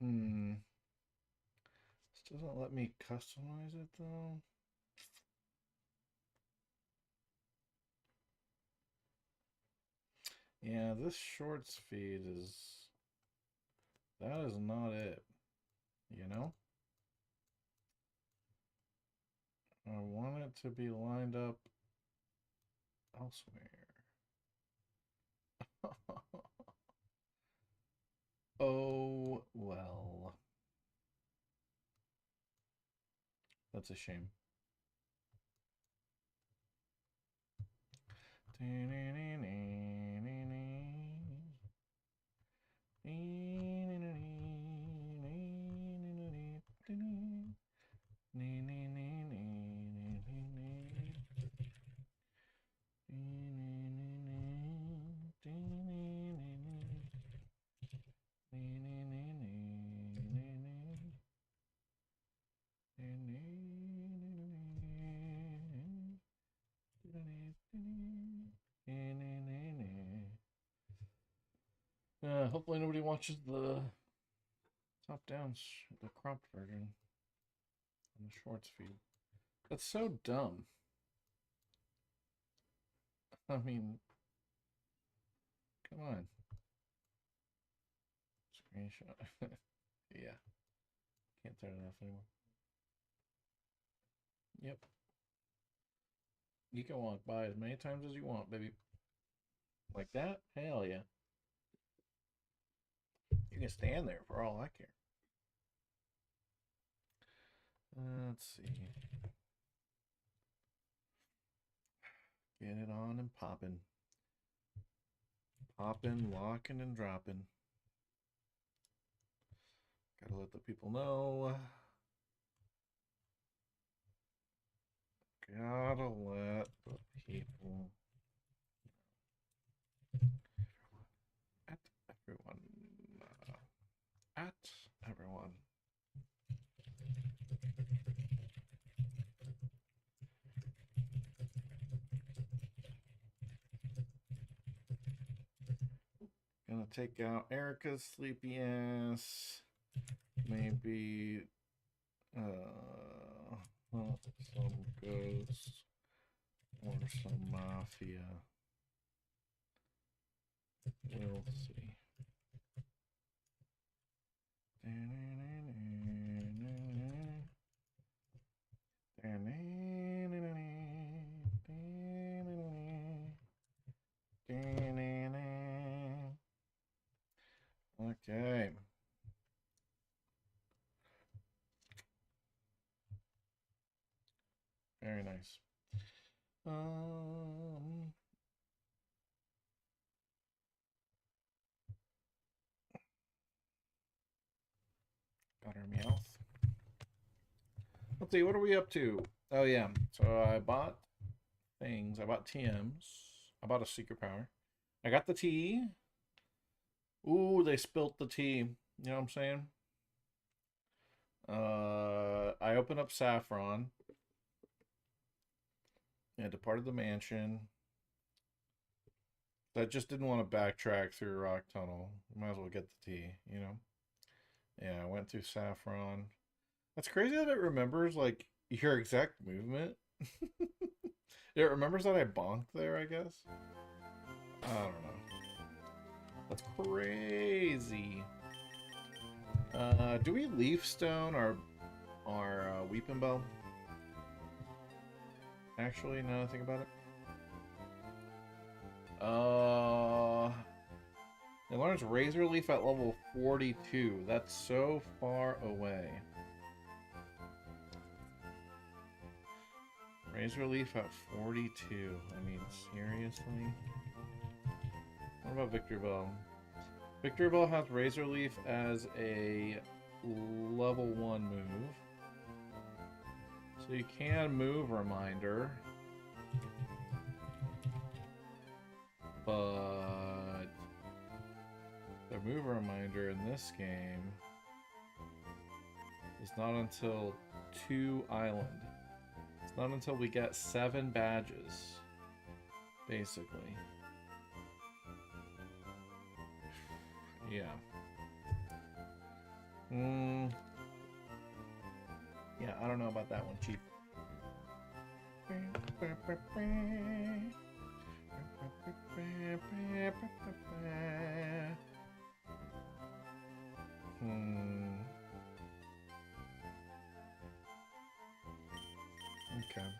This doesn't let me customize it though. Yeah, this shorts feed is, that is not it, you know? I want it to be lined up elsewhere. Oh, well. That's a shame. Hopefully nobody watches the top down, the cropped version on the shorts feed. That's so dumb. I mean, come on. Screenshot. Yeah. Can't turn it off anymore. Yep. You can walk by as many times as you want, baby. Like that? Hell yeah. You can stand there for all I care. Let's see. Get it on and popping. Popping, locking, and dropping. Gotta let the people know. Gotta let the people. At everyone. At everyone. Gonna take out Erica's sleepy ass. Maybe some ghosts or some mafia. We'll see. Okay. Very nice. Got our Meowth. Let's see, what are we up to? Oh yeah, so I bought things. I bought TMs. I bought a secret power. I got the tea. Ooh, they spilt the tea. You know what I'm saying? I opened up Saffron. I departed the mansion. I just didn't want to backtrack through Rock Tunnel. Might as well get the tea, you know? Yeah, I went through Saffron. That's crazy that it remembers, like, your exact movement. It remembers that I bonked there, I guess. I don't know. That's crazy. Do we leaf stone our Weeping Bell? Actually, now that I think about it. It learns Razor Leaf at level 42. That's so far away. Razor Leaf at 42. I mean, seriously? What about Victreebel? Victreebel has Razor Leaf as a level 1 move. So you can move Reminder. But the move Reminder in this game is not until 2 Island. It's not until we get 7 badges, basically. Yeah. Yeah, I don't know about that one, Chief. Okay.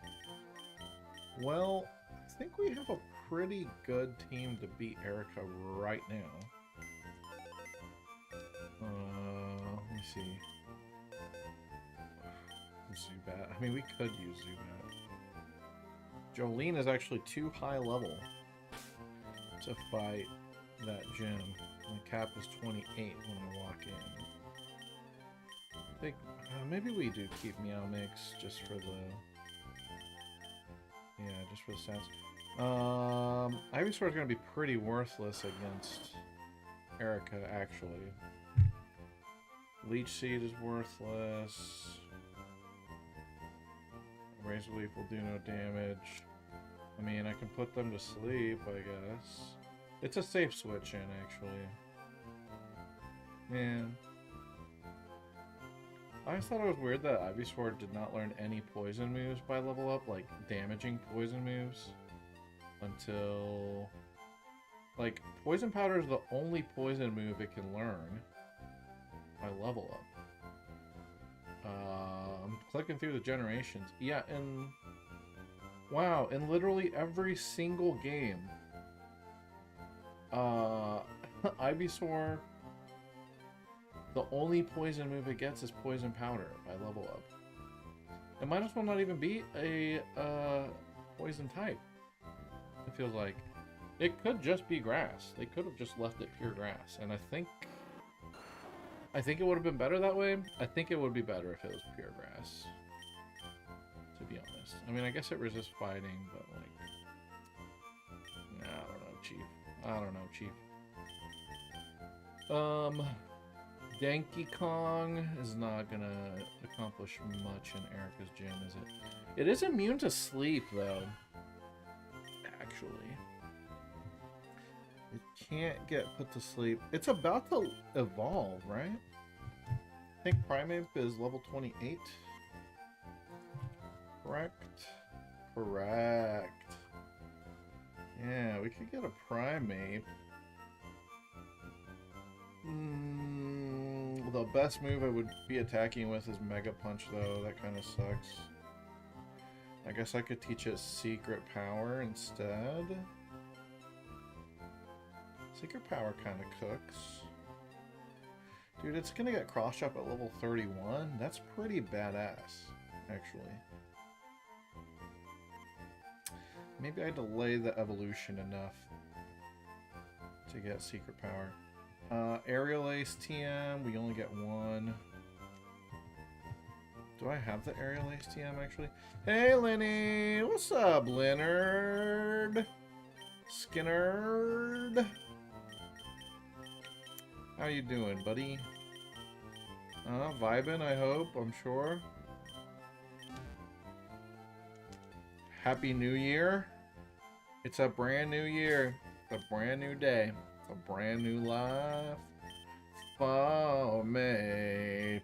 Well, I think we have a pretty good team to beat Erica right now. Let me see. Zubat. I mean, we could use Zubat. Jolene is actually too high level to fight that gym. My cap is 28 when I walk in. I think maybe we do keep Meow Mix just for the... Yeah, just for the stats. Ivysaur is going to be pretty worthless against Erica, actually. Leech Seed is worthless. Razor Leaf will do no damage. I mean, I can put them to sleep, I guess. It's a safe switch in, actually. Yeah. I always thought it was weird that Ivysaur did not learn any poison moves by level up, like damaging poison moves, until... Like, Poison Powder is the only poison move it can learn by level up. I'm clicking through the generations. Yeah, and... Wow, in literally every single game, Ivysaur, the only poison move it gets is Poison Powder by level up. It might as well not even be a poison type, it feels like. It could just be grass. They could have just left it pure grass, and I think it would have been better that way. I think it would be better if it was pure grass, to be honest. I mean, I guess it resists fighting, but like... I don't know, Chief. I don't know, Chief. Donkey Kong is not gonna accomplish much in Erica's gym, is it? It is immune to sleep, though. Actually. It can't get put to sleep. It's about to evolve, right? I think Primeape is level 28. Correct? Correct. Yeah, we could get a Primeape. The best move I would be attacking with is Mega Punch, though. That kind of sucks. I guess I could teach it Secret Power instead. Secret Power kind of cooks. Dude, it's gonna get Cross Chop at level 31. That's pretty badass, actually. Maybe I delay the evolution enough to get Secret Power. Aerial Ace TM, we only get one. Do I have the Aerial Ace TM, actually? Hey, Lenny! What's up, Leonard? Skinnerd? How you doing, buddy? Vibin', I hope, I'm sure. Happy New Year. It's a brand new year. It's a brand new day. It's a brand new life for me.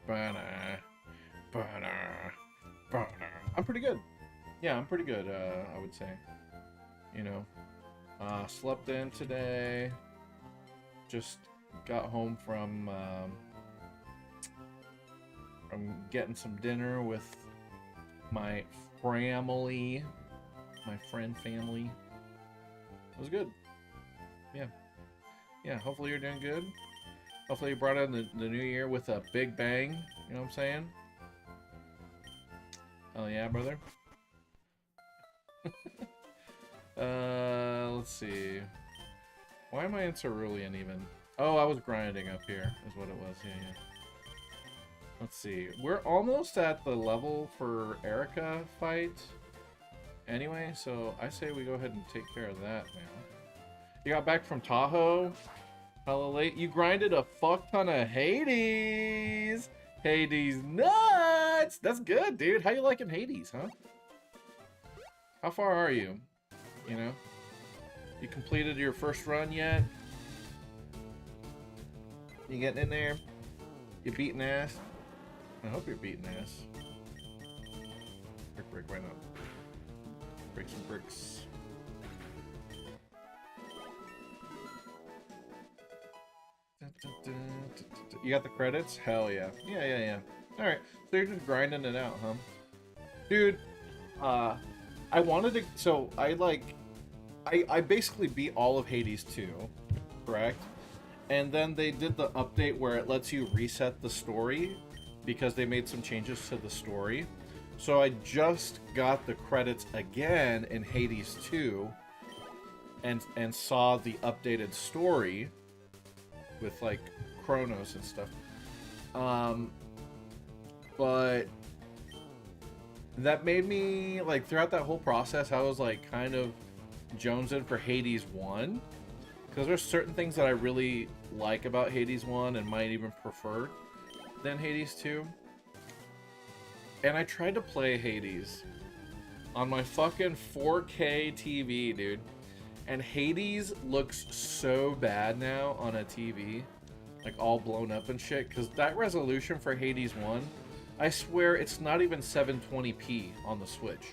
I'm pretty good. Yeah, I'm pretty good, I would say. You know. Slept in today. Just got home from getting some dinner with my family. My friend family. It was good. Yeah. Yeah, hopefully you're doing good. Hopefully you brought in the new year with a big bang. You know what I'm saying? Oh yeah, brother. Let's see. Why am I in Cerulean even? Oh, I was grinding up here, is what it was. Yeah, yeah. Let's see. We're almost at the level for Erica fight. Anyway, so I say we go ahead and take care of that now. You got back from Tahoe? Hella late. You grinded a fuck ton of Hades! Hades nuts! That's good, dude. How you liking Hades, huh? How far are you? You know? You completed your first run yet? You getting in there? You beating ass? I hope you're beating ass. Brick, why not? Break some bricks. You got the credits? Hell yeah. Yeah. Alright, so you're just grinding it out, huh? Dude, I wanted to, so I basically beat all of Hades 2, correct? And then they did the update where it lets you reset the story because they made some changes to the story. So I just got the credits again in Hades 2 and saw the updated story with like Chronos and stuff. But that made me, like, throughout that whole process, I was like kind of jonesing for Hades 1. Because there's certain things that I really like about Hades 1 and might even prefer than Hades 2. And I tried to play Hades on my fucking 4K TV, dude. And Hades looks so bad now on a TV. Like, all blown up and shit. Because that resolution for Hades 1, I swear it's not even 720p on the Switch.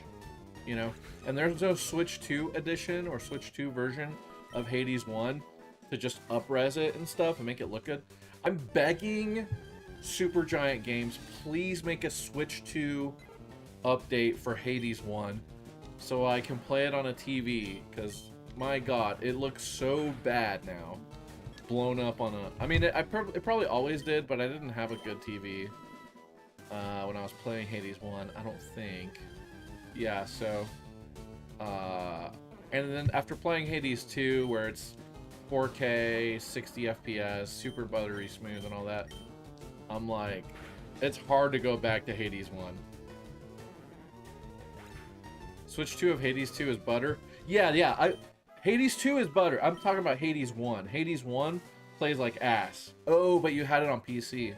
You know? And there's no Switch 2 edition or Switch 2 version of Hades 1 to just up-res it and stuff and make it look good. I'm begging Supergiant Games, please make a Switch 2 update for Hades 1 so I can play it on a TV, because my god, it looks so bad now. Blown up on a... I mean, it probably always did, but I didn't have a good TV when I was playing Hades 1, I don't think. Yeah, so... and then after playing Hades 2, where it's 4K, 60 FPS, super buttery smooth and all that, I'm like, it's hard to go back to Hades 1. Switch 2 of Hades 2 is butter? Yeah, Hades 2 is butter. I'm talking about Hades 1. Hades 1 plays like ass. Oh, but you had it on PC.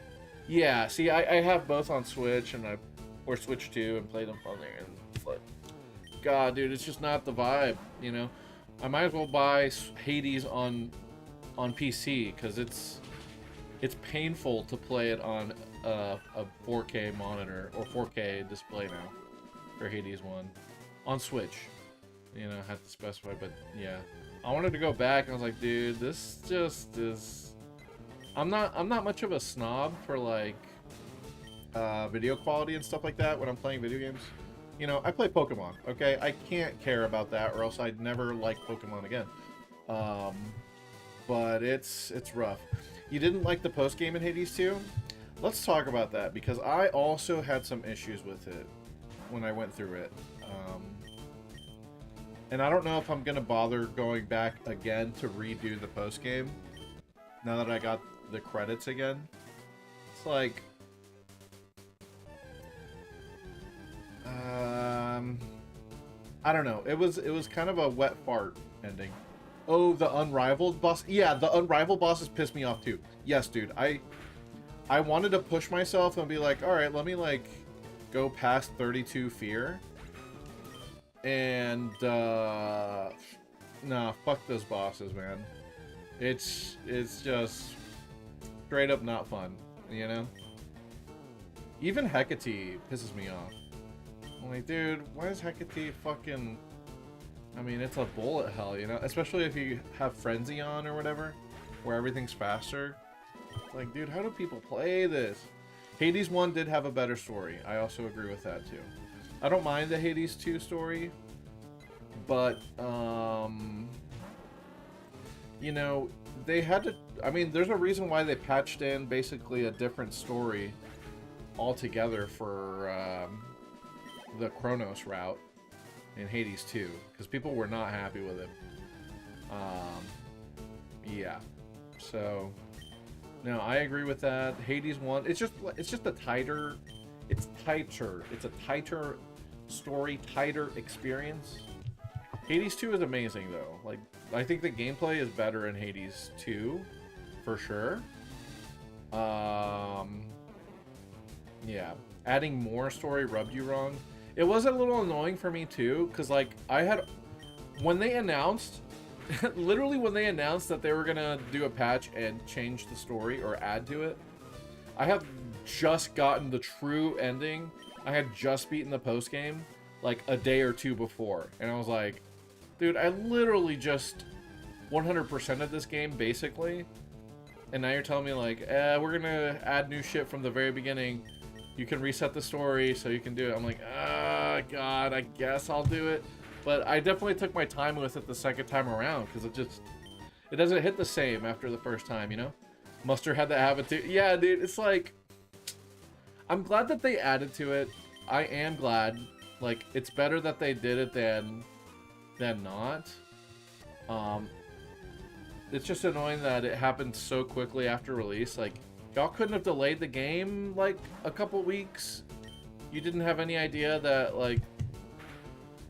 Yeah, see, I have both on Switch, and or Switch 2, and play them on there, and it's like, god, dude, it's just not the vibe, you know? I might as well buy Hades on PC, because it's painful to play it on a 4K monitor or 4K display now for Hades 1 on Switch. You know, I have to specify, but yeah, I wanted to go back and I was like, dude, this just is. I'm not much of a snob for like video quality and stuff like that when I'm playing video games. You know, I play Pokemon. Okay, I can't care about that, or else I'd never like Pokemon again. But it's rough. You didn't like the post-game in Hades 2? Let's talk about that, because I also had some issues with it when I went through it. And I don't know if I'm going to bother going back again to redo the post-game, now that I got the credits again. It's like... I don't know. It was kind of a wet fart ending. Oh, the Unrivaled boss? Yeah, the Unrivaled bosses pissed me off too. Yes, dude. I wanted to push myself and be like, alright, let me like go past 32 Fear. And nah, fuck those bosses, man. It's just straight up not fun, you know? Even Hecate pisses me off. I'm like, dude, why is Hecate fucking... I mean, it's a bullet hell, you know? Especially if you have Frenzy on or whatever, where everything's faster. Like, dude, how do people play this? Hades 1 did have a better story. I also agree with that, too. I don't mind the Hades 2 story, but, you know, they had to... I mean, there's a reason why they patched in basically a different story altogether for the Chronos route in Hades 2, because people were not happy with it. Yeah. So, no, I agree with that. Hades 1, it's just a tighter... It's tighter. It's a tighter story, tighter experience. Hades 2 is amazing, though. Like, I think the gameplay is better in Hades 2, for sure. Yeah. Adding more story rubbed you wrong. It was a little annoying for me, too, because, like, when they announced... literally when they announced that they were gonna do a patch and change the story, or add to it, I have just gotten the true ending. I had just beaten the post game like a day or two before, and I was like, dude, I literally just 100%ed this game basically, and now you're telling me like, we're gonna add new shit from the very beginning. You can reset the story so you can do it. I'm like, God, I guess I'll do it. But I definitely took my time with it the second time around because it doesn't hit the same after the first time, you know? Mustard had to have it too. Yeah, dude, it's like, I'm glad that they added to it. I am glad. Like, it's better that they did it than not. It's just annoying that it happened so quickly after release. Like, y'all couldn't have delayed the game like a couple weeks. You didn't have any idea that like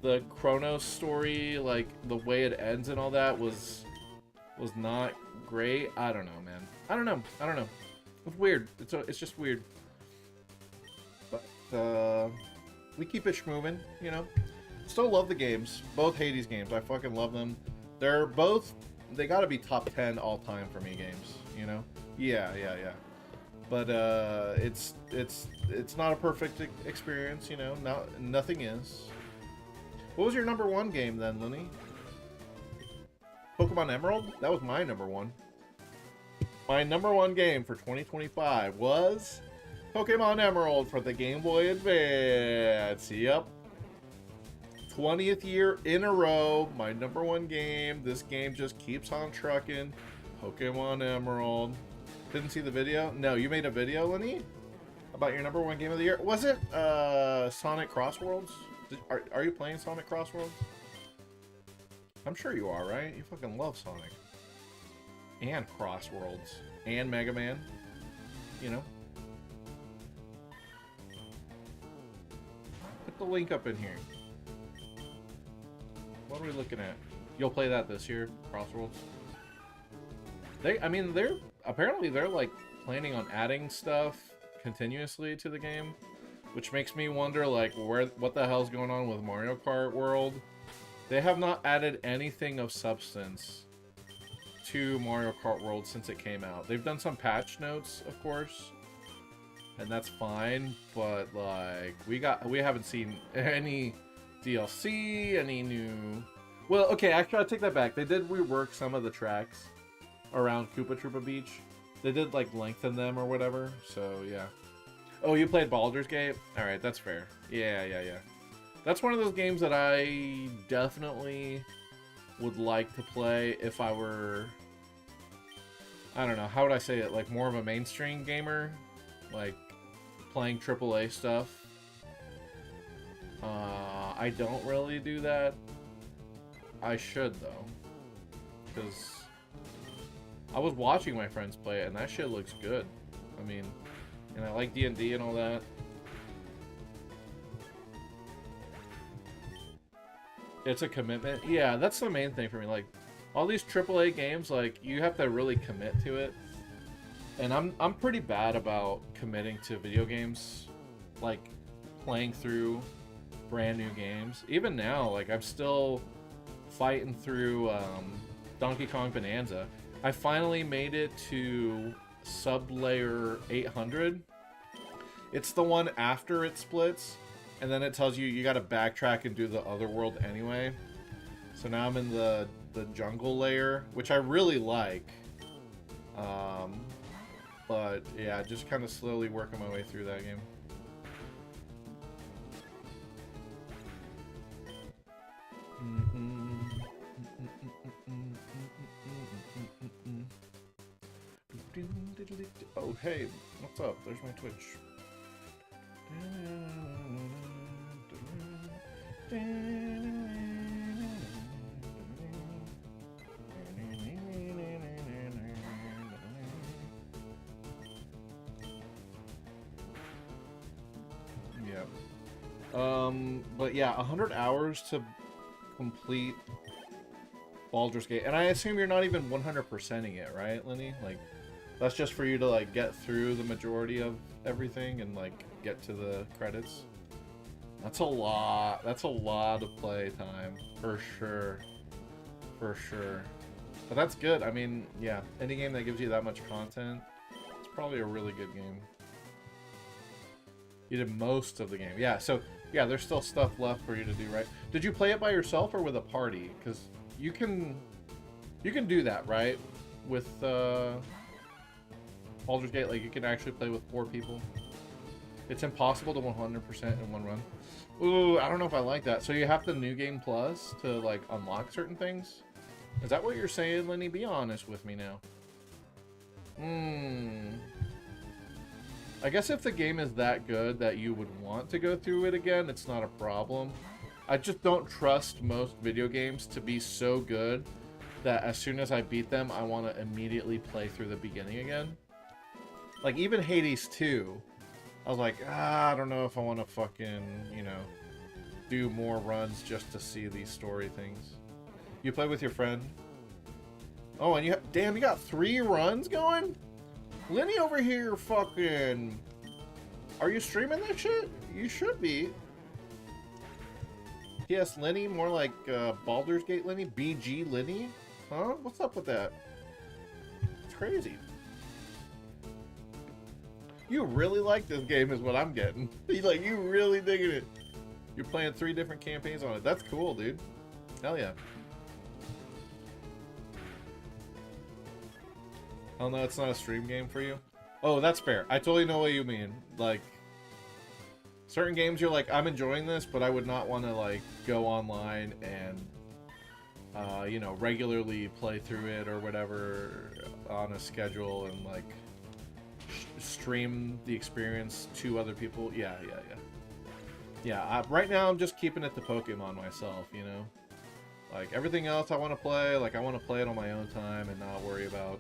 the Chronos story, like the way it ends and all that was not great. I don't know, man. I don't know. It's weird. It's just weird. But we keep it schmoving, you know. Still love the games. Both Hades games. I fucking love them. They gotta be top 10 all time for me games, you know? Yeah. But it's not a perfect experience, you know. Nothing is. What was your number one game then, Lenny? Pokemon Emerald? That was my number one. My number one game for 2025 was Pokemon Emerald for the Game Boy Advance. Yep. 20th year in a row, my number one game. This game just keeps on trucking. Pokemon Emerald. Didn't see the video? No, you made a video, Lenny? About your number one game of the year? Was it Sonic Crossworlds? Are you playing Sonic Crossworlds? I'm sure you are, right? You fucking love Sonic. And Crossworlds. And Mega Man. You know? Put the link up in here. What are we looking at? You'll play that this year, Crossworlds? Apparently they're like planning on adding stuff continuously to the game, which makes me wonder like what the hell's going on with Mario Kart World. They have not added anything of substance to Mario Kart World since it came out. They've done some patch notes, of course, and that's fine, but like we haven't seen any DLC, any new... Well, okay, actually, I take that back. They did rework some of the tracks around Koopa Troopa Beach. They did, like, lengthen them or whatever, so, yeah. Oh, you played Baldur's Gate? Alright, that's fair. Yeah. That's one of those games that I definitely would like to play if I were... I don't know, how would I say it? Like, more of a mainstream gamer? Like, playing AAA stuff? I don't really do that. I should, though. Because I was watching my friends play it, and that shit looks good. I mean, and I like D&D and all that. It's a commitment. Yeah, that's the main thing for me. Like, all these AAA games, like, you have to really commit to it. And I'm pretty bad about committing to video games. Like, playing through brand new games. Even now, like, I'm still fighting through Donkey Kong Bonanza. I finally made it to sub-layer 800. It's the one after it splits, and then it tells you gotta backtrack and do the other world anyway. So now I'm in the jungle layer, which I really like. But yeah, just kind of slowly working my way through that game. Oh, hey, what's up? There's my Twitch. Yeah. But yeah, 100 hours to complete Baldur's Gate. And I assume you're not even 100%ing it, right, Lenny? Like, that's just for you to, like, get through the majority of everything and, like, get to the credits. That's a lot. That's a lot of play time. For sure. For sure. But that's good. I mean, yeah. Any game that gives you that much content, it's probably a really good game. You did most of the game. Yeah, so, yeah, there's still stuff left for you to do, right? Did you play it by yourself or with a party? Because you can do that, right? With Baldur's Gate, like, you can actually play with 4 people. It's impossible to 100% in one run. Ooh, I don't know if I like that. So you have the New Game Plus to, like, unlock certain things? Is that what you're saying, Lenny? Be honest with me now. I guess if the game is that good that you would want to go through it again, it's not a problem. I just don't trust most video games to be so good that as soon as I beat them, I want to immediately play through the beginning again. Like, even Hades 2, I was like, I don't know if I want to fucking, you know, do more runs just to see these story things. You play with your friend? Oh, and you damn, you got 3 runs going? Lenny over here fucking... Are you streaming that shit? You should be. P.S. Lenny, more like Baldur's Gate Lenny? BG Lenny? Huh? What's up with that? It's crazy. You really like this game is what I'm getting. You really digging it. You're playing 3 different campaigns on it. That's cool, dude. Hell yeah. Oh no, it's not a stream game for you? Oh, that's fair. I totally know what you mean. Like, certain games you're like, I'm enjoying this, but I would not want to, like, go online and, you know, regularly play through it or whatever on a schedule and, like, stream the experience to other people. Yeah. Yeah, right now I'm just keeping it to Pokemon myself, you know? Like, everything else I want to play, like, I want to play it on my own time and not worry about,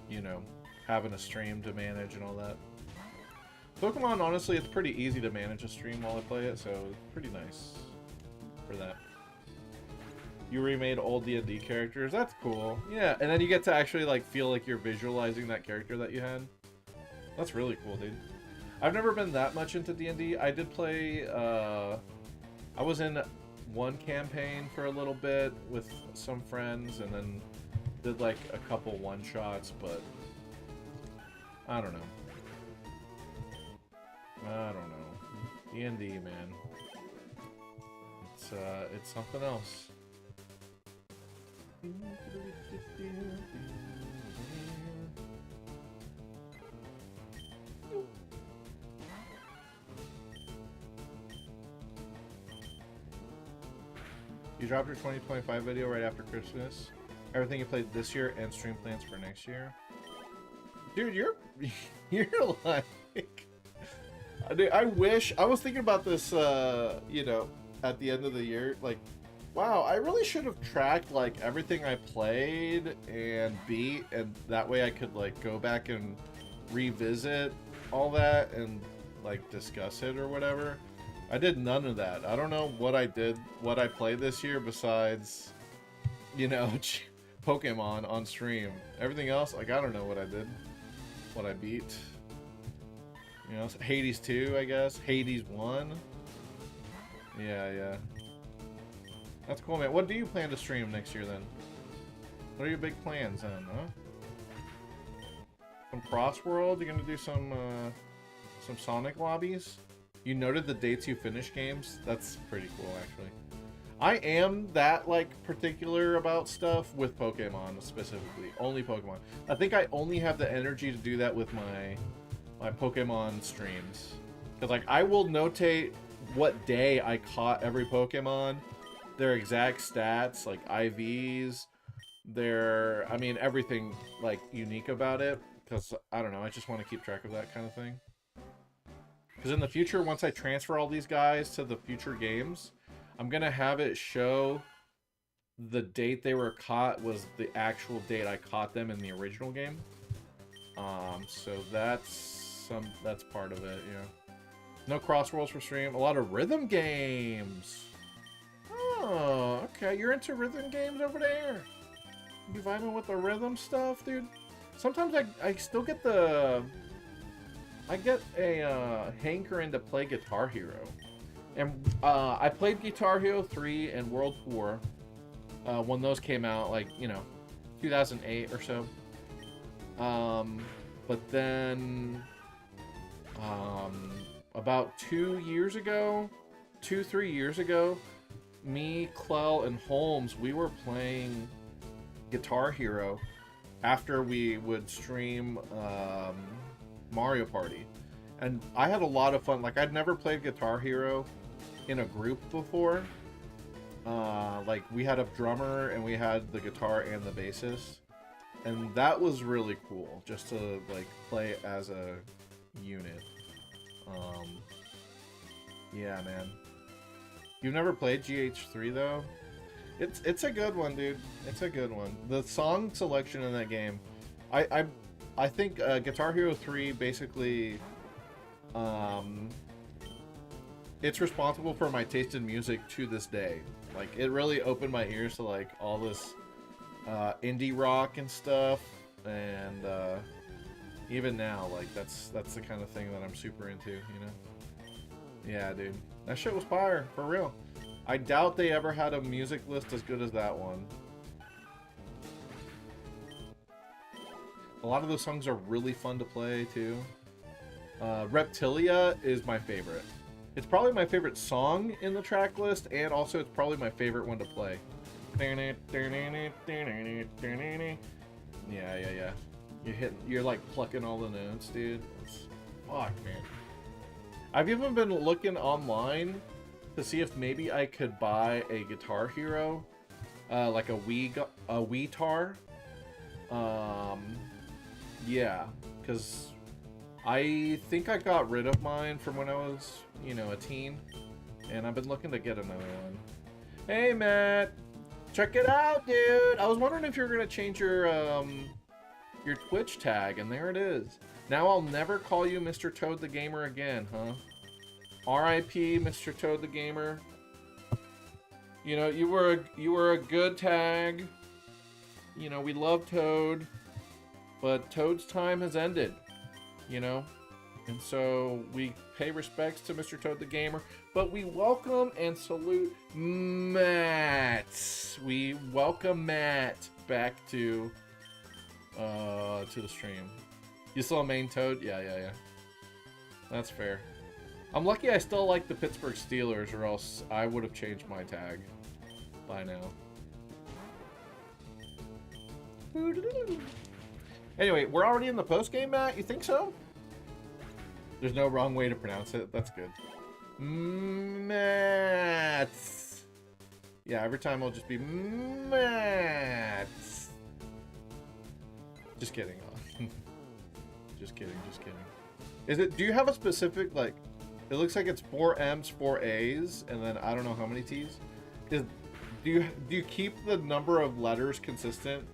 you know, having a stream to manage and all that. Pokemon, honestly, it's pretty easy to manage a stream while I play it, so it's pretty nice for that. You remade old D&D characters, that's cool. Yeah, and then you get to actually, like, feel like you're visualizing that character that you had. That's really cool, dude. I've never been that much into D&D. I did play, I was in one campaign for a little bit with some friends, and then did, like, a couple one-shots, but I don't know. I don't know. D&D, man. It's something else. You dropped your 2025 video right after Christmas. Everything you played this year and stream plans for next year. Dude, you're like... Dude, I wish... I was thinking about this, you know, at the end of the year. Like, wow, I really should have tracked, like, everything I played and beat. And that way I could, like, go back and revisit all that and, like, discuss it or whatever. I did none of that. I don't know what I did, what I played this year besides, you know, Pokemon on stream. Everything else, like, I don't know what I did. What I beat. You know, Hades 2, I guess. Hades 1. Yeah. That's cool, man. What do you plan to stream next year, then? What are your big plans, then, huh? Some Crossworld? You're gonna do some Sonic lobbies? You noted the dates you finish games? That's pretty cool, actually. I am that, like, particular about stuff with Pokemon, specifically. Only Pokemon. I think I only have the energy to do that with my Pokemon streams. Because, like, I will notate what day I caught every Pokemon, their exact stats, like IVs, their, I mean, everything, like, unique about it. Because, I don't know, I just want to keep track of that kind of thing. Because in the future, once I transfer all these guys to the future games, I'm going to have it show the date they were caught was the actual date I caught them in the original game. So that's part of it, yeah. No Crossworlds for stream. A lot of rhythm games. Oh, okay. You're into rhythm games over there. You vibing with the rhythm stuff, dude? Sometimes I still get the... I get a hankering to play Guitar Hero. And I played Guitar Hero 3 and World Tour when those came out, like, you know, 2008 or so. But then about 2 years ago, 3 years ago, me, Clell, and Holmes, we were playing Guitar Hero after we would stream Mario Party. And I had a lot of fun. Like, I'd never played Guitar Hero in a group before. Like, we had a drummer, and we had the guitar and the bassist. And that was really cool, just to, like, play as a unit. Yeah, man. You've never played GH3, though? It's a good one, dude. It's a good one. The song selection in that game, I think Guitar Hero 3 basically, it's responsible for my taste in music to this day. Like, it really opened my ears to, like, all this indie rock and stuff, and even now, like, that's the kind of thing that I'm super into, you know? Yeah, dude. That shit was fire, for real. I doubt they ever had a music list as good as that one. A lot of those songs are really fun to play, too. Reptilia is my favorite. It's probably my favorite song in the track list, and also it's probably my favorite one to play. Yeah. You're like plucking all the notes, dude. Fuck, man. I've even been looking online to see if maybe I could buy a Guitar Hero, like a Wii-tar. Yeah, because I think I got rid of mine from when I was, you know, a teen, and I've been looking to get another one. Hey, Matt, check it out, dude. I was wondering if you were gonna change your Twitch tag, and there it is. Now I'll never call you Mr. Toad the Gamer again, huh? R.I.P. Mr. Toad the Gamer. You know, you were a good tag. You know, we love Toad, but Toad's time has ended. You know, and so we pay respects to Mr. Toad the Gamer, but we welcome and salute Matt. We welcome Matt back to the stream. You still a main Toad? Yeah. That's fair. I'm lucky I still like the Pittsburgh Steelers, or else I would have changed my tag by now. Anyway, we're already in the post-game, Matt? You think so? There's no wrong way to pronounce it. That's good. Matt. Yeah, every time I'll just be Matt. Just kidding. Just kidding. Is it? Do you have a specific, like, it looks like it's 4 M's, 4 A's, and then I don't know how many T's. Do you keep the number of letters consistent?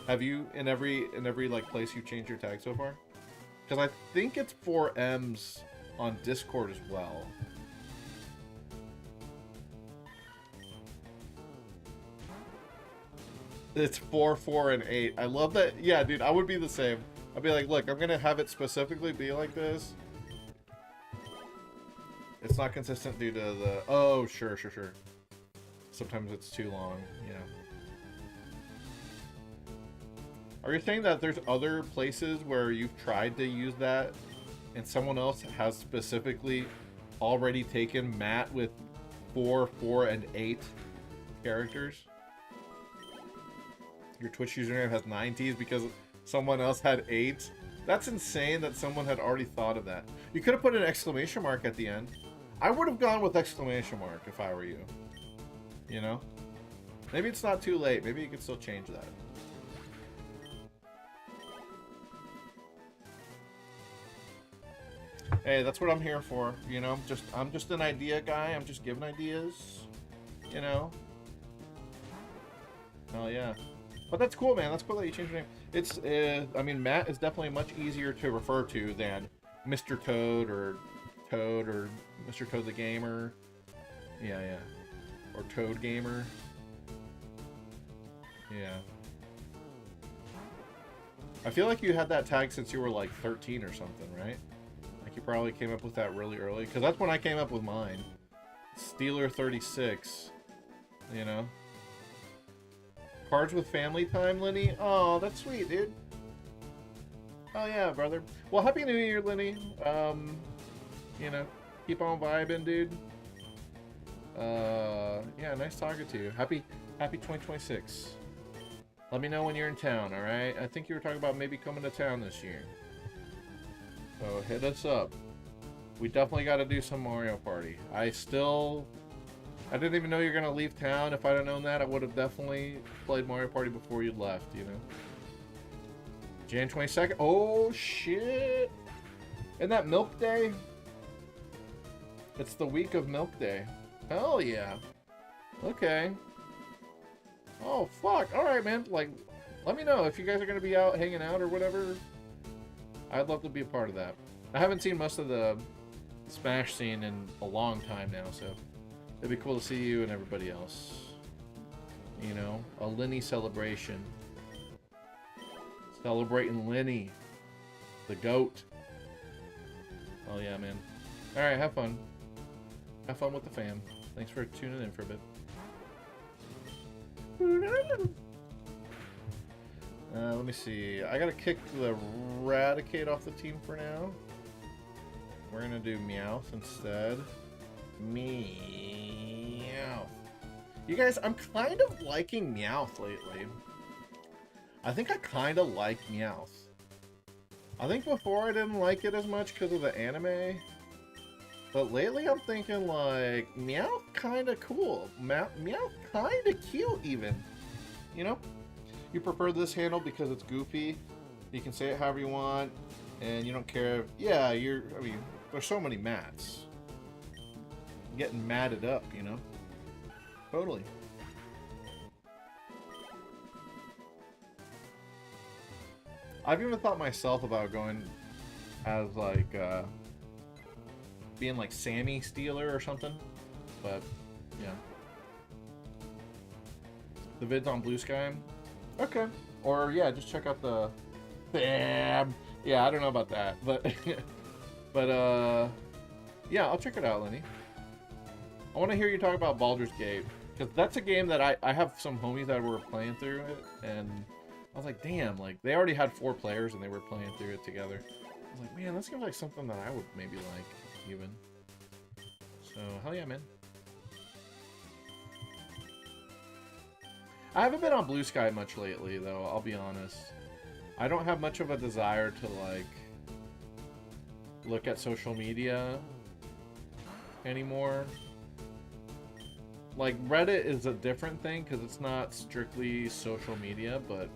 Have you in every like place you've changed your tag so far? Because I think it's 4 M's on Discord as well. It's 4, 4, and 8. I love that. Yeah, dude, I would be the same. I'd be like, look, I'm gonna have it specifically be like this. It's not consistent due to the... Oh, sure. Sometimes it's too long, yeah. Are you saying that there's other places where you've tried to use that and someone else has specifically already taken Matt with 4, 4, and 8 characters? Your Twitch username has 9 T's because someone else had 8? That's insane that someone had already thought of that. You could have put an exclamation mark at the end. I would have gone with exclamation mark if I were you. You know? Maybe it's not too late. Maybe you could still change that. Hey, that's what I'm here for, you know? I'm just an idea guy. I'm just giving ideas, you know? Oh, yeah. But that's cool, man. That's cool that you changed your name. It's, I mean, Matt is definitely much easier to refer to than Mr. Toad or Mr. Toad the Gamer. Yeah. Or Toad Gamer. Yeah. I feel like you had that tag since you were like 13 or something, right? Like you probably came up with that really early. Because that's when I came up with mine. Steeler 36. You know? Cards with family time, Lenny? Oh, that's sweet, dude. Oh, yeah, brother. Well, Happy New Year, Lenny. You know, keep on vibing, dude. Yeah, nice talking to you. Happy 2026. Let me know when you're in town, alright? I think you were talking about maybe coming to town this year. So hit us up. We definitely got to do some Mario Party. I didn't even know you were going to leave town. If I'd have known that, I would have definitely played Mario Party before you left, you know? Jan 22nd. Oh, shit. Isn't that Milk Day? It's the week of Milk Day. Hell yeah. Okay. Oh, fuck. Alright, man. Like, let me know if you guys are going to be out hanging out or whatever. I'd love to be a part of that. I haven't seen most of the Smash scene in a long time now, so it'd be cool to see you and everybody else. You know, a Lenny celebration. Celebrating Lenny. The GOAT. Oh yeah, man. Alright, have fun. Have fun with the fam. Thanks for tuning in for a bit. Let me see. I gotta kick the Raticate off the team for now. We're gonna do Meowth instead. Meowth. You guys, I'm kind of liking Meowth lately. I think I kind of like Meowth. I think before I didn't like it as much because of the anime. But lately I'm thinking like, Meowth kind of cool. Meowth kind of cute even. You know? You prefer this handle because it's goofy. You can say it however you want. And you don't care if, yeah, I mean, there's so many mats. Getting matted up, you know? Totally. I've even thought myself about going as like, being like Sammy Steeler or something. But, yeah. The vid's on Blue Sky. Okay. Or, yeah, just check out the... Bam! Yeah, I don't know about that. But, yeah, I'll check it out, Lenny. I want to hear you talk about Baldur's Gate. Because that's a game that I have some homies that were playing through it. And I was like, damn, like, they already had 4 players and they were playing through it together. I was like, man, that seems like something that I would maybe like, even. So, hell yeah, man. I haven't been on Blue Sky much lately, though, I'll be honest. I don't have much of a desire to, like, look at social media anymore. Like, Reddit is a different thing, because it's not strictly social media, but,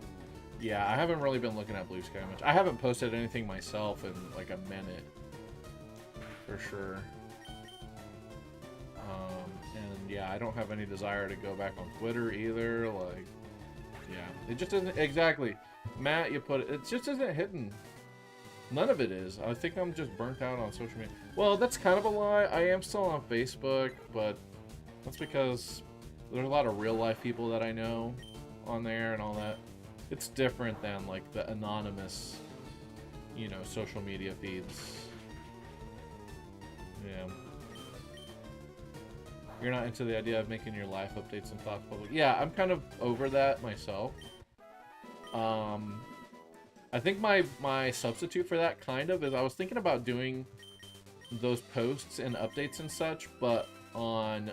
yeah, I haven't really been looking at Blue Sky much. I haven't posted anything myself in, like, a minute. For sure. And yeah, I don't have any desire to go back on Twitter either. Like, yeah, it just isn't exactly. Matt, you put it. It just isn't hitting. None of it is. I think I'm just burnt out on social media. Well, that's kind of a lie. I am still on Facebook, but that's because there's a lot of real life people that I know on there and all that. It's different than like the anonymous, you know, social media feeds. Yeah. You're not into the idea of making your life updates and thoughts public. Yeah, I'm kind of over that myself. I think my substitute for that kind of is I was thinking about doing those posts and updates and such, but on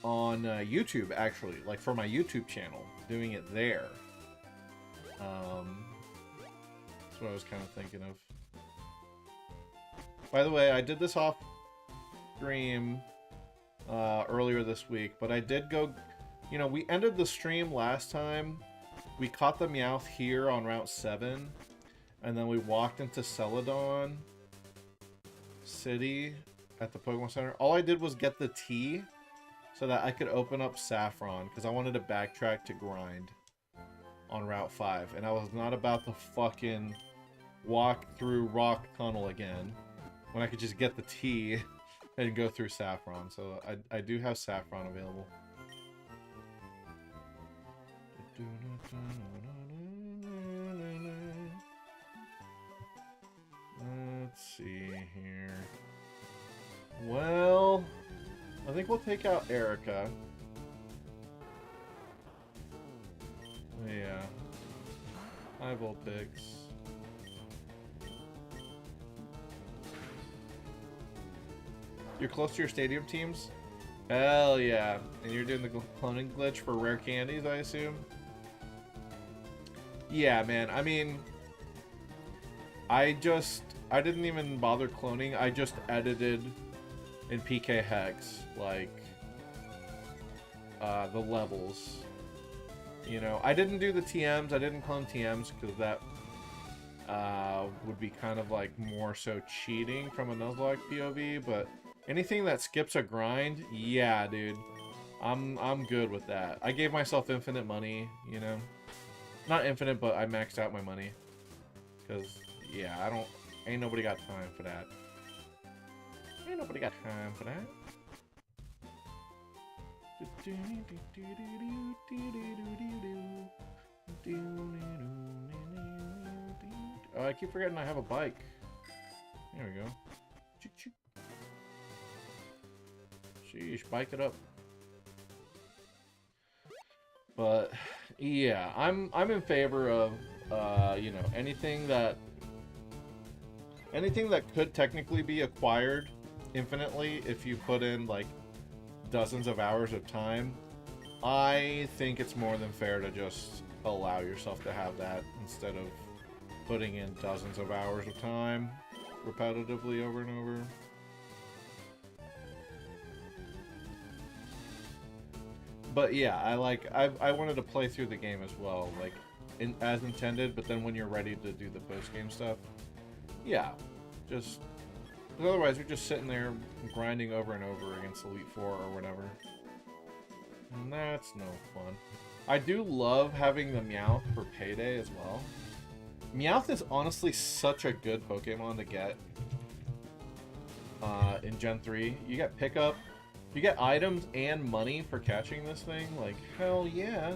YouTube actually, like for my YouTube channel, doing it there. That's what I was kind of thinking of. By the way, I did this off stream earlier this week, but I did go, you know, we ended the stream last time. We caught the Meowth here on Route 7, and then we walked into Celadon City at the Pokemon Center. All I did was get the tea so that I could open up Saffron, because I wanted to backtrack to grind on Route 5, and I was not about to fucking walk through Rock Tunnel again when I could just get the tea and go through Saffron. So I do have Saffron available. Let's see here. Well, I think we'll take out Erica. Yeah. Hi, Volpix. You're close to your stadium teams? Hell yeah. And you're doing the cloning glitch for rare candies, I assume? Yeah, man. I mean, I didn't even bother cloning. I just edited in PK Hex, like, the levels. You know, I didn't do the TMs. I didn't clone TMs because that would be kind of like more so cheating from a Nuzlocke POV, but anything that skips a grind, yeah, dude. I'm good with that. I gave myself infinite money, you know. Not infinite, but I maxed out my money. Cause yeah, ain't nobody got time for that. Ain't nobody got time for that. Oh, I keep forgetting I have a bike. There we go. Sheesh, bike it up. But yeah, I'm in favor of you know, anything that could technically be acquired infinitely if you put in like dozens of hours of time. I think it's more than fair to just allow yourself to have that instead of putting in dozens of hours of time repetitively over and over. But yeah, I wanted to play through the game as well, like as intended, but then when you're ready to do the post-game stuff, yeah, just otherwise you're just sitting there grinding over and over against Elite Four or whatever. And that's no fun. I do love having the Meowth for Payday as well. Meowth is honestly such a good Pokemon to get in Gen 3. You get pickup, you get items and money for catching this thing. Like, hell yeah.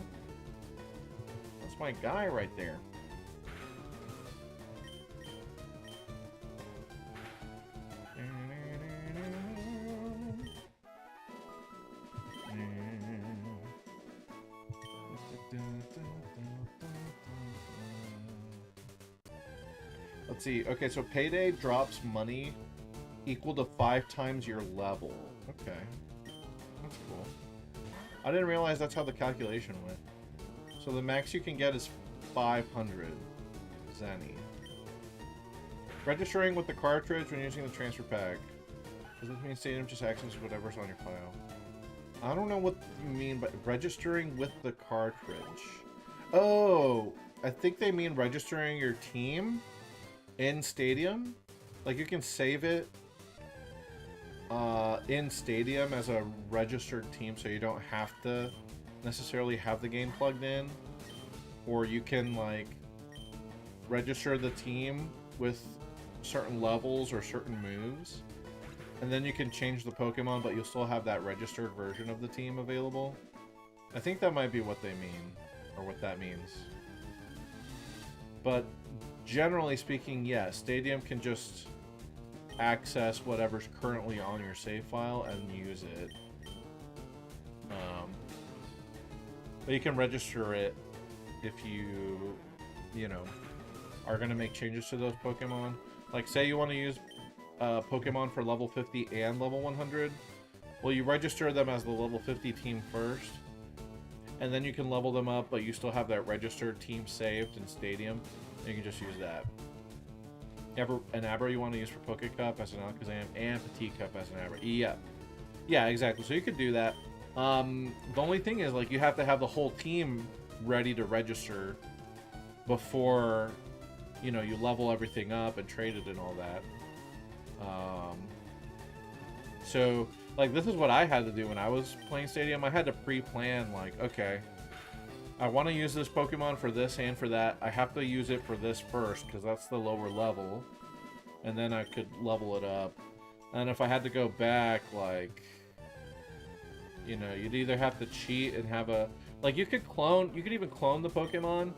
That's my guy right there. Let's see. Okay, so Payday drops money equal to 5 times your level. Okay. That's cool. I didn't realize that's how the calculation went. So the max you can get is 500 Zenny. Registering with the cartridge when using the transfer pack. Does this mean Stadium just access whatever's on your file? I don't know what you mean by registering with the cartridge. Oh, I think they mean registering your team in Stadium. Like you can save it in Stadium as a registered team, so you don't have to necessarily have the game plugged in. Or you can like register the team with certain levels or certain moves, and then you can change the Pokemon, but you'll still have that registered version of the team available. I think that might be what they mean, or what that means. But generally speaking, yeah, Stadium can just access whatever's currently on your save file and use it. But you can register it if you know, are going to make changes to those Pokemon. Like, say you want to use Pokemon for level 50 and level 100. Well, you register them as the level 50 team first, and then you can level them up, but you still have that registered team saved in Stadium, and you can just use that. An Abra you want to use for Poke Cup as an Alakazam, and Petite Cup as an Abra. Yeah. Yeah, exactly. So you could do that. The only thing is, like, you have to have the whole team ready to register before, you know, you level everything up and trade it and all that. So, like, this is what I had to do when I was playing Stadium. I had to pre-plan, like, okay, I want to use this Pokemon for this and for that. I have to use it for this first, because that's the lower level. And then I could level it up. And if I had to go back, like, you know, you'd either have to cheat and have a... Like, you could even clone the Pokemon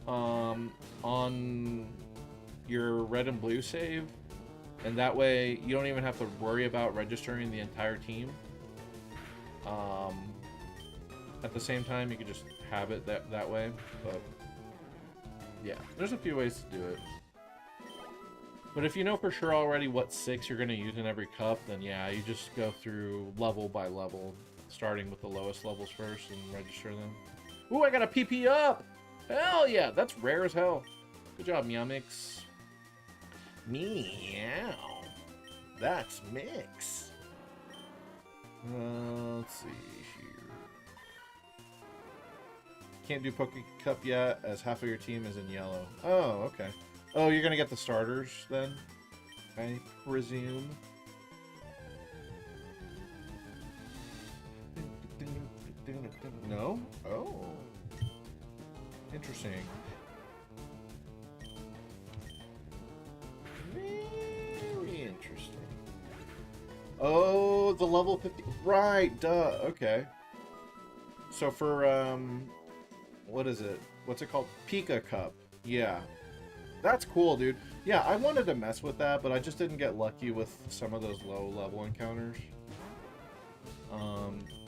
on your red and blue save. And that way, you don't even have to worry about registering the entire team. At the same time, you could just have it that way. But, yeah, there's a few ways to do it. But if you know for sure already what 6 you're going to use in every cup, then yeah, you just go through level by level, starting with the lowest levels first and register them. Ooh, I got a PP up! Hell yeah, that's rare as hell. Good job, Meowmix. Meow. That's Mix. Let's see here. Can't do Poke Cup yet, as half of your team is in yellow. Oh, okay. Oh, you're gonna get the starters then, I presume. No? Oh. Interesting. Very interesting. Oh, the level 50. Right, duh. Okay. So for, what is it? What's it called? Pika Cup. Yeah. That's cool, dude. Yeah, I wanted to mess with that, but I just didn't get lucky with some of those low-level encounters.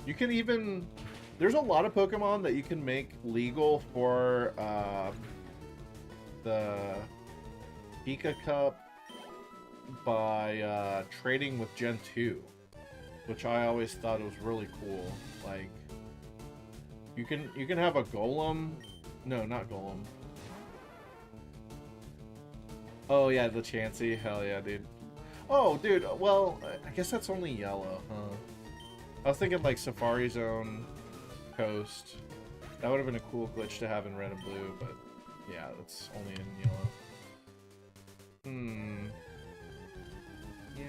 You can even... There's a lot of Pokemon that you can make legal for the Pika Cup by trading with Gen 2, which I always thought was really cool. Like, you can have a Golem... No, not Golem. Oh, yeah, the Chansey. Hell yeah, dude. Oh, dude, well, I guess that's only yellow, huh? I was thinking, like, Safari Zone, Coast. That would have been a cool glitch to have in red and blue, but, yeah, that's only in yellow. Hmm. Yeah.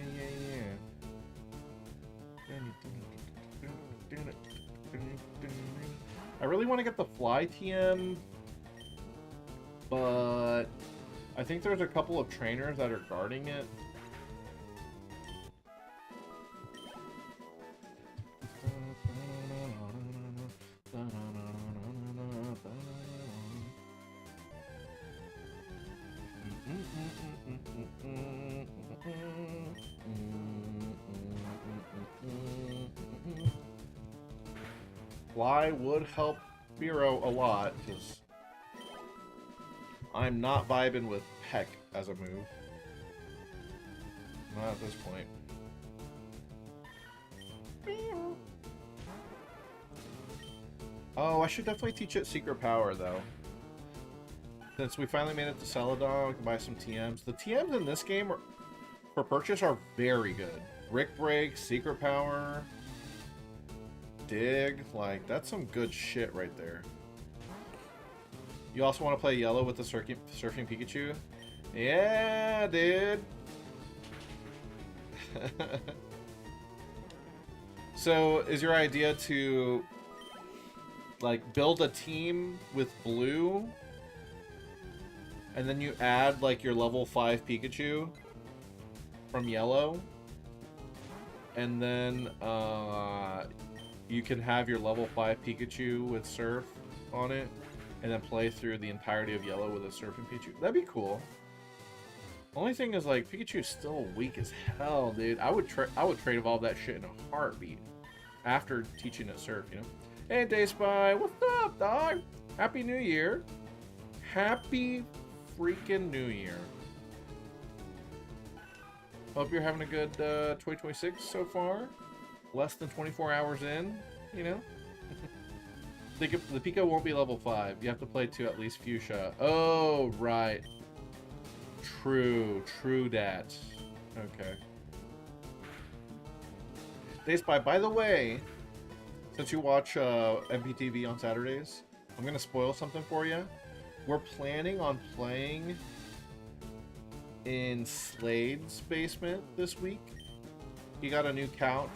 I really want to get the Fly TM, but... I think there's a couple of trainers that are guarding it. Fly would help Miro a lot, because I'm not vibing with Peck as a move. Not at this point. Oh, I should definitely teach it Secret Power, though. Since we finally made it to Celadon, we can buy some TMs. The TMs in this game for purchase are very good. Brick Break, Secret Power, Dig, like, that's some good shit right there. You also want to play yellow with the Surfing Pikachu? Yeah, dude. So, is your idea to, like, build a team with blue, and then you add, like, your level 5 Pikachu from yellow, and then, you can have your level 5 Pikachu with Surf on it, and then play through the entirety of yellow with a Surfing Pikachu? That'd be cool. Only thing is, like, Pikachu's still weak as hell, dude. I would trade evolve that shit in a heartbeat after teaching it Surf, you know? Hey, Dayspy, what's up, dog? Happy New Year. Happy freaking New Year. Hope you're having a good 2026 so far. Less than 24 hours in, you know? The Pika won't be level 5. You have to play to at least Fuchsia. Oh, right. True that. Okay. Dayspy, by the way, since you watch MPTV on Saturdays, I'm going to spoil something for you. We're planning on playing in Slade's basement this week. He got a new couch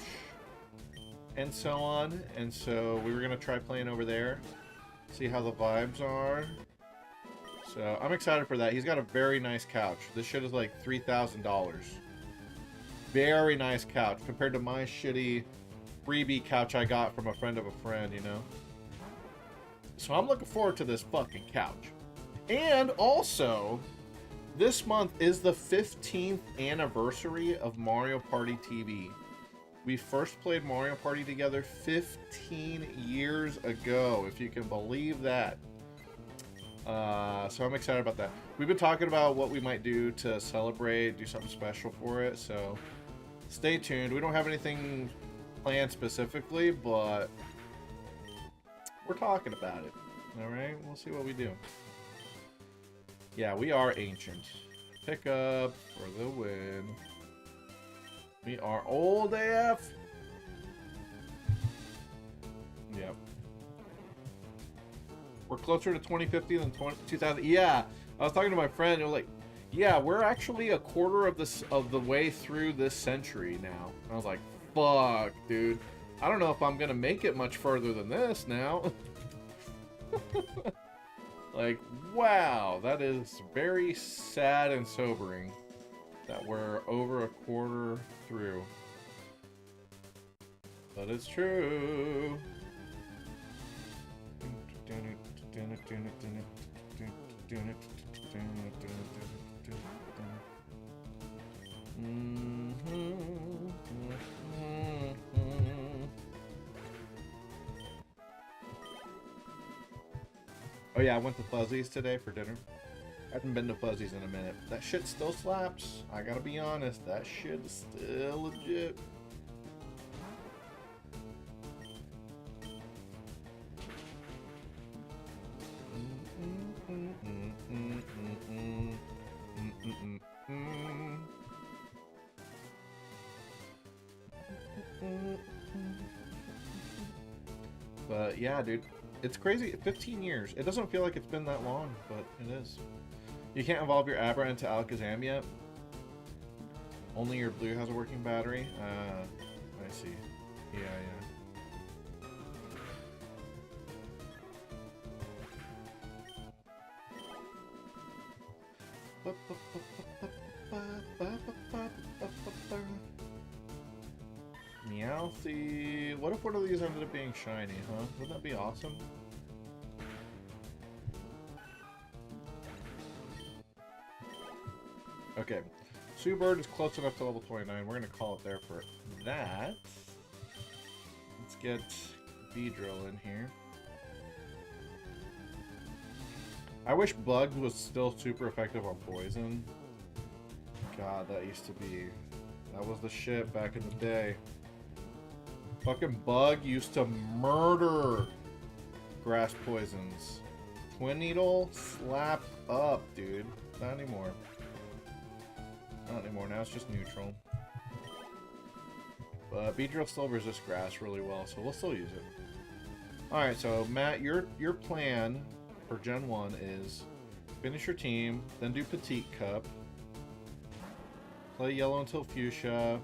and so on, and so we were going to try playing over there, see how the vibes are. So I'm excited for that. He's got a very nice couch. This shit is like $3,000. Very nice couch compared to my shitty freebie couch I got from a friend of a friend, you know? So I'm looking forward to this fucking couch. And also, this month is the 15th anniversary of Mario Party TV. We first played Mario Party together 15 years ago, if you can believe that. So I'm excited about that. We've been talking about what we might do to celebrate, do something special for it. So stay tuned. We don't have anything planned specifically, but we're talking about it. All right, we'll see what we do. Yeah, we are ancient. Pick up for the win. We are old AF. Yep. We're closer to 2050 than 2000. Yeah, I was talking to my friend. It was like, yeah, we're actually a quarter of the way through this century now. I was like, fuck, dude. I don't know if I'm gonna make it much further than this now. Like, wow, that is very sad and sobering that we're over a quarter through. But it's true. Oh yeah, I went to Fuzzy's today for dinner. I haven't been to Fuzzy's in a minute. That shit still slaps. I gotta be honest, that shit is still legit. But yeah, dude, it's crazy. 15 years. It doesn't feel like it's been that long, but it is. You can't evolve your Abra into Alakazam yet. Only your blue has a working battery. I see. Yeah, yeah. Meowthie. What if one of these ended up being shiny, huh? Wouldn't that be awesome? Okay. Subird is close enough to level 29. We're going to call it there for that. Let's get Beedrill in here. I wish Bug was still super effective on Poison. God, that used to be... That was the shit back in the day. Fucking Bug used to murder grass poisons. Twin Needle, slap up, dude. Not anymore. Not anymore. Now it's just neutral. But Beedrill still resists grass really well, so we'll still use it. Alright, so Matt, your plan for Gen 1 is finish your team, then do Petite Cup, play yellow until Fuchsia,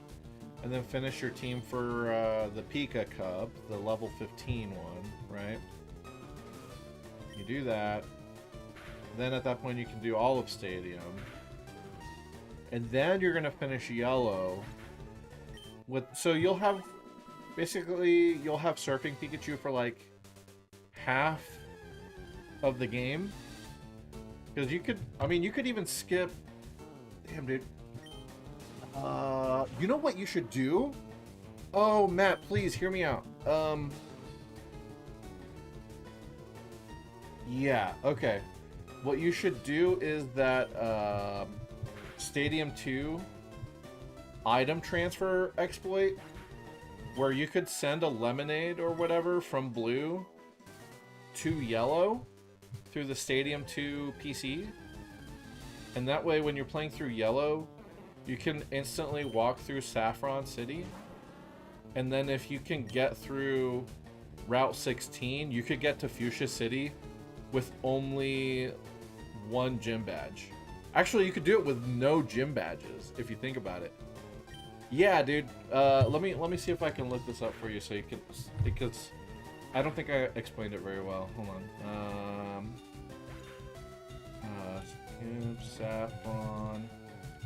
and then finish your team for the Pika Cup, the level 15 one, right? You do that. Then at that point you can do all of Stadium. And then you're going to finish yellow. So you'll have... Basically, you'll have Surfing Pikachu for like half of the game. Because you could... I mean, you could even skip... Damn, dude. You know what you should do? Oh, Matt, please hear me out. Yeah, okay. What you should do is that Stadium 2 item transfer exploit, where you could send a lemonade or whatever from blue to yellow through the Stadium 2 PC. And that way, when you're playing through yellow, you can instantly walk through Saffron City. And then if you can get through Route 16, you could get to Fuchsia City with only one gym badge. Actually, you could do it with no gym badges, if you think about it. Yeah, dude. Let me see if I can look this up for you so you can... Because I don't think I explained it very well. Hold on. Saffron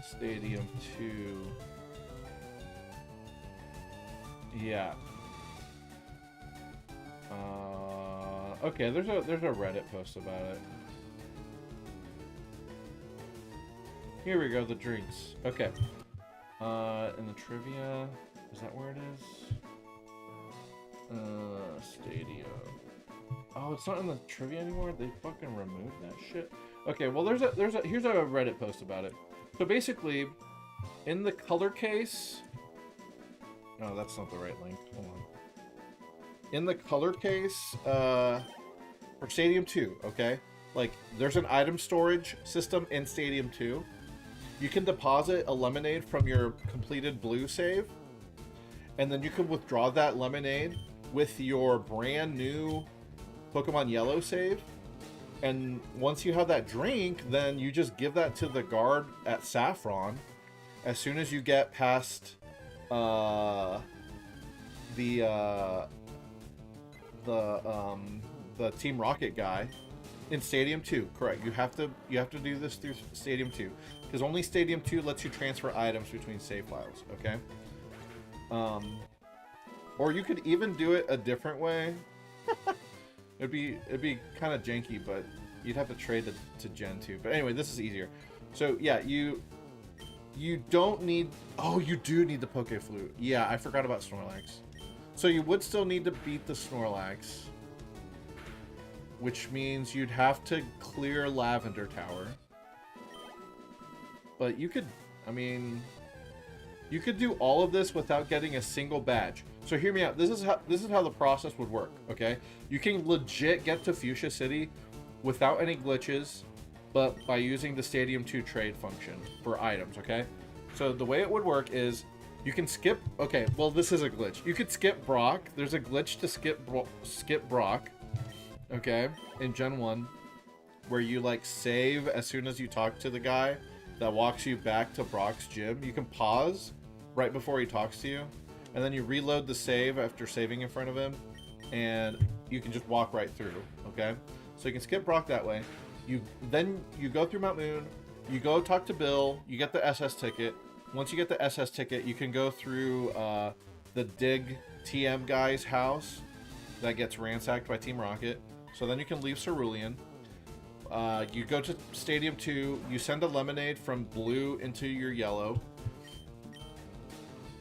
Stadium 2. Yeah. Okay, there's a Reddit post about it. Here we go, the drinks. Okay. And the trivia, is that where it is? Stadium. Oh, it's not in the trivia anymore? They fucking removed that shit? Okay, well, here's a Reddit post about it. So basically, in the color case... No, that's not the right link. Hold on. In the color case, for Stadium 2, okay? Like, there's an item storage system in Stadium 2. You can deposit a lemonade from your completed blue save, and then you can withdraw that lemonade with your brand new Pokemon Yellow save. And once you have that drink, then you just give that to the guard at Saffron. As soon as you get past the Team Rocket guy in Stadium 2, correct? You have to do this through Stadium 2 because only Stadium 2 lets you transfer items between save files. Okay. Or you could even do it a different way. It'd be kind of janky, but you'd have to trade to Gen 2. But anyway, this is easier. So yeah, you don't need... Oh, you do need the Poke Flute. Yeah, I forgot about Snorlax. So you would still need to beat the Snorlax, which means you'd have to clear Lavender Tower. But you could, I mean, you could do all of this without getting a single badge. So hear me out. This is how the process would work, okay? You can legit get to Fuchsia City without any glitches, but by using the Stadium 2 trade function for items, okay? So the way it would work is you can skip... Okay, well, this is a glitch. You could skip Brock. There's a glitch to skip Brock, okay, in Gen 1, where you, like, save as soon as you talk to the guy that walks you back to Brock's gym. You can pause right before he talks to you, and then you reload the save after saving in front of him, and you can just walk right through, okay? So you can skip Brock that way. Then you go through Mount Moon, you go talk to Bill, you get the SS ticket. Once you get the SS ticket, you can go through the Dig TM guy's house that gets ransacked by Team Rocket. So then you can leave Cerulean. You go to Stadium 2, you send a lemonade from blue into your yellow.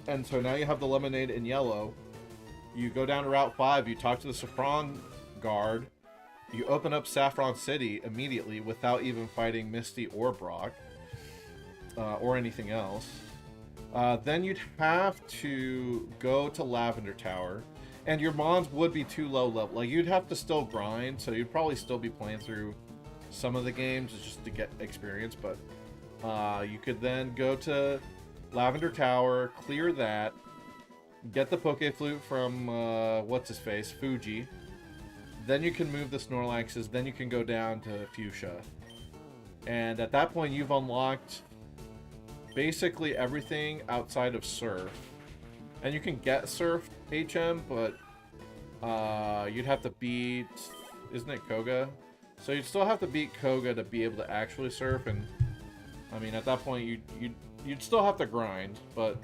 And so now you have the lemonade in yellow. You go down to Route 5, you talk to the Saffron guard. You open up Saffron City immediately without even fighting Misty or Brock. Or anything else. Then you'd have to go to Lavender Tower. And your mons would be too low level. Like, you'd have to still grind, so you'd probably still be playing through some of the games just to get experience. But you could then go to Lavender Tower, clear that, get the Poke Flute from, what's-his-face, Fuji. Then you can move the Snorlaxes, then you can go down to Fuchsia. And at that point, you've unlocked basically everything outside of Surf. And you can get Surf HM, but you'd have to beat... Isn't it Koga? So you'd still have to beat Koga to be able to actually Surf, and... I mean, at that point, you'd still have to grind, but...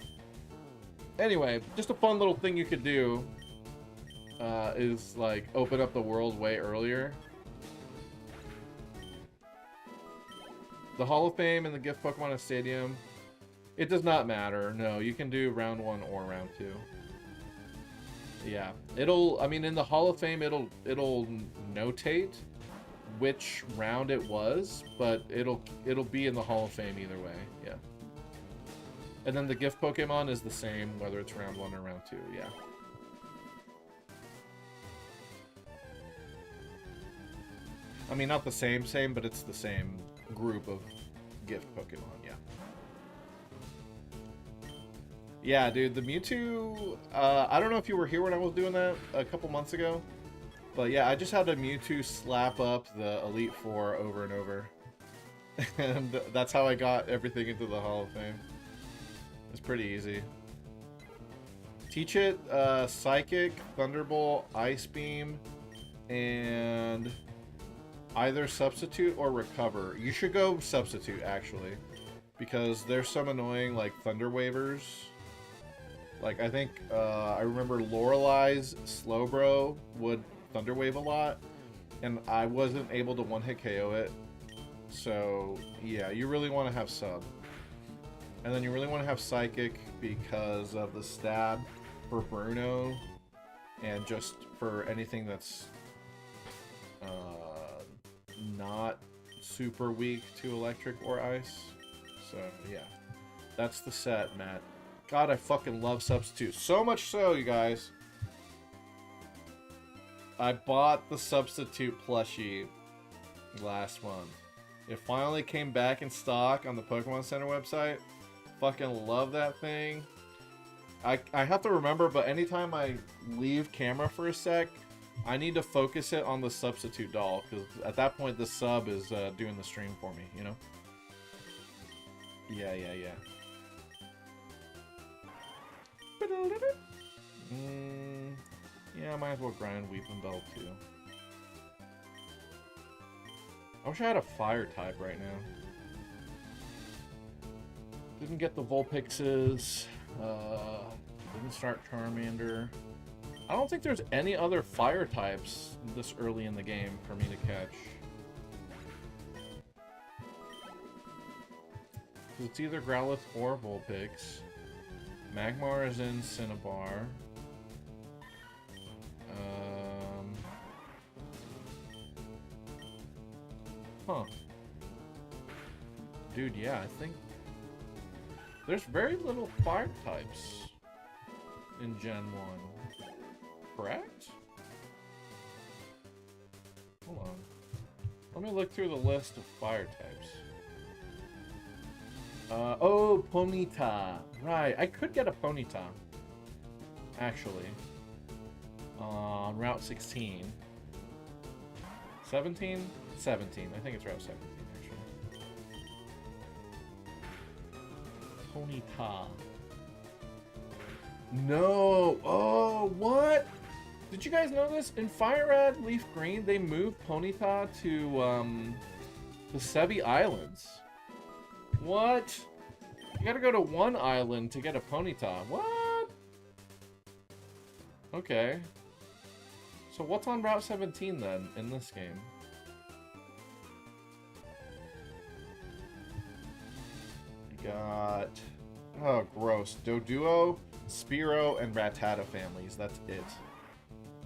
Anyway, just a fun little thing you could do is, like, open up the world way earlier. The Hall of Fame and the Gift Pokemon at Stadium, it does not matter. No, you can do round 1 or round 2. Yeah, I mean, in the Hall of Fame, it'll notate which round it was, but it'll be in the Hall of Fame either way. Yeah. And then the Gift Pokemon is the same, whether it's round 1 or round 2. Yeah. I mean, not the same, but it's the same group of gift Pokemon, yeah. Yeah, dude, the Mewtwo, I don't know if you were here when I was doing that a couple months ago, but yeah, I just had a Mewtwo slap up the Elite Four over and over. And that's how I got everything into the Hall of Fame. It's pretty easy. Teach it Psychic, Thunderbolt, Ice Beam, and... either Substitute or Recover. You should go Substitute, actually. Because there's some annoying, like, Thunder Wavers. Like, I think, I remember Lorelei's Slowbro would Thunder Wave a lot. And I wasn't able to one-hit KO it. So, yeah, you really want to have Sub. And then you really want to have Psychic because of the stab for Bruno. And just for anything that's not super weak to electric or ice. So, yeah. That's the set, Matt. God, I fucking love Substitute. So much so, you guys. I bought the Substitute plushie last month. It finally came back in stock on the Pokemon Center website. Fucking love that thing. I have to remember, but anytime I leave camera for a sec, I need to focus it on the Substitute doll, because at that point the sub is doing the stream for me, you know? Yeah. Yeah, I might as well grind Weeping Bell too. I wish I had a fire type right now. Didn't get the Vulpixes. Didn't start Charmander. I don't think there's any other fire types this early in the game for me to catch. It's either Growlithe or Vulpix. Magmar is in Cinnabar. Huh. Dude, yeah, I think there's very little fire types in Gen 1. Correct? Hold on. Let me look through the list of fire types. Oh, Ponyta. Right, I could get a Ponyta. Actually. On Route 16. 17? 17. I think it's Route 17, actually. Ponyta. No! Oh, what? Did you guys know this? In Fire Red Leaf Green, they moved Ponyta to, the Sebi Islands. What? You gotta go to one island to get a Ponyta. What? Okay. So what's on Route 17 then, in this game? You got... Oh, gross. Doduo, Spearow, and Rattata families. That's it.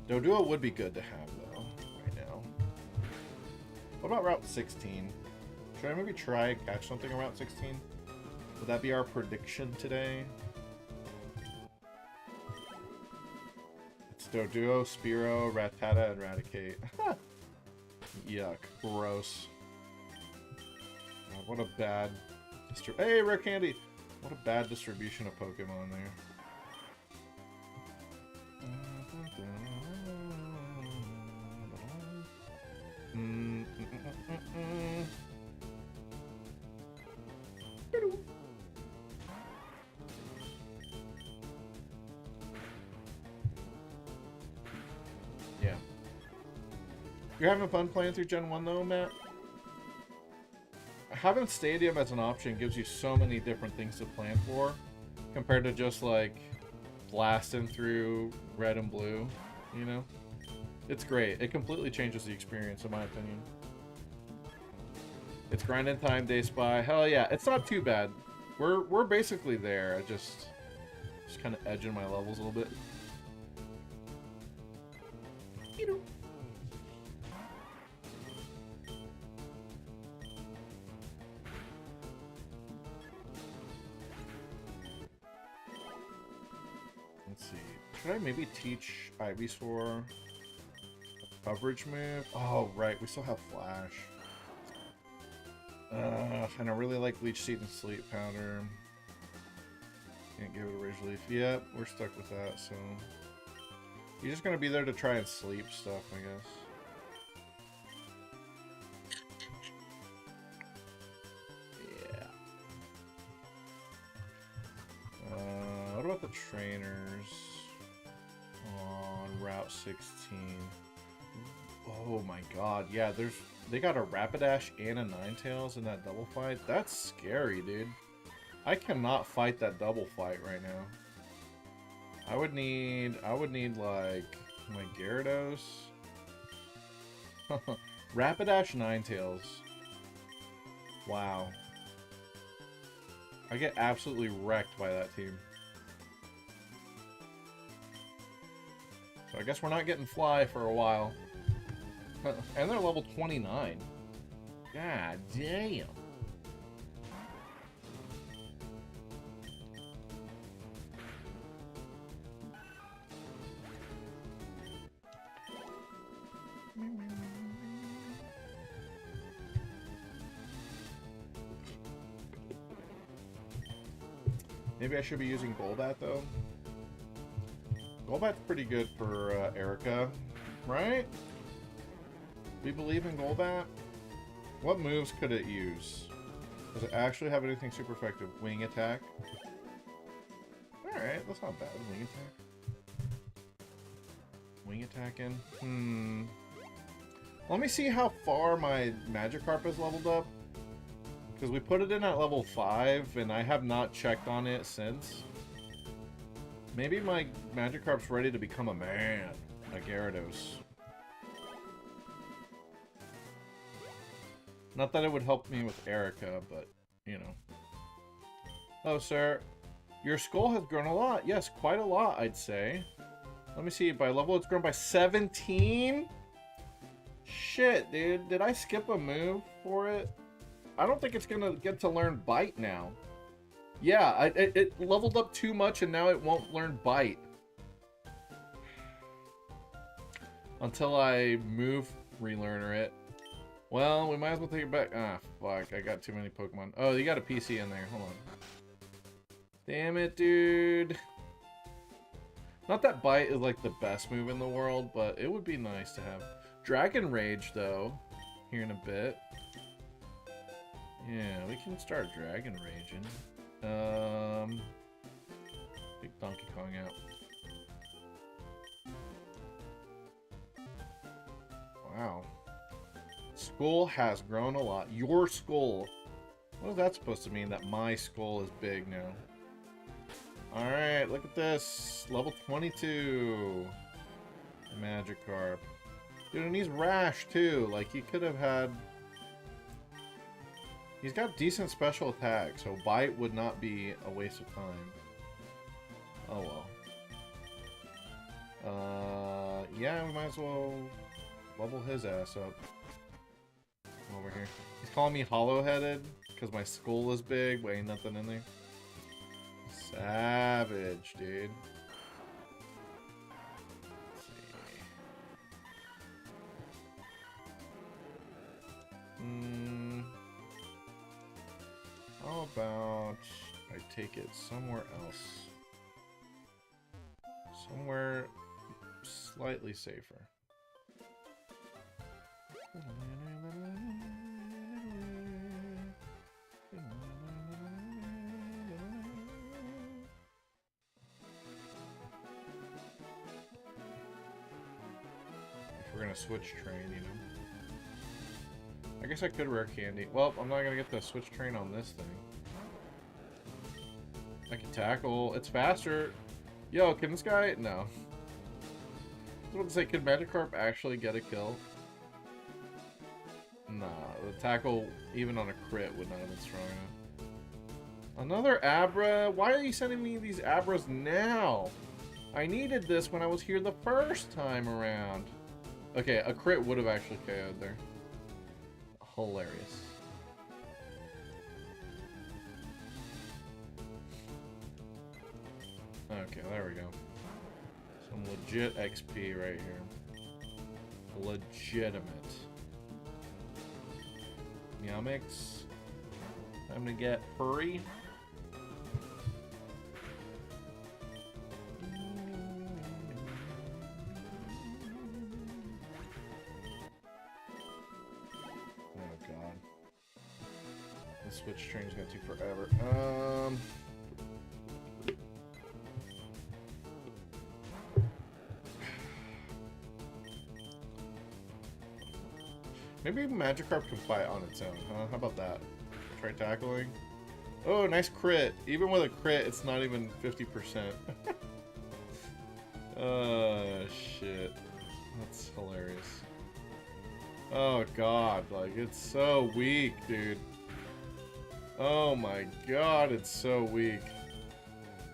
Doduo would be good to have, though, right now. What about Route 16? Should I maybe try and catch something on Route 16? Would that be our prediction today? It's Doduo, Spearow, Rattata, and Raticate. Yuck. Gross. God, what a bad... Hey, Rare Candy! What a bad distribution of Pokemon there. Yeah. You're having fun playing through Gen 1 though, Matt? Having Stadium as an option gives you so many different things to plan for, compared to just like blasting through Red and Blue, you know? It's great. It completely changes the experience, in my opinion. It's grinding time, Day Spy. Hell yeah, it's not too bad. We're basically there. I just kind of edging my levels a little bit. Let's see. Should I maybe teach Ivysaur a coverage move? Oh, right. We still have Flash. And I really like Leech Seed and Sleep Powder. Can't give it a Rage Leaf. Yep, we're stuck with that, so... You're just gonna be there to try and sleep stuff, I guess. Yeah. What about the trainers on Route 16? Oh my god, yeah, they got a Rapidash and a Ninetales in that double fight. That's scary, dude. I cannot fight that double fight right now. I would need like my Gyarados. Rapidash Ninetales. Wow. I get absolutely wrecked by that team. So I guess we're not getting Fly for a while. And they're level 29. God damn. Maybe I should be using Golbat though. Golbat's pretty good for Erica, right? We believe in Golbat? What moves could it use? Does it actually have anything super effective? Wing attack? Alright, that's not bad. Wing attack. Wing attacking? Let me see how far my Magikarp is leveled up. Because we put it in at level 5, and I have not checked on it since. Maybe my Magikarp's ready to become a man. A Gyarados. Not that it would help me with Erica, but, you know. Oh, sir. Your skull has grown a lot. Yes, quite a lot, I'd say. Let me see. By level, it's grown by 17? Shit, dude. Did I skip a move for it? I don't think it's gonna get to learn Bite now. Yeah, it leveled up too much and now it won't learn Bite. Until I move relearner it. Well, we might as well take it back. Ah, fuck. I got too many Pokemon. Oh, you got a PC in there. Hold on. Damn it, dude. Not that Bite is like the best move in the world, but it would be nice to have. Dragon Rage, though, here in a bit. Yeah, we can start Dragon Raging. Big Donkey Kong out. Wow. Skull has grown a lot. Your skull. What is that supposed to mean, that my skull is big now? Alright, look at this. Level 22. Magikarp. Dude, and he's rash, too. Like, he could have had... He's got decent special attack, so Bite would not be a waste of time. Oh, well. Yeah, we might as well level his ass up. Over here. He's calling me hollow-headed because my skull is big, but ain't nothing in there. Savage, dude. Let's see. How about I take it somewhere else? Somewhere slightly safer. If we're gonna switch train, you know. I guess I could rare candy. Well, I'm not gonna get the switch train on this thing. I can tackle. It's faster. Yo, can this guy? No. I was about to say, could Magikarp actually get a kill? Nah, the tackle, even on a crit, would not have been strong enough. Another Abra? Why are you sending me these Abras now? I needed this when I was here the first time around. Okay, a crit would have actually KO'd there. Hilarious. Okay, there we go. Some legit XP right here. Legitimate. Yumix. Time to get furry. Oh god. The switch train's gonna take forever. Maybe Magikarp can fight on its own, huh? How about that? Try tackling. Oh, nice crit. Even with a crit, it's not even 50%. Oh, shit. That's hilarious. Oh, God. Like, it's so weak, dude. Oh, my God. It's so weak.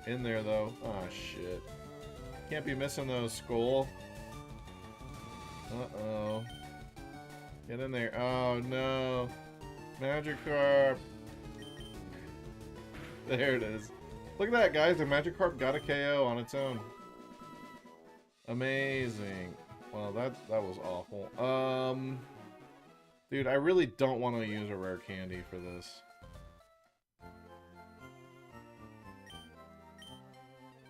In there, though. Oh, shit. Can't be missing those, Skull. Uh-oh. Get in there. Oh no. Magikarp. There it is. Look at that, guys. The Magikarp got a KO on its own. Amazing. Well, that was awful. Dude, I really don't want to use a rare candy for this.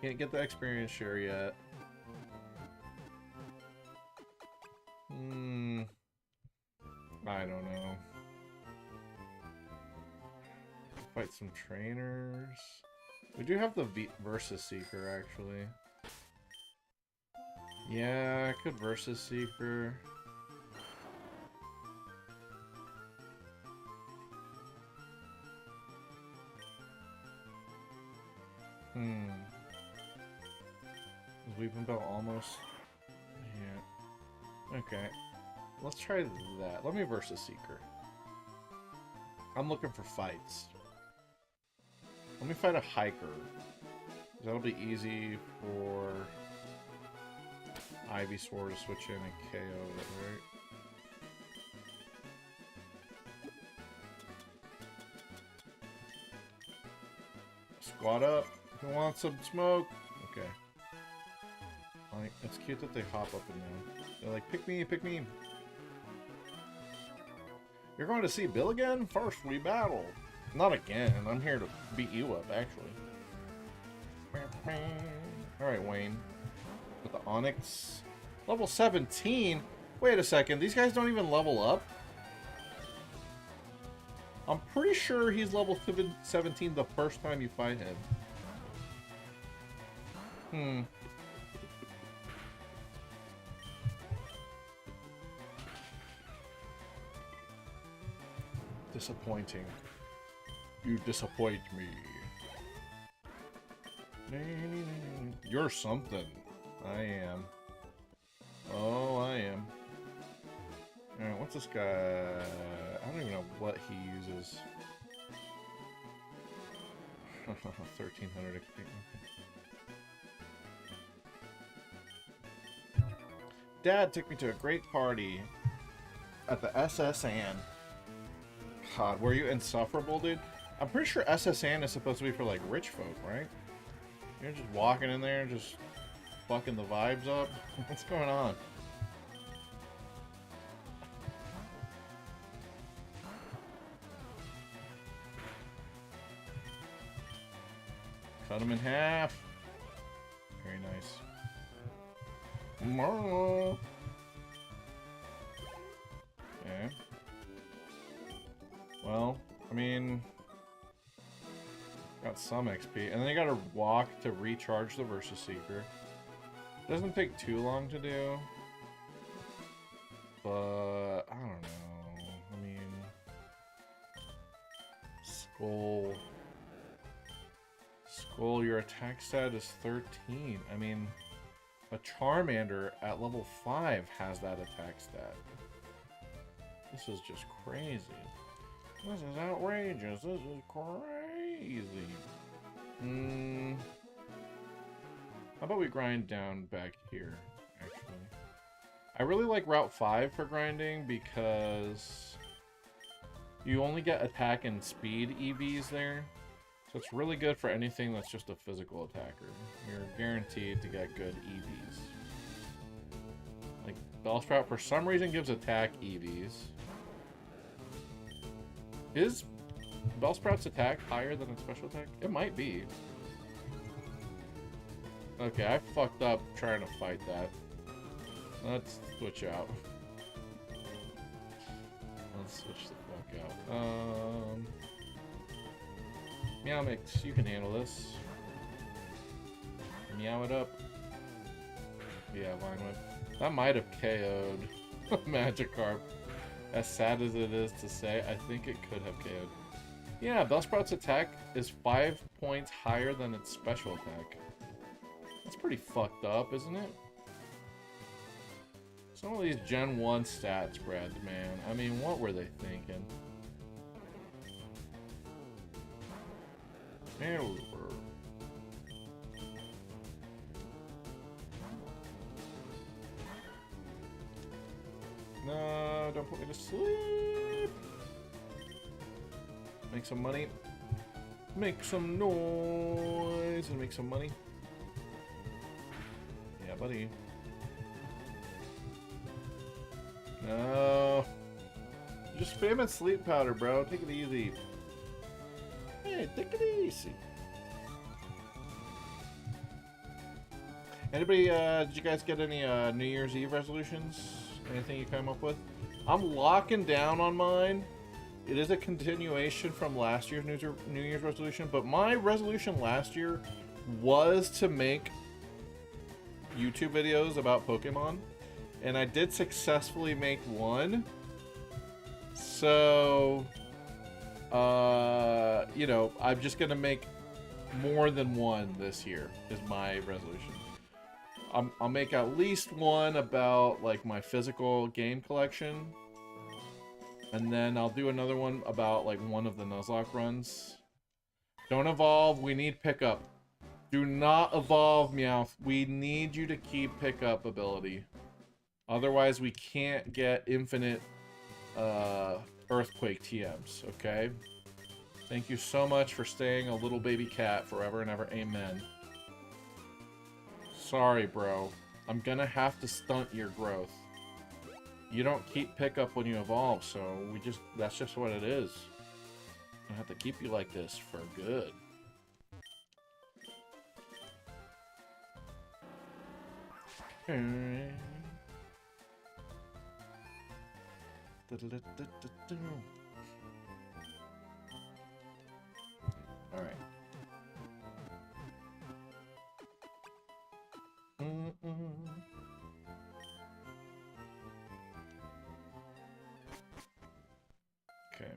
Can't get the experience share yet. I don't know. Fight some trainers. We do have the Versus Seeker, actually. Yeah, I could Versus Seeker. Is Weeping Bell almost? Yeah. Okay. Let's try that. Let me Versus Seeker. I'm looking for fights. Let me fight a Hiker. That'll be easy for Ivysaur to switch in and KO it, right? Squad up. Who wants some smoke? Okay. Like, it's cute that they hop up and down. They're like, pick me, pick me. You're going to see Bill again? First we battle. Not again. I'm here to beat you up, actually. Alright, Wayne. With the Onyx. Level 17? Wait a second. These guys don't even level up? I'm pretty sure he's level 17 the first time you fight him. Disappointing. You disappoint me. You're something. I am. Oh, I am. Alright, what's this guy? I don't even know what he uses. 1300 XP. Dad took me to a great party at the SSN. God, were you insufferable, dude? I'm pretty sure SSN is supposed to be for, like, rich folk, right? You're just walking in there and just fucking the vibes up? What's going on? Cut him in half. Very nice. Okay. Well, I mean, got some XP, and then you gotta walk to recharge the Versus Seeker. Doesn't take too long to do, but I don't know. I mean, Skull, your attack stat is 13. I mean, a Charmander at level 5 has that attack stat. This is just crazy. This is outrageous. This is crazy. How about we grind down back here, actually? I really like Route 5 for grinding because you only get attack and speed EVs there. So it's really good for anything that's just a physical attacker. You're guaranteed to get good EVs. Like, Bellsprout for some reason gives attack EVs. Is Bellsprout's attack higher than its special attack? It might be. Okay, I fucked up trying to fight that. Let's switch out. Let's switch the fuck out. Meow Mix, you can handle this. Meow it up. Yeah, Vine Whip. That might have KO'd Magikarp. As sad as it is to say, I think it could have KO'd. Yeah, Bellsprout's attack is 5 points higher than its special attack. That's pretty fucked up, isn't it? Some of these Gen 1 stat spreads, man. I mean, what were they thinking? No, don't put me to sleep. Make some money. Make some noise and make some money. Yeah, buddy. No. You're just spamming sleep powder, bro. Take it easy. Hey, take it easy. Anybody, did you guys get any New Year's Eve resolutions? Anything you come up with? I'm locking down on mine. It is a continuation from last year's New Year's resolution, but my resolution last year was to make YouTube videos about Pokemon, and I did successfully make one. So, you know, I'm just gonna make more than one this year is my resolution. I'll make at least one about like my physical game collection, and then I'll do another one about like one of the Nuzlocke runs. Don't evolve. We need pickup. Do not evolve, Meowth. We need you to keep pickup ability. Otherwise, we can't get infinite earthquake TMs. Okay. Thank you so much for staying a little baby cat forever and ever. Amen. Sorry, bro. I'm gonna have to stunt your growth. You don't keep pickup when you evolve, so that's just what it is. I have to keep you like this for good. All right. Okay.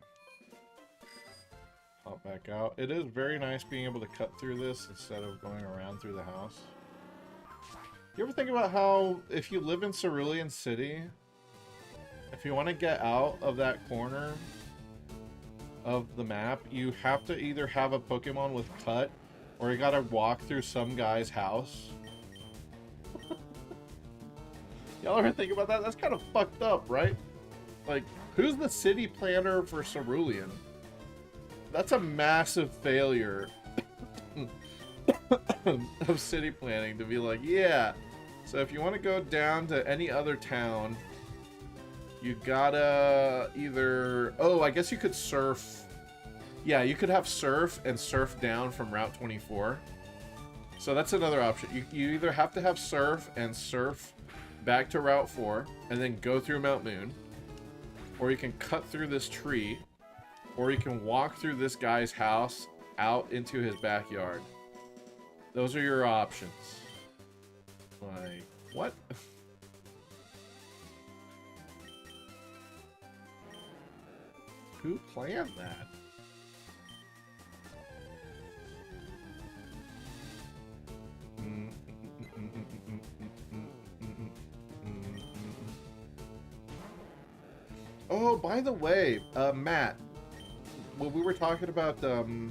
Hop back out. It is very nice being able to cut through this instead of going around through the house. You ever think about how if you live in Cerulean City, if you want to get out of that corner of the map, you have to either have a Pokemon with cut or you gotta walk through some guy's house. Y'all ever think about that? That's kind of fucked up, right? Like, who's the city planner for Cerulean? That's a massive failure of city planning to be like, yeah. So if you want to go down to any other town, you gotta either... Oh, I guess you could surf. Yeah, you could have surf and surf down from Route 24. So that's another option. You either have to have surf and surf back to Route 4 and then go through Mount Moon, or you can cut through this tree, or you can walk through this guy's house out into his backyard. Those are your options. Like, what? Who planned that? Oh, by the way, Matt, when we were talking about the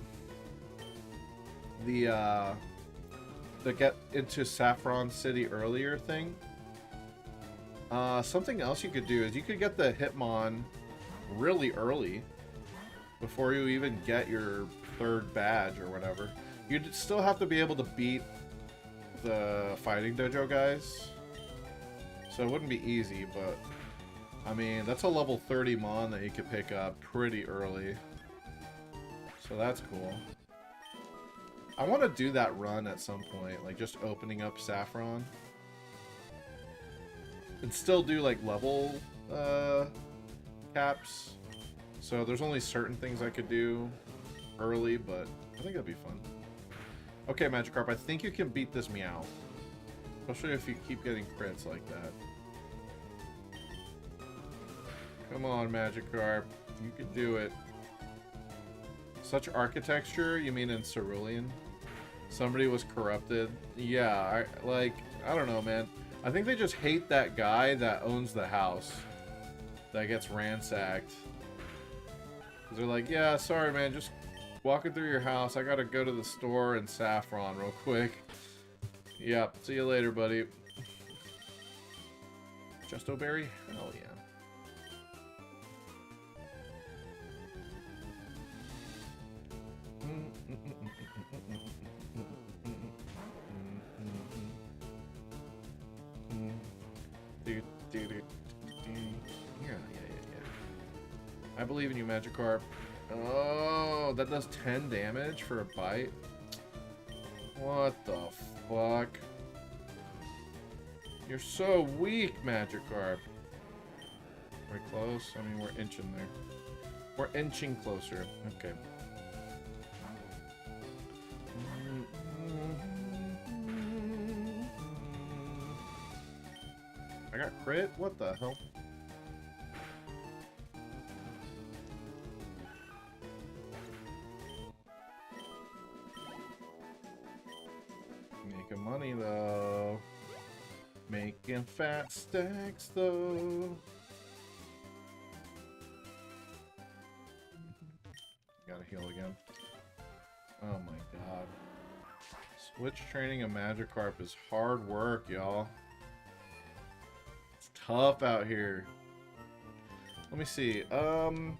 get into Saffron City earlier thing, something else you could do is you could get the Hitmon really early before you even get your third badge or whatever. You'd still have to be able to beat the Fighting Dojo guys, so it wouldn't be easy, but I mean, that's a level 30 Mon that you could pick up pretty early. So that's cool. I want to do that run at some point, like just opening up Saffron. And still do like level caps. So there's only certain things I could do early, but I think that'd be fun. Okay, Magikarp, I think you can beat this Meow. Especially if you keep getting crits like that. Come on, Magikarp. You can do it. Such architecture? You mean in Cerulean? Somebody was corrupted? Yeah, I don't know, man. I think they just hate that guy that owns the house that gets ransacked. Because they're like, yeah, sorry, man, just walking through your house. I gotta go to the store in Saffron real quick. Yep, see you later, buddy. Justo Berry? Hell yeah. Yeah. I believe in you, Magikarp. Oh, that does 10 damage for a bite? What the fuck? You're so weak, Magikarp. We're close? I mean, we're inching there. We're inching closer. Okay. I got crit? What the hell? Making money, though. Making fat stacks, though. Gotta heal again. Oh my god. Switch training a Magikarp is hard work, y'all. It's tough out here. Let me see. I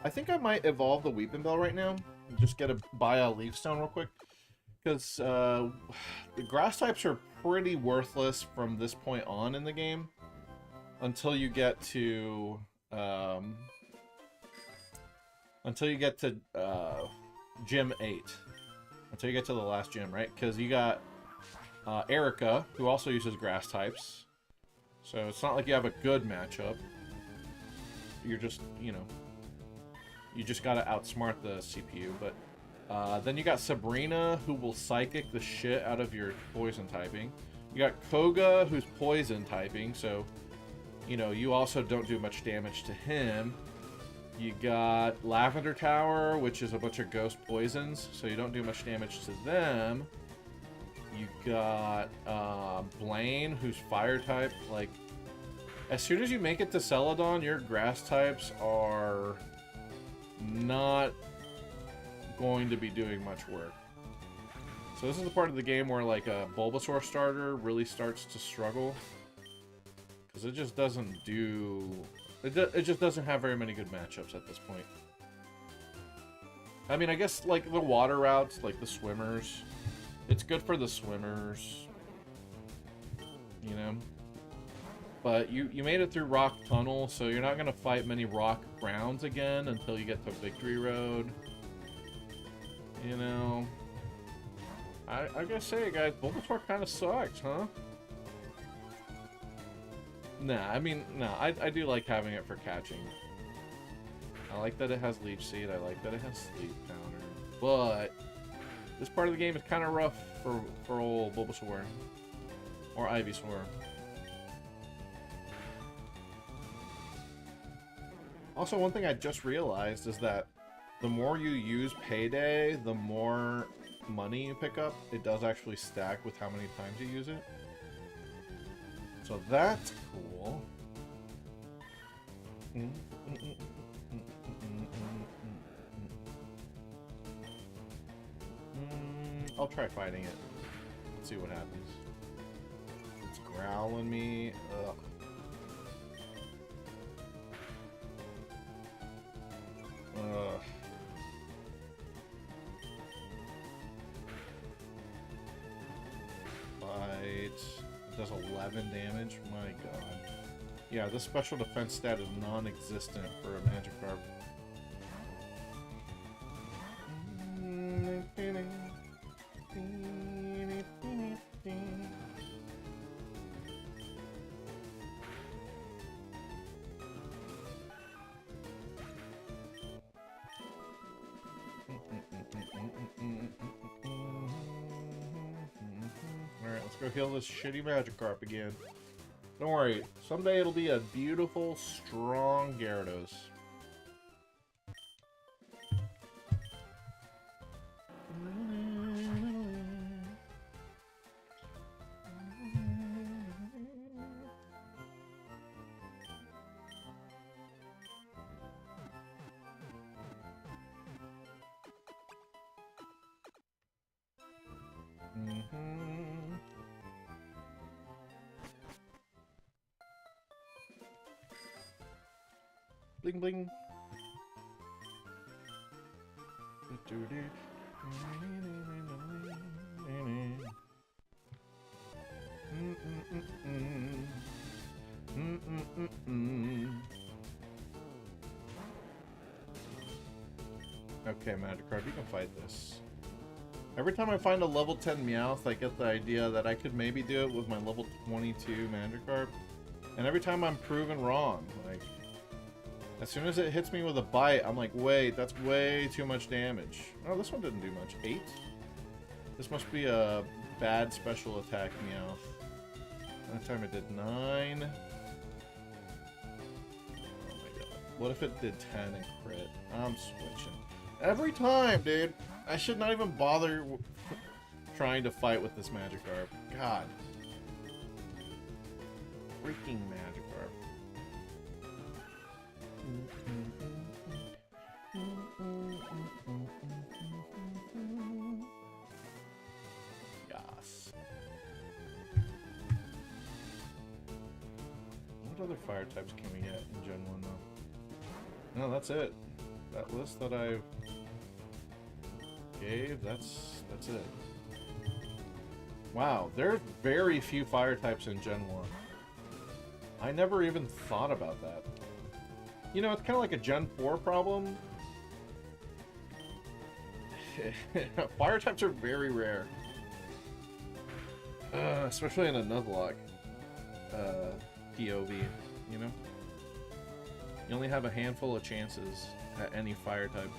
think I might evolve the Weeping Bell right now. Just buy a Leaf Stone real quick. Because the grass types are pretty worthless from this point on in the game. Until you get to... Gym 8. Until you get to the last gym, right? Because you got Erica, who also uses grass types. So it's not like you have a good matchup. You're just, you know... You just gotta outsmart the CPU, but... then you got Sabrina, who will psychic the shit out of your poison typing. You got Koga, who's poison typing, so... You know, you also don't do much damage to him. You got Lavender Tower, which is a bunch of ghost poisons, so you don't do much damage to them. You got Blaine, who's fire type. Like, as soon as you make it to Celadon, your grass types are not going to be doing much work. So this is the part of the game where like a Bulbasaur starter really starts to struggle. Because it just doesn't do... It just doesn't have very many good matchups at this point. I mean, I guess, like, the water routes, like the swimmers, it's good for the swimmers, you know? But you made it through Rock Tunnel, so you're not going to fight many rock grounds again until you get to Victory Road. You know? I gotta say, guys, Bulbasaur kind of sucks, huh? Nah, I mean, no, I do like having it for catching. I like that it has Leech Seed, I like that it has Sleep Powder, but this part of the game is kind of rough for old Bulbasaur. Or Ivysaur. Also, one thing I just realized is that the more you use Payday, the more money you pick up. It does actually stack with how many times you use it. So that's cool. I'll try fighting it. Let's see what happens. It's growling me. Ugh. Ugh. Fight. Does 11 damage? My god. Yeah, this special defense stat is non-existent for a Magikarp. Alright, let's go heal this shitty Magikarp again. Don't worry, someday it'll be a beautiful, strong Gyarados. Bling bling. Okay, Magikarp, you can fight this. Every time I find a level 10 Meowth, I get the idea that I could maybe do it with my level 22 Magikarp. And every time I'm proven wrong. Like, as soon as it hits me with a bite, I'm like, wait, that's way too much damage. Oh, this one didn't do much. 8? This must be a bad special attack Meowth. That time it did 9. Oh my god. What if it did 10 and crit? I'm switching. Every time, dude! I should not even bother trying to fight with this Magikarp. God. Freaking Magikarp. Yes. What other fire types can we get in Gen 1 though? No, that's it. That list that I gave, that's it. Wow, there's very few fire types in Gen 1. I never even thought about that. You know, it's kind of like a Gen 4 problem. Fire types are very rare. Especially in a Nuzlocke POV, you know? You only have a handful of chances at any fire type.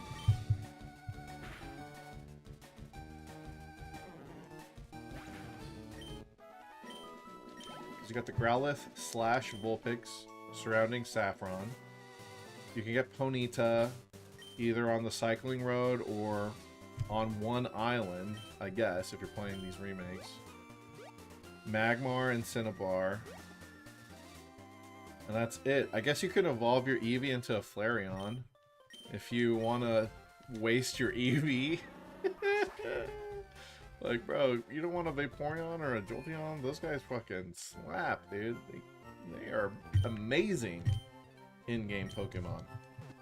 You got the Growlithe / Vulpix surrounding Saffron. You can get Ponyta either on the cycling road or on one island, I guess, if you're playing these remakes. Magmar and Cinnabar. And that's it. I guess you can evolve your Eevee into a Flareon if you want to waste your Eevee. Like, bro, you don't want a Vaporeon or a Jolteon? Those guys fucking slap, dude. They are amazing in-game Pokemon.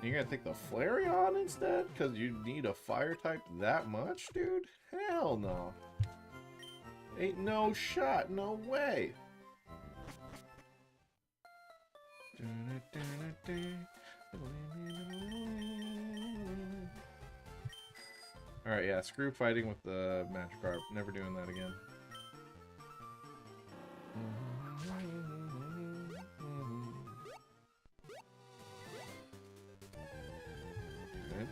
You're gonna take the Flareon instead? Because you need a fire type that much, dude? Hell no. Ain't no shot, no way. Alright, yeah, screw fighting with the Magikarp. Never doing that again. Okay.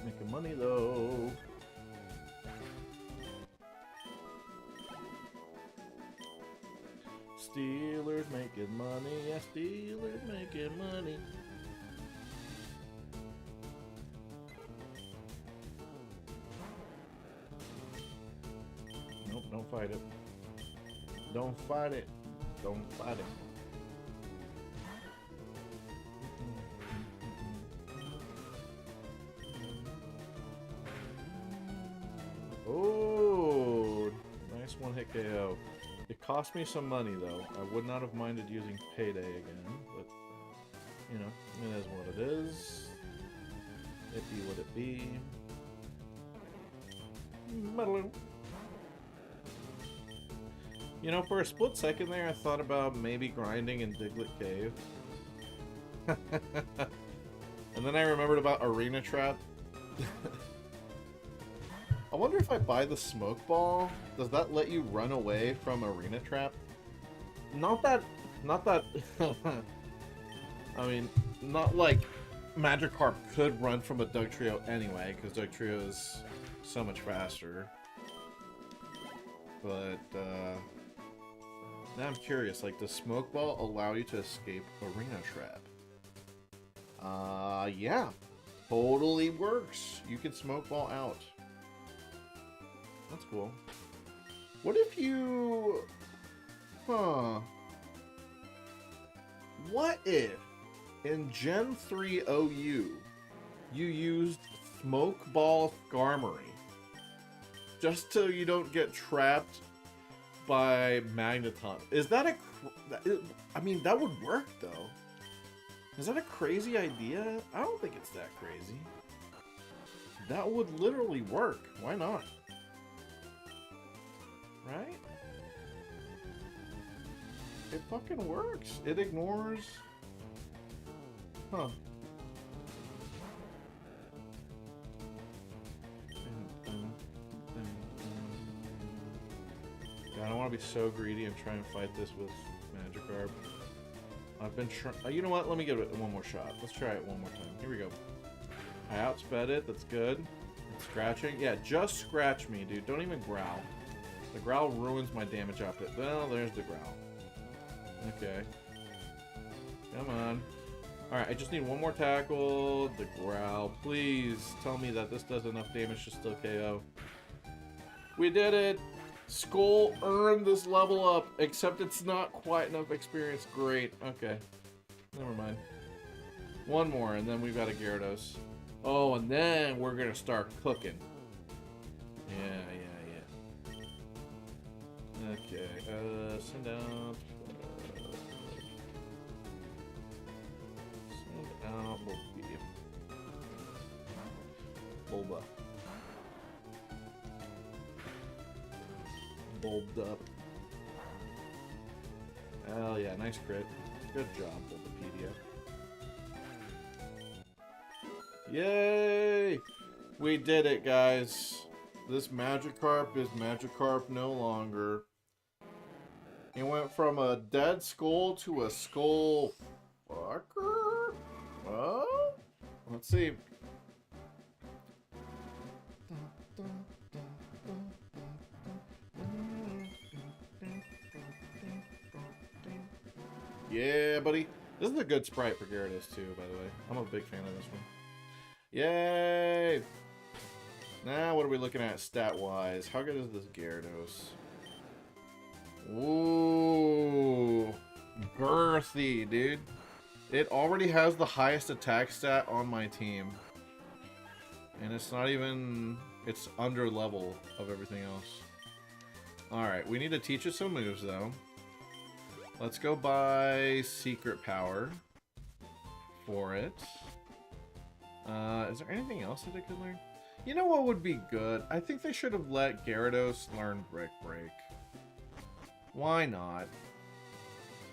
Making money though. Steelers making money, yeah, Steelers making money. Nope, don't fight it. Don't fight it. Don't fight it. Oh, nice one-hit KO. It cost me some money, though. I would not have minded using Payday again, but, you know, it is what it is. It be what it be. Meddling. You know, for a split second there, I thought about maybe grinding in Diglett Cave. And then I remembered about Arena Trap. I wonder if I buy the Smoke Ball, does that let you run away from Arena Trap? Not that, I mean, not like Magikarp could run from a Dugtrio anyway, because Dugtrio is so much faster. But, now I'm curious, like, does Smoke Ball allow you to escape Arena Trap? Yeah. Totally works. You can Smoke Ball out. That's cool. What if you... Huh. What if in Gen 3 OU you used Smoke Ball Skarmory just so you don't get trapped by Magneton? Is that a... I mean, that would work, though. Is that a crazy idea? I don't think it's that crazy. That would literally work. Why not? Right? It fucking works. It ignores... Huh. God, I want to be so greedy and try and fight this with Magikarp. I've been trying... you know what? Let me give it one more shot. Let's try it one more time. Here we go. I outsped it. That's good. It's scratching. Yeah, just scratch me, dude. Don't even growl. The growl ruins my damage output. Well, there's the growl. Okay. Come on. Alright, I just need one more tackle. The growl. Please tell me that this does enough damage to still KO. We did it! Skull earned this level up, except it's not quite enough experience. Great. Okay. Never mind. One more, and then we've got a Gyarados. Oh, and then we're gonna start cooking. Yeah. Okay, send out... send out Bulba. Bulbed up. Hell yeah, nice crit. Good job, Bulbapedia. Yay! We did it, guys. This Magikarp is Magikarp no longer. He went from a dead skull to a skull fucker? Oh? Let's see. Yeah, buddy. This is a good sprite for Gyarados, too, by the way. I'm a big fan of this one. Yay! Now, what are we looking at stat-wise? How good is this Gyarados? Ooh. Girthy, dude. It already has the highest attack stat on my team. And it's not even... it's under level of everything else. Alright, we need to teach it some moves, though. Let's go buy Secret Power for it. Is there anything else that it could learn? You know what would be good? I think they should have let Gyarados learn Brick Break. Why not?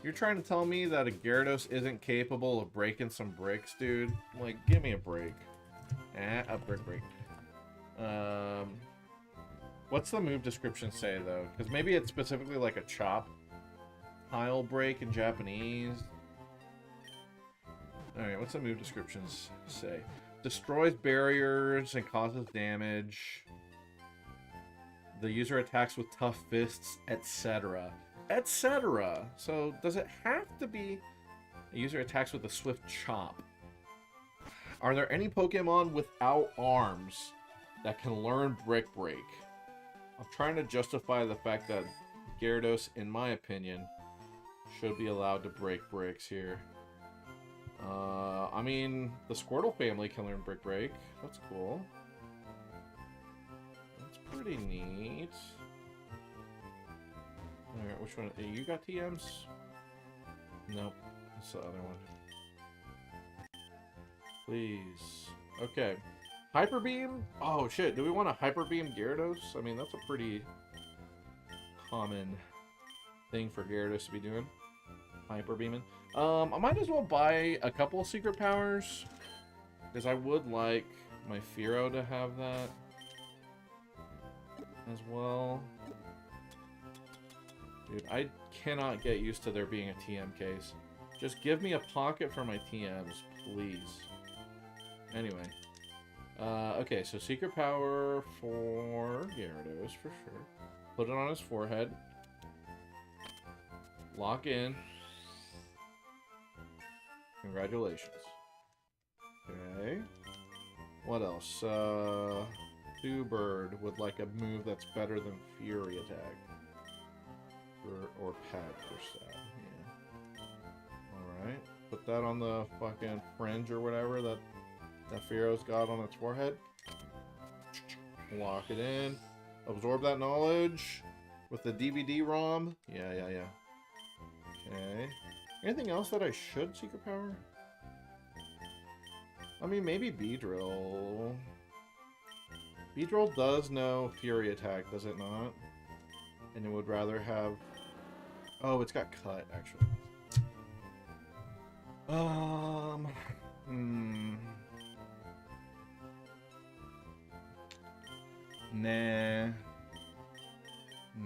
You're trying to tell me that a Gyarados isn't capable of breaking some bricks, dude? Like, give me a break. A Brick Break. What's the move description say, though? Because maybe it's specifically like a chop. Pile break in Japanese. Alright, what's the move descriptions say? Destroys barriers and causes damage. The user attacks with tough fists, etc. Etc. So, does it have to be a user attacks with a swift chop? Are there any Pokemon without arms that can learn Brick Break? I'm trying to justify the fact that Gyarados, in my opinion, should be allowed to break bricks here. I mean, the Squirtle family can learn Brick Break. That's cool. That's pretty neat. Alright, which one? You got TMs? Nope. That's the other one. Please. Okay. Hyper Beam? Oh shit, do we want a Hyper Beam Gyarados? I mean, that's a pretty common thing for Gyarados to be doing. Hyper Beaming. I might as well buy a couple of Secret Powers, because I would like my Fearow to have that as well. Dude, I cannot get used to there being a TM case. Just give me a pocket for my TMs, please. Anyway. Okay, so Secret Power for Gyarados, for sure. Put it on his forehead. Lock in. Congratulations. Okay. What else? Bird would like a move that's better than Fury Attack. Or Pet for stat. Yeah. Alright. put that on the fucking fringe or whatever that Pharaoh's got on its forehead. Lock it in. Absorb that knowledge with the DVD-ROM. Yeah. Okay. Anything else that I should secret power? I mean, maybe Beedrill. Beedrill does know Fury Attack, does it not? And it would rather have... Oh, it's got Cut, actually. Nah,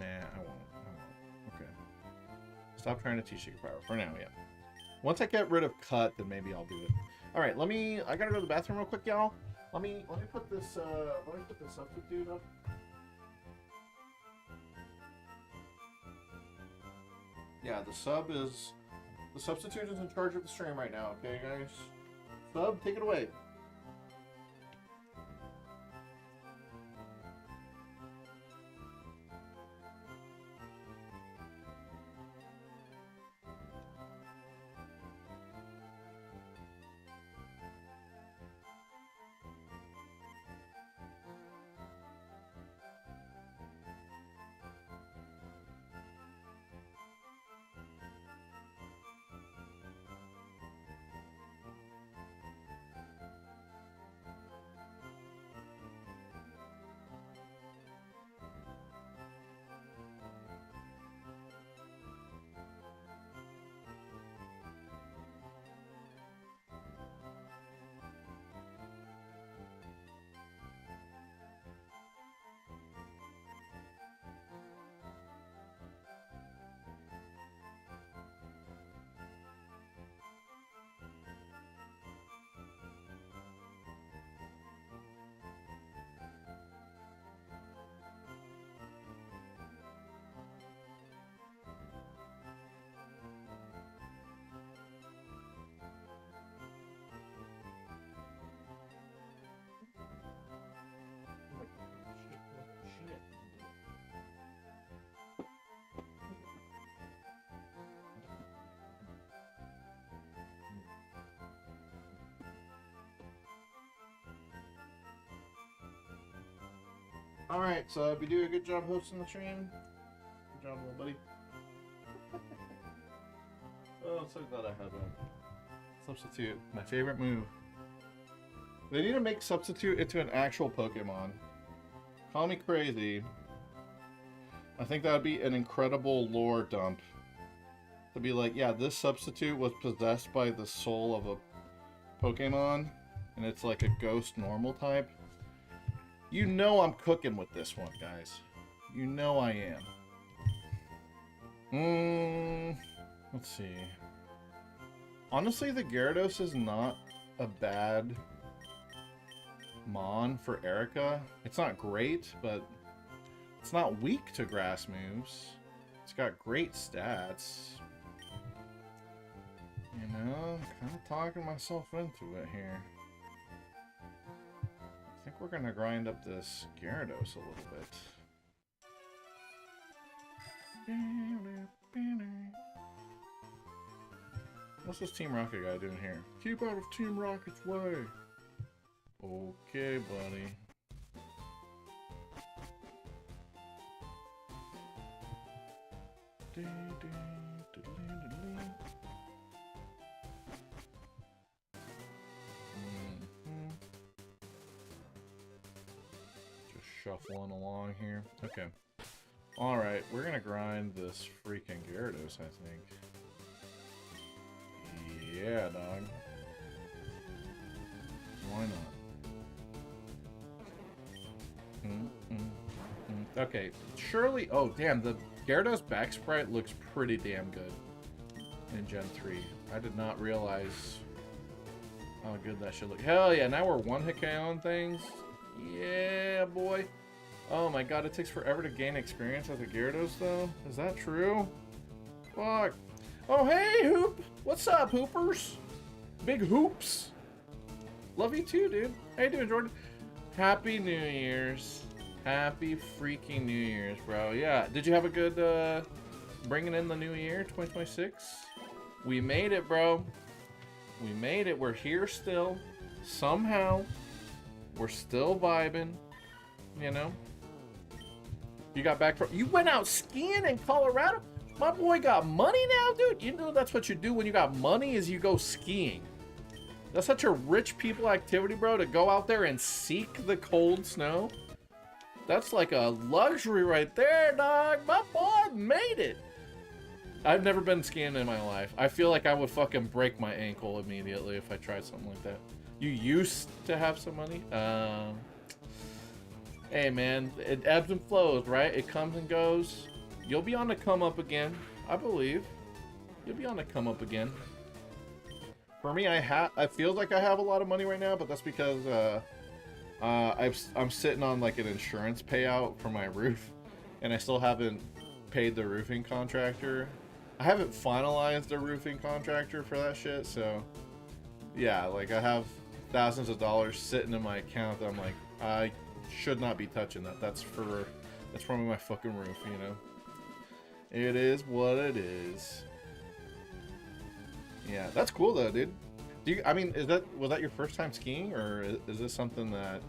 I won't. Okay. Stop trying to teach secret power. For now, yeah. Once I get rid of Cut, then maybe I'll do it. Alright, I gotta go to the bathroom real quick, y'all. Let me put this substitute up. Yeah, the substitute is in charge of the stream right now, okay guys? Sub, take it away. Alright, so if you do a good job hosting the stream, good job, little buddy. Oh, I'm so glad I had that. Substitute, my favorite move. They need to make Substitute into an actual Pokemon. Call me crazy. I think that would be an incredible lore dump. To be like, yeah, this Substitute was possessed by the soul of a Pokemon, and it's like a ghost normal type. You know I'm cooking with this one, guys. You know I am. Let's see. Honestly, the Gyarados is not a bad Mon for Erica. It's not great, but it's not weak to grass moves. It's got great stats. You know, kind of talking myself into it here. I think we're gonna grind up this Gyarados a little bit. What's this Team Rocket guy doing here? Keep out of Team Rocket's way. Okay, buddy. Shuffling along here. Okay. Alright, we're gonna grind this freaking Gyarados, I think. Yeah, dog. Why not? Okay, surely... Oh, damn, the Gyarados back sprite looks pretty damn good in Gen 3. I did not realize how good that should look. Hell yeah, now we're one-hit KOing things. Yeah, boy. Oh my god, it takes forever to gain experience as a Gyarados, though. Is that true? Fuck. Oh, hey, Hoop. What's up, Hoopers? Big Hoops. Love you too, dude. How you doing, Jordan? Happy New Year's. Happy freaking New Year's, bro. Yeah, did you have a good, bringing in the new year, 2026? We made it, bro. We made it. We're here still. Somehow. We're still vibing. You know? You got back from... You went out skiing in Colorado? My boy got money now, dude. You know that's what you do when you got money is you go skiing. That's such a rich people activity, bro, to go out there and seek the cold snow. That's like a luxury right there, dog. My boy made it. I've never been skiing in my life. I feel like I would fucking break my ankle immediately if I tried something like that. You used to have some money? Hey, man, it ebbs and flows, right? It comes and goes. You'll be on the come up again, I believe. You'll be on the come up again. For me, I feel like I have a lot of money right now, but that's because I'm sitting on like an insurance payout for my roof, and I still haven't paid the roofing contractor. I haven't finalized the roofing contractor for that shit, so yeah, like I have thousands of dollars sitting in my account that I'm like, I should not be touching that. That's from my fucking roof, you know. It is what it is. Yeah, that's cool though, dude. I mean, was that your first time skiing, or is this something that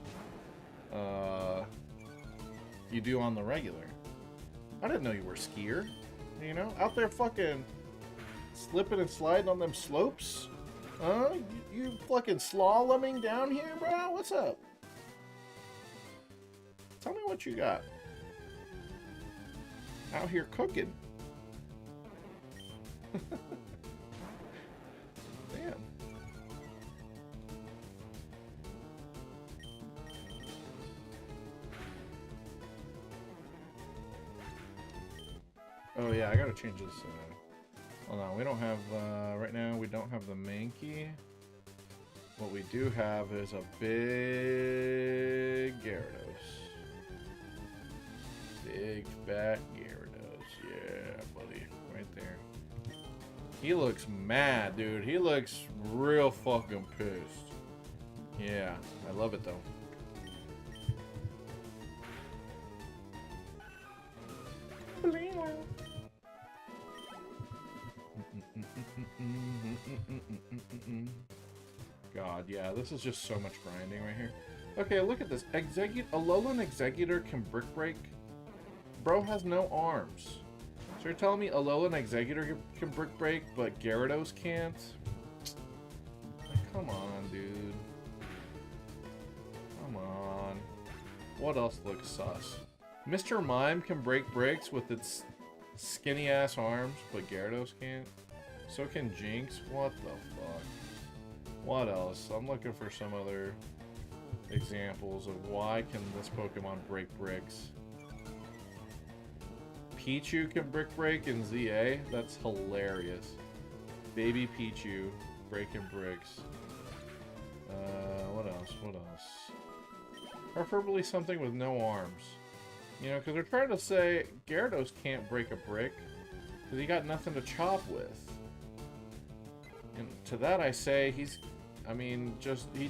you do on the regular? I didn't know you were a skier. You know, out there fucking slipping and sliding on them slopes. You fucking slaloming down here, bro? What's up? Tell me what you got. Out here cooking. Damn. Oh yeah, I gotta change this. Hold on, we don't have, right now we don't have the main key. What we do have is a big Gyarados. Big fat Gyarados. Yeah, buddy. Right there. He looks mad, dude. He looks real fucking pissed. Yeah, I love it though. God, yeah, this is just so much grinding right here. Okay, look at this. Alolan Executor can Brick Break. Bro has no arms. So you're telling me Alolan Executor can Brick Break, but Gyarados can't? Like, come on, dude. Come on. What else looks sus? Mr. Mime can break bricks with its skinny-ass arms, but Gyarados can't? So can Jinx? What the fuck? What else? I'm looking for some other examples of why can this Pokemon break bricks. Pichu can brick break in ZA? That's hilarious. Baby Pichu breaking bricks. What else? What else? Preferably something with no arms. You know, because they're trying to say Gyarados can't break a brick because he got nothing to chop with. And to that I say he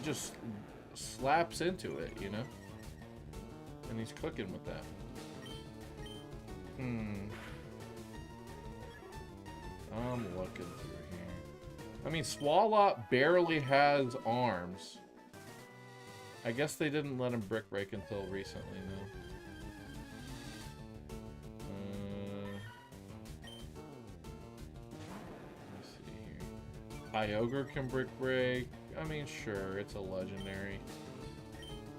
just slaps into it, you know? And he's cooking with that. I'm looking through here. I mean, Swalot barely has arms. I guess they didn't let him brick break until recently, no? Let's see here. Kyogre can brick break. I mean, sure, it's a legendary.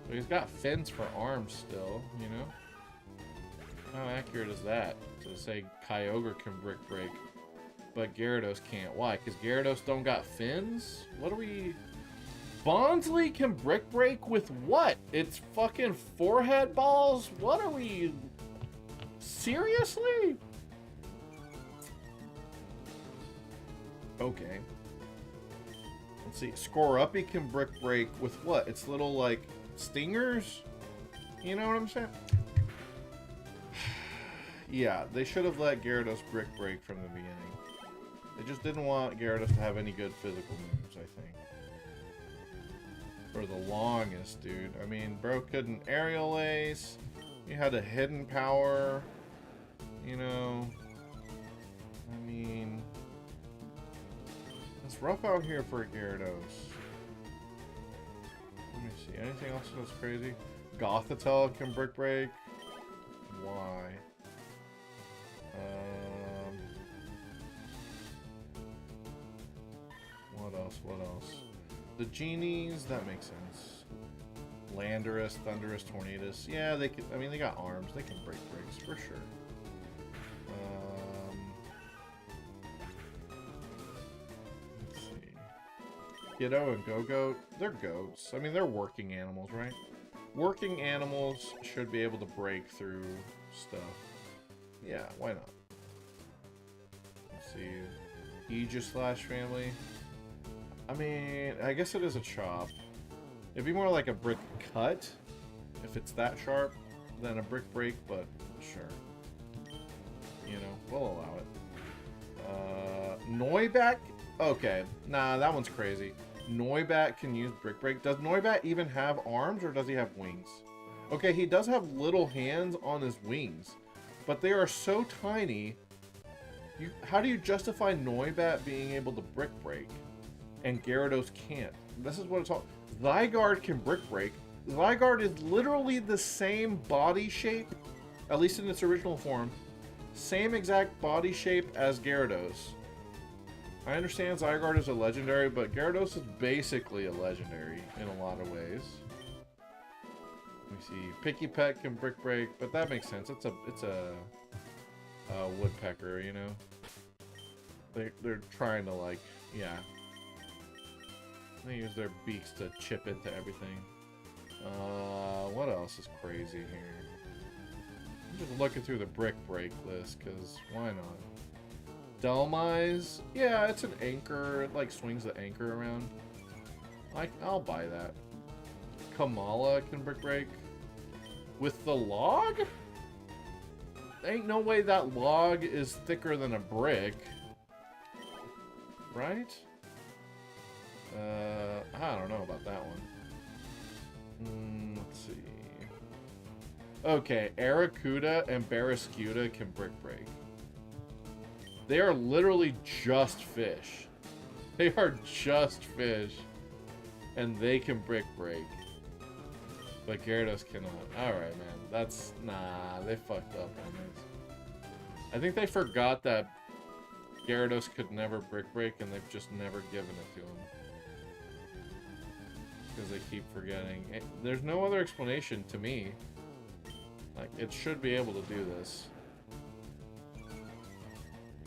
But he's got fins for arms still, you know? How accurate is that? To say Kyogre can brick break, but Gyarados can't. Why? Because Gyarados don't got fins? What are we... Bonsly can brick break with what? It's fucking forehead balls? What are we... Seriously? Okay. Let's see. Scoruppy can brick break with what? It's little, like, stingers? You know what I'm saying? Yeah, they should have let Gyarados brick break from the beginning. They just didn't want Gyarados to have any good physical moves, I think. For the longest, dude. I mean, bro couldn't aerial ace. He had a hidden power. You know. I mean... It's rough out here for Gyarados. Let me see. Anything else that's crazy? Gothitelle can Brick Break. Why? What else? What else? The genies, that makes sense. Landorus, Thundurus, Tornadus. Yeah, they can. I mean, they got arms. They can break breaks for sure. Let's see. Kiddo and Go-Goat, they're goats. I mean, they're working animals, right? Working animals should be able to break through stuff. Yeah, why not? Let's see. Aegis family. I mean, I guess it is a chop. It'd be more like a brick cut if it's that sharp than a brick break, but sure. You know, we'll allow it. Noibat? Okay. Nah, that one's crazy. Noibat can use brick break. Does Noibat even have arms or does he have wings? Okay, he does have little hands on his wings, but they are so tiny. How do you justify Noibat being able to brick break and Gyarados can't? This is what it's all. Zygarde can brick break. Zygarde is literally the same body shape, at least in its original form. Same exact body shape as Gyarados. I understand Zygarde is a legendary, but Gyarados is basically a legendary in a lot of ways. Let me see. Picky Pet can brick break, but that makes sense. It's a woodpecker, you know. They're trying to, like, yeah. They use their beaks to chip into everything. What else is crazy here? I'm just looking through the brick break list, because why not? Delmise? Yeah, it's an anchor. It, like, swings the anchor around. I'll buy that. Kamala can brick break. With the log? Ain't no way that log is thicker than a brick. Right? I don't know about that one. Let's see. Okay, Arrokuda and Barraskewda can brick break. They are literally just fish. They are just fish. And they can brick break. But Gyarados cannot. Alright, man. That's... Nah, they fucked up on this. I think they forgot that Gyarados could never brick break, and they've just never given it to him. Because they keep forgetting. There's no other explanation to me. Like, it should be able to do this.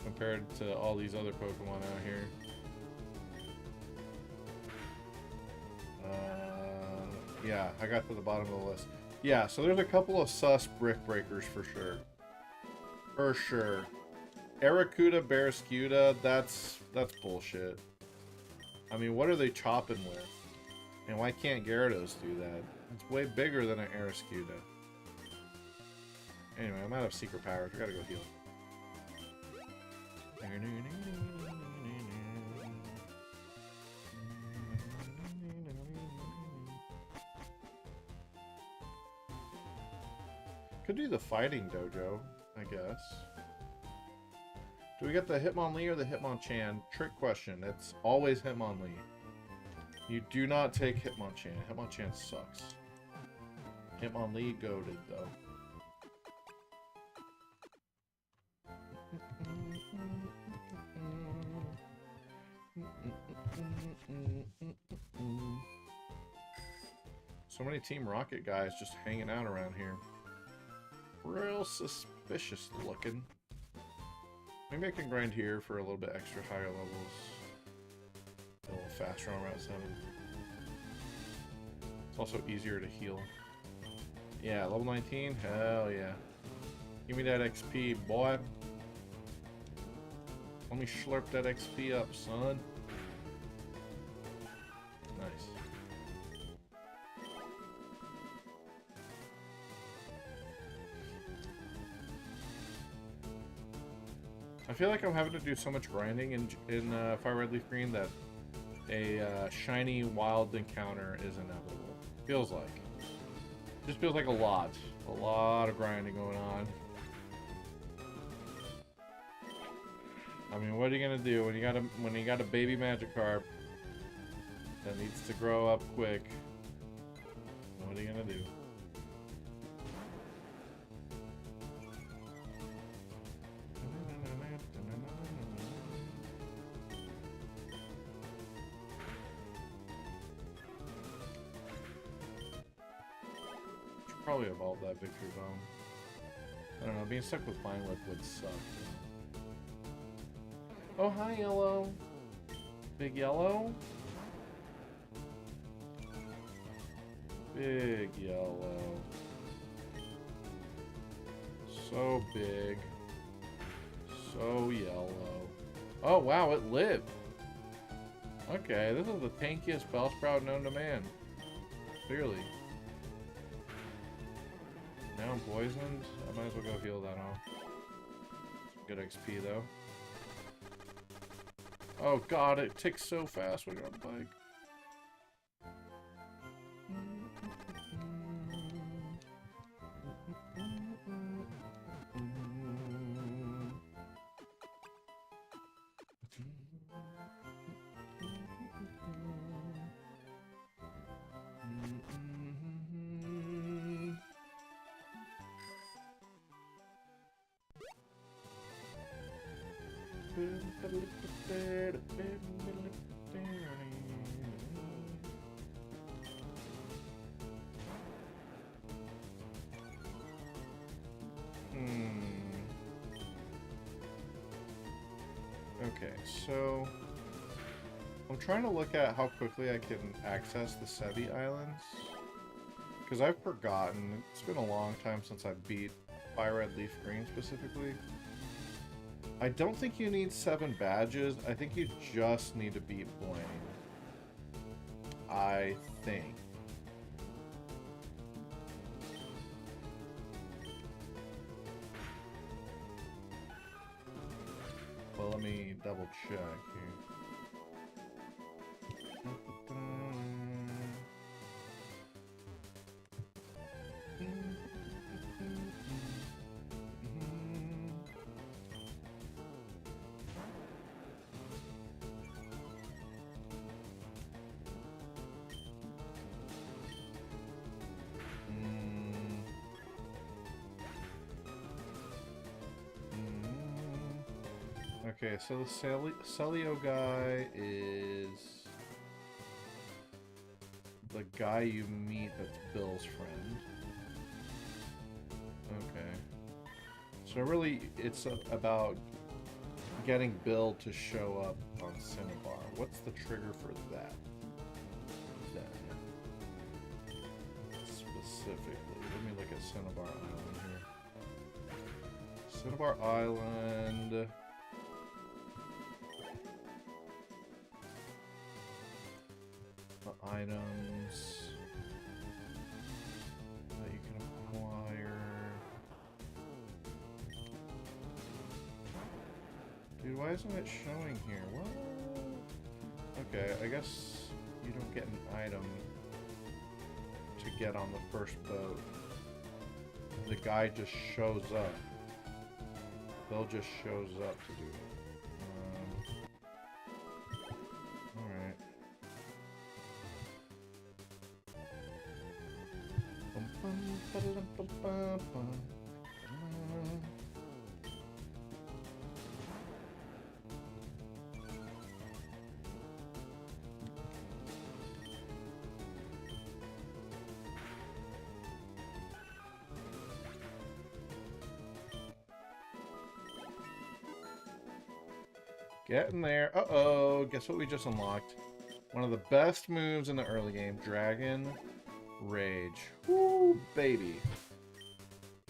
Compared to all these other Pokemon out here. Yeah, I got to the bottom of the list. Yeah, so there's a couple of sus brick breakers for sure. For sure. Arrokuda, Barraskewda, that's bullshit. I mean, what are they chopping with? And why can't Gyarados do that? It's way bigger than an Arrokuda. Anyway, I'm out of secret powers. I gotta go heal. Could do the fighting dojo, I guess. Do we get the Hitmonlee or the Hitmonchan? Trick question. It's always Hitmonlee. You do not take Hitmonchan. Hitmonchan sucks. Hitmonlee goated though. So many Team Rocket guys just hanging out around here. Real suspicious looking. Maybe I can grind here for a little bit extra higher levels. A little faster on Route 7. It's also easier to heal. Yeah, level 19? Hell yeah. Give me that XP, boy. Let me slurp that XP up, son. Nice. I feel like I'm having to do so much grinding in Fire Red Leaf Green that a shiny wild encounter is inevitable. Feels like. Just feels like a lot of grinding going on. I mean, what are you gonna do when you got a baby Magikarp that needs to grow up quick? What are you gonna do? Should probably evolve that Victory Bone. I don't know, being stuck with Vine Whip would suck. Oh, hi, Yellow. Big Yellow? Big Yellow. So big. So yellow. Oh, wow, it lived. Okay, this is the tankiest Bellsprout known to man. Clearly. Now I'm poisoned. I might as well go heal that off. Good XP, though. Oh god, it ticks so fast when you're on the bike. Okay, so I'm trying to look at how quickly I can access the Sevi Islands, because I've forgotten. It's been a long time since I beat Fire Red Leaf Green specifically. I don't think you need 7 badges. I think you just need to beat Blaine. I think. Well, let me double check here. Okay, so the Celio guy is the guy you meet that's Bill's friend. Okay. So really, it's about getting Bill to show up on Cinnabar. What's the trigger for that? Then, specifically, let me look at Cinnabar Island here. Cinnabar Island. Items that you can acquire. Dude, why isn't it showing here? What? Okay, I guess you don't get an item to get on the first boat. The guy just shows up. Bill just shows up to do it. Alright. Getting there. Uh-oh. Guess what we just unlocked? One of the best moves in the early game. Dragon Rage. Woo, baby.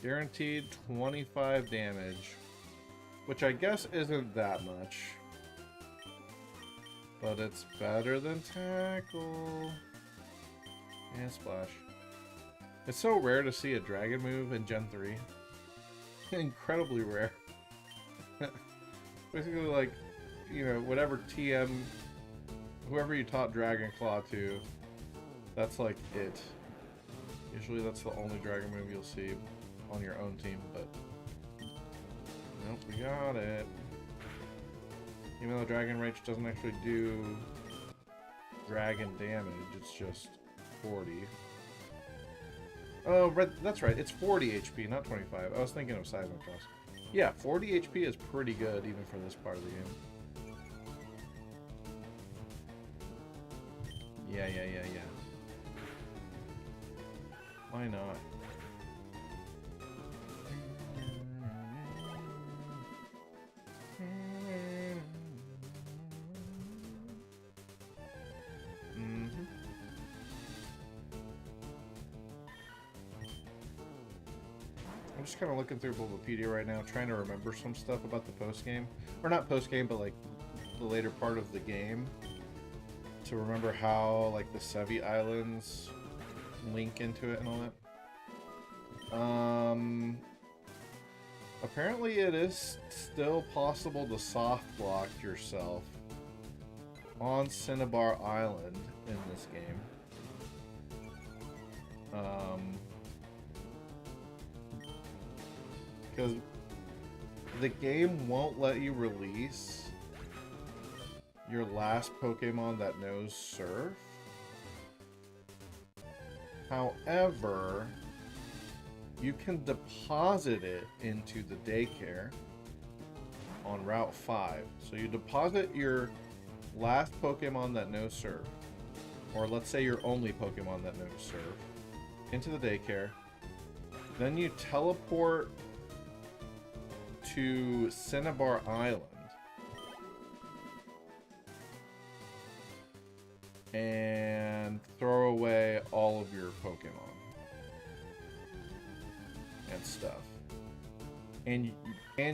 Guaranteed 25 damage. Which I guess isn't that much. But it's better than Tackle. And Splash. It's so rare to see a dragon move in Gen 3. Incredibly rare. Basically, like, you know, whatever TM, whoever you taught Dragon Claw to, that's like it. Usually that's the only dragon move you'll see on your own team, but nope, we got it. Even though Dragon Rage doesn't actually do dragon damage, it's just 40. Oh, that's right. It's 40 HP, not 25. I was thinking of Seismicross. Yeah, 40 HP is pretty good even for this part of the game. Yeah. Why not? I'm just kind of looking through Bulbapedia right now, trying to remember some stuff about the post-game. Or not post-game, but like the later part of the game. To remember how like the Sevi Islands link into it and all that. Apparently it is still possible to soft block yourself on Cinnabar Island in this game. Because the game won't let you release your last Pokemon that knows Surf. However, you can deposit it into the daycare on Route 5. So you deposit your last Pokemon that knows Surf, or let's say your only Pokemon that knows Surf, into the daycare. Then you teleport to Cinnabar Island and throw away all of your Pokemon and stuff. And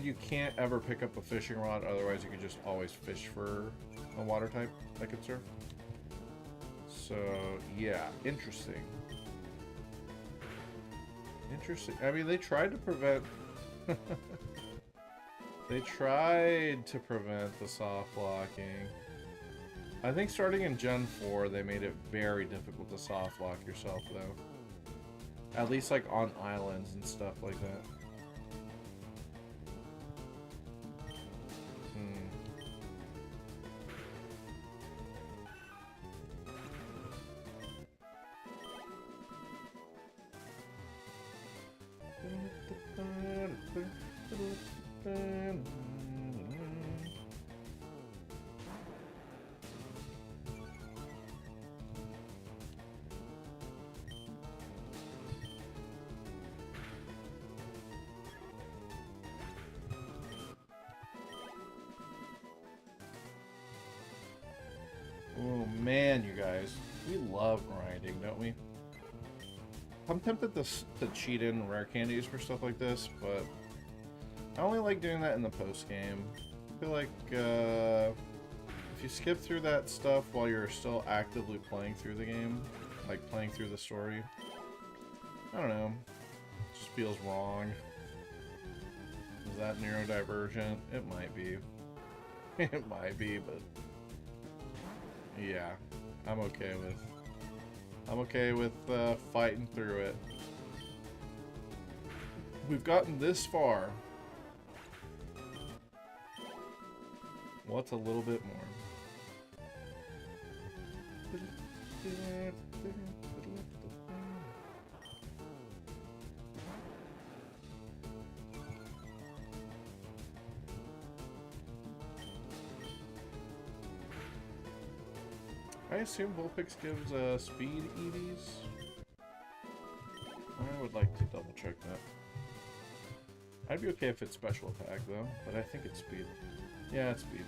you can't ever pick up a fishing rod, otherwise you can just always fish for a water type that could surf. So yeah, interesting. I mean, they tried to prevent they tried to prevent the soft blocking. I think starting in Gen 4, they made it very difficult to soft lock yourself, though. At least, like, on islands and stuff like that. Oh man, you guys, we love grinding, don't we? I'm tempted to cheat in rare candies for stuff like this, but I only like doing that in the post game. I feel like if you skip through that stuff while you're still actively playing through the game, like playing through the story, I don't know, it just feels wrong. Is that neurodivergent? It might be. It might be, but yeah, I'm okay with fighting through it. We've gotten this far. What's a little bit more? I assume Vulpix gives speed EVs. I would like to double check that. I'd be okay if it's special attack though, but I think it's speed. Yeah, it's speed.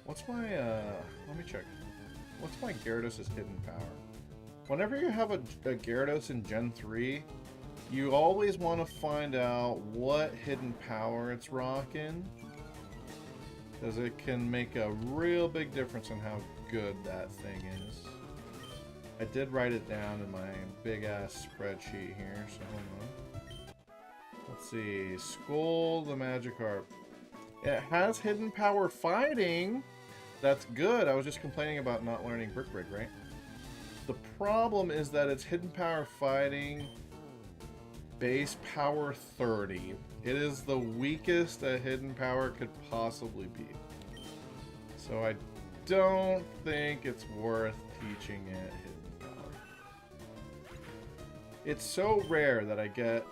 What's my, let me check. What's my Gyarados' hidden power? Whenever you have a Gyarados in Gen 3, you always want to find out what hidden power it's rocking, because it can make a real big difference in how good that thing is. I did write it down in my big-ass spreadsheet here, so hold on. Let's see. Skull the Magikarp. It has hidden power fighting. That's good. I was just complaining about not learning Brick Break, right? The problem is that it's hidden power fighting base power 30. It is the weakest a hidden power could possibly be. So I don't think it's worth teaching it hidden power. It's so rare that I get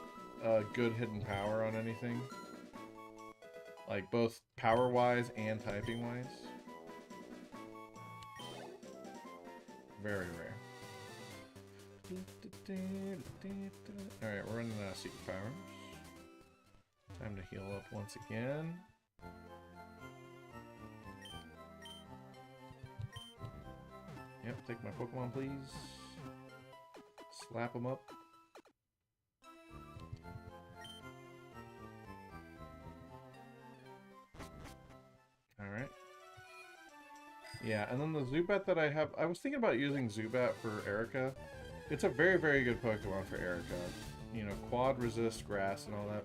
a good hidden power on anything. Like both power-wise and typing-wise. Very rare. Alright, we're running out of secret powers. Time to heal up once again. Yep, take my Pokemon, please. Slap them up. Alright. Yeah, and then the Zubat that I have... I was thinking about using Zubat for Erica. It's a very, very good Pokemon for Erica. You know, quad resist, grass, and all that.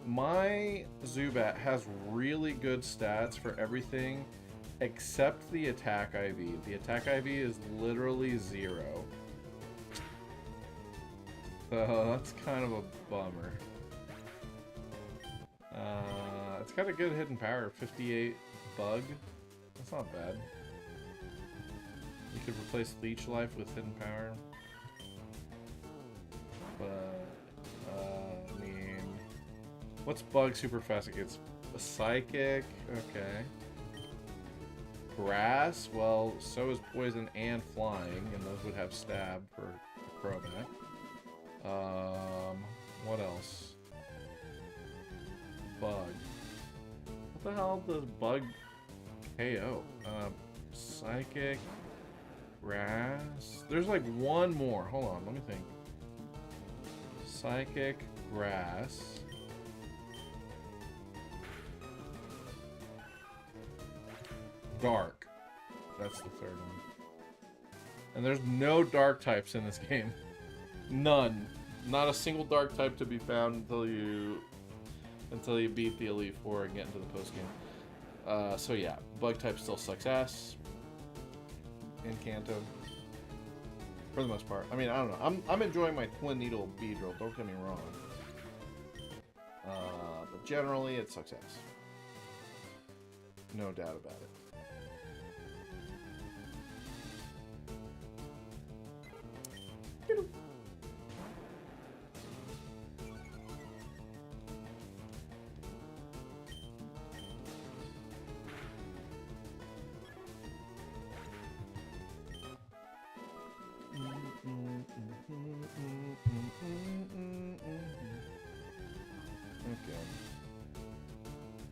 My Zubat has really good stats for everything except the attack IV. The attack IV is literally 0. So that's kind of a bummer. It's got a good hidden power, 58 bug. That's not bad. You could replace Leech Life with hidden power. But, I mean... What's bug super fast against? A Psychic? Okay. Grass? Well, so is Poison and Flying, and those would have Stab for Crobat. What else? Bug. What the hell does Bug KO? Psychic, Grass. There's like one more. Hold on, let me think. Psychic, Grass. Dark. That's the third one. And there's no dark types in this game. None. Not a single dark type to be found until you beat the Elite Four and get into the post-game. So yeah, bug type still sucks ass in Kanto. For the most part. I mean, I don't know. I'm enjoying my Twin Needle Beedrill, don't get me wrong. But generally, it sucks ass. No doubt about it.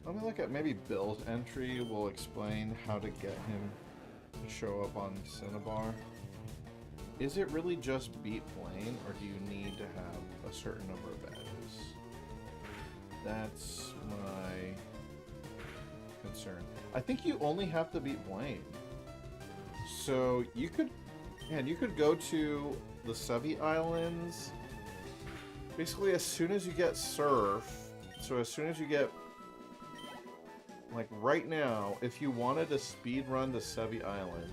Let me look at maybe Bill's entry will explain how to get him to show up on Cinnabar. Is it really just beat Blaine, or do you need to have a certain number of badges? That's my concern. I think you only have to beat Blaine. So you could, man, you could go to the Sevi Islands basically as soon as you get Surf. So as soon as you get, like right now, if you wanted to speed run the Sevi Island,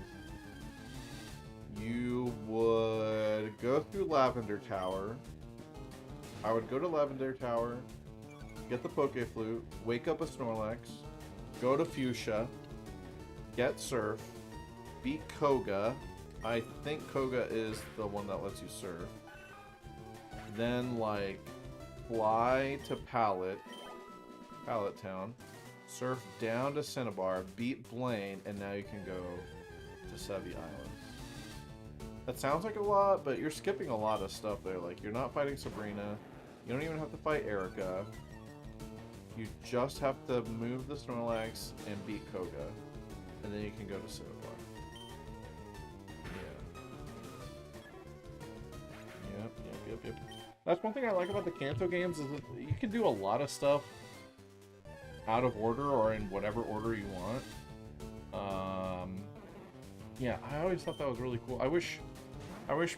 you would go through Lavender Tower. I would go to Lavender Tower, get the Poke Flute, wake up a Snorlax, go to Fuchsia, get Surf, beat Koga. I think Koga is the one that lets you surf. Then, like, fly to Pallet Town, surf down to Cinnabar, beat Blaine, and now you can go to Sevi Islands. That sounds like a lot, but you're skipping a lot of stuff there. Like, you're not fighting Sabrina. You don't even have to fight Erica. You just have to move the Snorlax and beat Koga, and then you can go to Cinnabar. Yep. That's one thing I like about the Kanto games, is that you can do a lot of stuff out of order or in whatever order you want. Yeah, I always thought that was really cool. I wish I wish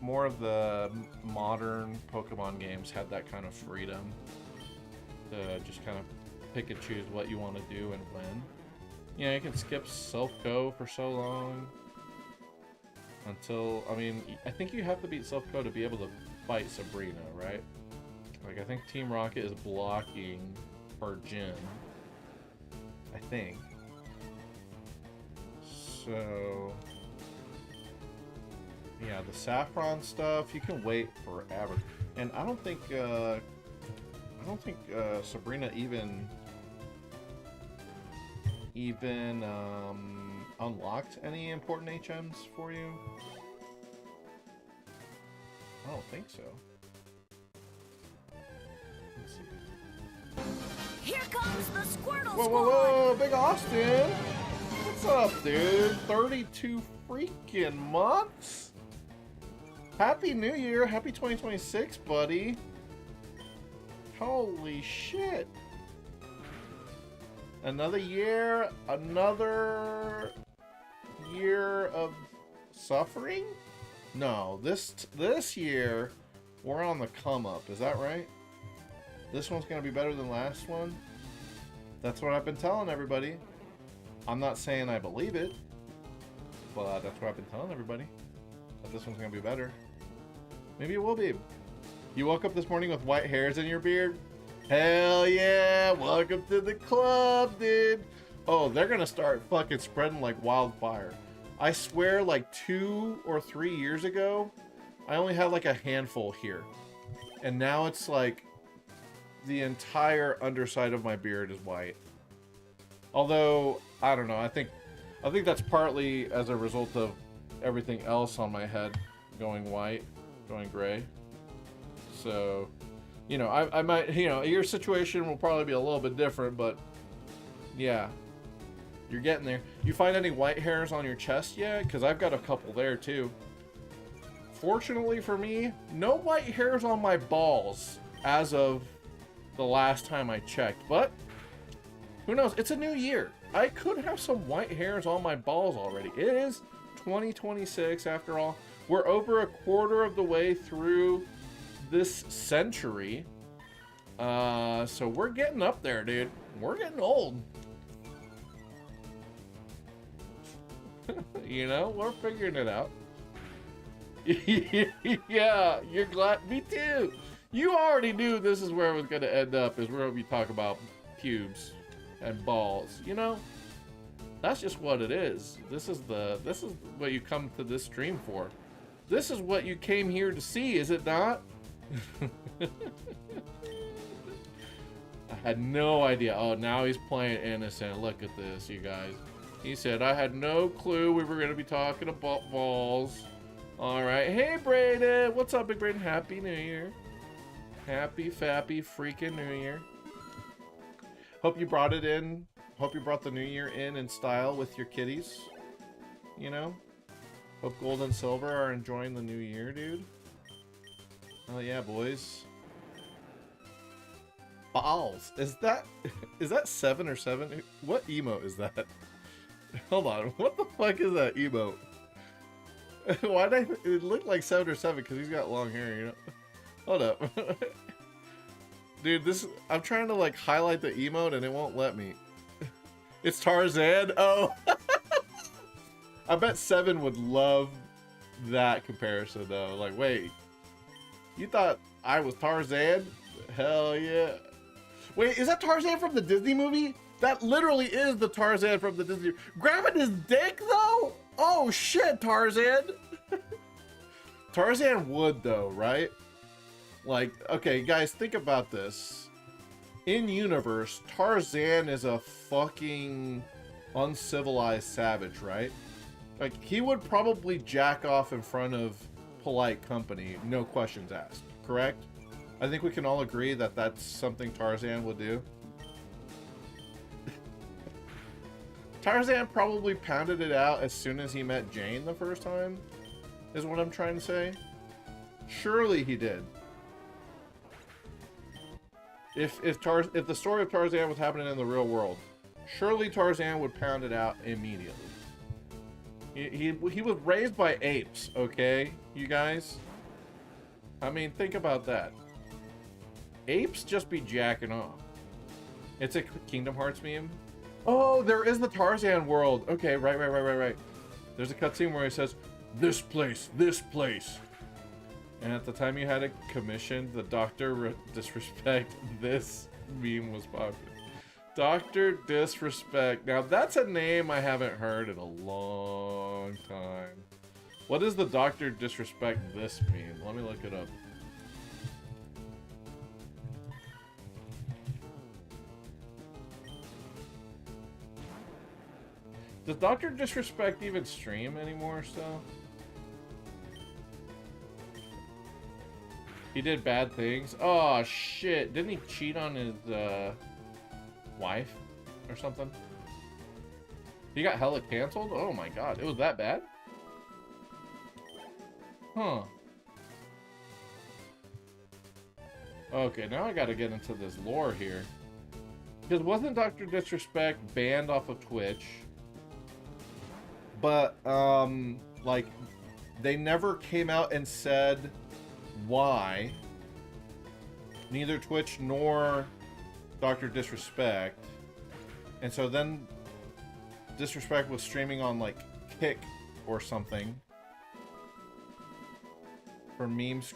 more of the modern Pokemon games had that kind of freedom to just kind of pick and choose what you want to do and when. Yeah, you can skip Self-Co for so long until, I mean, I think you have to beat Self-Co to be able to fight Sabrina, right? Like, I think Team Rocket is blocking her gym. I think. So, yeah, the Saffron stuff, you can wait forever. And I don't think Sabrina even unlocked any important HMs for you. I don't think so. Let's see. Here comes the Squirtle Whoa, Squad! whoa, whoa, Big Austin! What's up, dude? 32 freaking months? Happy New Year! Happy 2026, buddy! Holy shit! Another year of suffering? No, this year we're on the come up. Is that right? This one's gonna be better than last one. That's what I've been telling everybody. I'm not saying I believe it, but that's what I've been telling everybody. That this one's gonna be better. Maybe it will be. You woke up this morning with white hairs in your beard? Hell yeah! Welcome to the club, dude! Oh, they're gonna start fucking spreading like wildfire. I swear, like 2 or 3 years ago, I only had like a handful here. And now it's like the entire underside of my beard is white. Although, I don't know, I think that's partly as a result of everything else on my head going white, going gray. So, you know, I might, you know, your situation will probably be a little bit different, but yeah, you're getting there. You find any white hairs on your chest yet? Because I've got a couple there too. Fortunately for me, no white hairs on my balls as of the last time I checked, but who knows? It's a new year. I could have some white hairs on my balls already. It is 2026 after all. We're over a quarter of the way through this century. So we're getting up there, dude. We're getting old. You know, we're figuring it out. Yeah, you're glad. Me too. You already knew this is where it was going to end up, is where we talk about pubes and balls. You know, that's just what it is. This is what you come to this stream for. This is what you came here to see, is it not? I had no idea. Oh, now he's playing innocent. Look at this, you guys. He said, I had no clue we were going to be talking about balls. All right. Hey, Brayden. What's up, Big Brayden? Happy New Year. Happy, fappy, freaking New Year. Hope you brought it in. Hope you brought the New Year in style with your kitties. You know? Hope Gold and Silver are enjoying the New Year, dude. Oh, yeah, boys. Balls. Is that 7 or 7? What emote is that? Hold on. What the fuck is that emote? Why did it look like 7 or 7? Because he's got long hair, you know? Hold up. Dude, I'm trying to like highlight the emote and it won't let me. It's Tarzan? Oh. I bet 7 would love that comparison though. Like, wait. You thought I was Tarzan? Hell yeah. Wait, is that Tarzan from the Disney movie? That literally is the Tarzan from the Disney. Grabbing his dick though? Oh shit, Tarzan. Tarzan would though, right? Like, okay, guys, think about this. In universe, Tarzan is a fucking uncivilized savage, right? Like, he would probably jack off in front of polite company, no questions asked, correct? I think we can all agree that that's something Tarzan would do. Tarzan probably pounded it out as soon as he met Jane the first time, is what I'm trying to say. Surely he did. If the story of Tarzan was happening in the real world, surely Tarzan would pound it out immediately. He was raised by apes, okay, you guys? I mean, think about that. Apes just be jacking off. It's a Kingdom Hearts meme. Oh, there is the Tarzan world. Okay, right. There's a cutscene where he says, this place. And at the time you had it commissioned, the Dr. Disrespect, this meme was popular. Dr. Disrespect. Now, that's a name I haven't heard in a long time. What does the Dr. Disrespect this mean? Let me look it up. Does Dr. Disrespect even stream anymore still? He did bad things? Oh, shit. Didn't he cheat on his, wife? Or something? He got hella canceled? Oh my god. It was that bad? Huh. Okay, now I gotta get into this lore here. Because wasn't Dr. Disrespect banned off of Twitch? But, like, they never came out and said why. Neither Twitch nor Dr. Disrespect. And so then Disrespect was streaming on, like, Kick or something. For memes.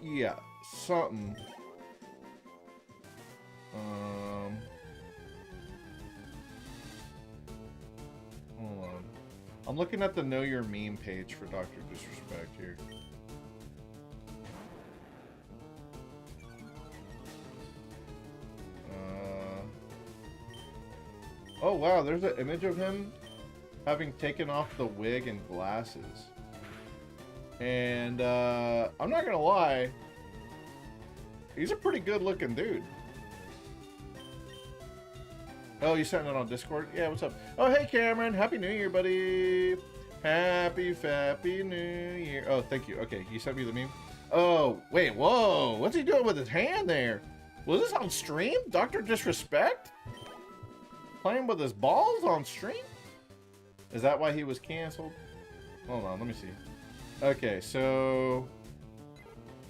Yeah, something. Hold on. I'm looking at the Know Your Meme page for Dr. Disrespect here. Oh wow, there's an image of him having taken off the wig and glasses. And I'm not gonna lie, he's a pretty good looking dude. Oh, you sent it on Discord? Yeah, what's up? Oh, hey Cameron, Happy New Year, buddy. Happy New Year. Oh, thank you. Okay, you sent me the meme. Oh, wait, whoa, what's he doing with his hand there? Was this on stream? Dr. Disrespect? Playing with his balls on stream? Is that why he was canceled? Hold on, let me see. Okay, so...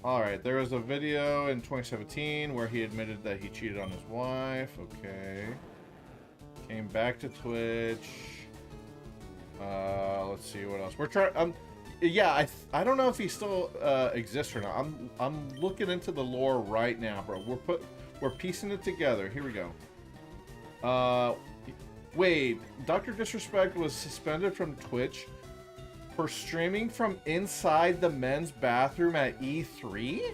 Alright, there was a video in 2017 where he admitted that he cheated on his wife. Okay. Came back to Twitch. Let's see what else. We're trying... yeah, I don't know if he still exists or not. I'm looking into the lore right now, bro. We're piecing it together. Here we go. Wait, Dr. Disrespect was suspended from Twitch for streaming from inside the men's bathroom at E3?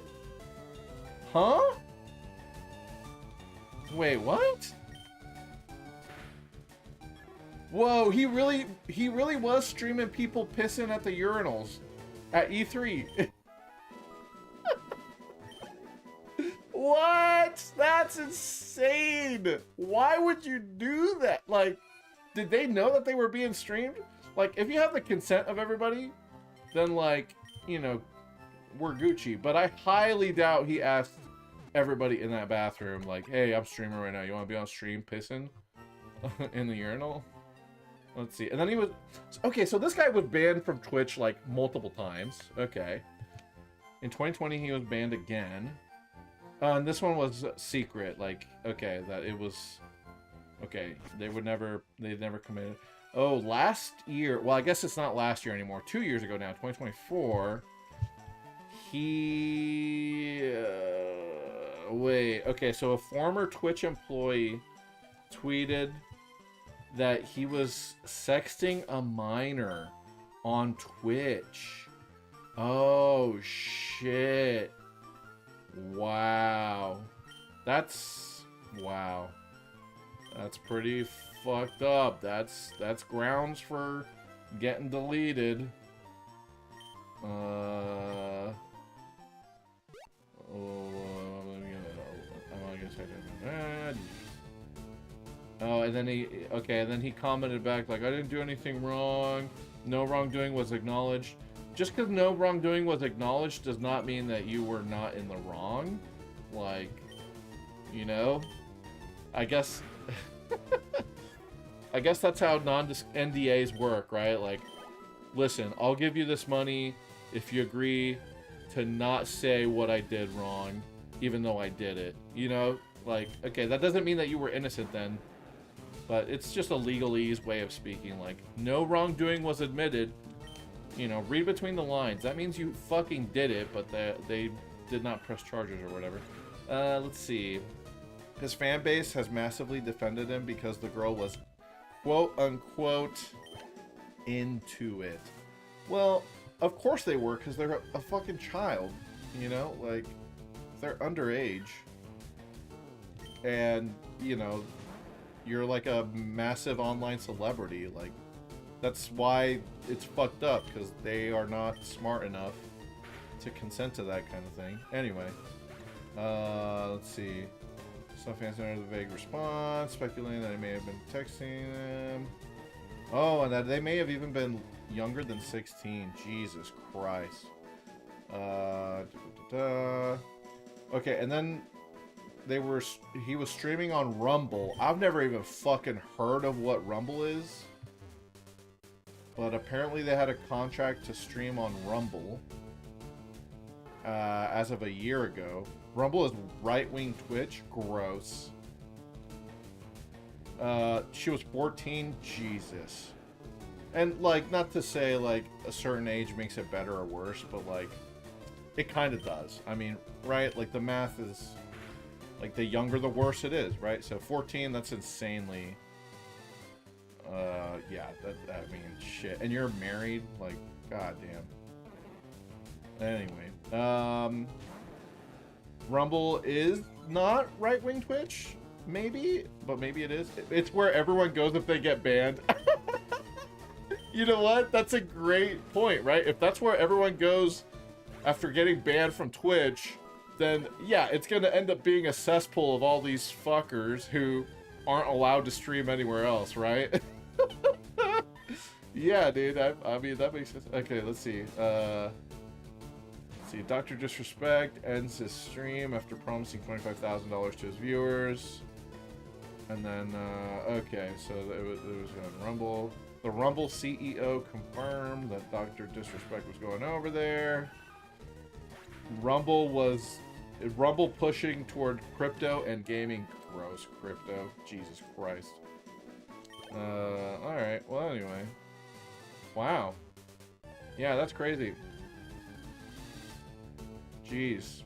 Huh? Wait, what? Whoa, he really was streaming people pissing at the urinals at E3. What? That's insane. Why would you do that? Like, did they know that they were being streamed? Like, if you have the consent of everybody, then, like, you know, we're Gucci. But I highly doubt he asked everybody in that bathroom, like, hey, I'm streaming right now. You want to be on stream pissing in the urinal? Let's see. And then he was... Okay, so this guy was banned from Twitch, like, multiple times. Okay. In 2020, he was banned again. And this one was secret, like, okay, that it was, okay, they never committed. Oh, last year, well, I guess it's not last year anymore, 2 years ago now, 2024, he, wait, okay, so a former Twitch employee tweeted that he was sexting a minor on Twitch. Oh, shit. Wow. Wow. That's pretty fucked up. That's grounds for getting deleted. Oh, and then he commented back like, I didn't do anything wrong. No wrongdoing was acknowledged. Just because no wrongdoing was acknowledged does not mean that you were not in the wrong. Like, you know? I guess... I guess that's how non-NDAs work, right? Like, listen, I'll give you this money if you agree to not say what I did wrong, even though I did it. You know? Like, okay, that doesn't mean that you were innocent then, but it's just a legalese way of speaking. Like, no wrongdoing was admitted. You know, read between the lines. That means you fucking did it, but they did not press charges or whatever. Let's see. His fan base has massively defended him because the girl was quote-unquote into it. Well, of course they were, because they're a fucking child, you know? Like, they're underage. And, you know, you're like a massive online celebrity. Like, that's why it's fucked up, because they are not smart enough to consent to that kind of thing. Anyway, let's see. Some fans entered the vague response, speculating that he may have been texting them. Oh, and that they may have even been younger than 16. Jesus Christ. Okay, and then he was streaming on Rumble. I've never even fucking heard of what Rumble is. But apparently they had a contract to stream on Rumble as of a year ago. Rumble is right-wing Twitch. Gross. She was 14. Jesus. And, like, not to say, like, a certain age makes it better or worse, but, like, it kind of does. I mean, right? Like, the math is, like, the younger the worse it is, right? So 14, that's insanely... yeah, I mean, shit. And you're married? Like, goddamn. Anyway, Rumble is not right-wing Twitch, maybe, but maybe it is. It's where everyone goes if they get banned. You know what? That's a great point, right? If that's where everyone goes after getting banned from Twitch, then yeah, it's going to end up being a cesspool of all these fuckers who aren't allowed to stream anywhere else, right? Yeah, dude. I mean, that makes sense. Okay, let's see. See, Dr. Disrespect ends his stream after promising $25,000 to his viewers. And then, okay, so it was on Rumble. The Rumble CEO confirmed that Dr. Disrespect was going over there. Rumble pushing toward crypto and gaming. Gross, crypto. Jesus Christ. Alright, well, anyway. Wow. Yeah, that's crazy. Jeez.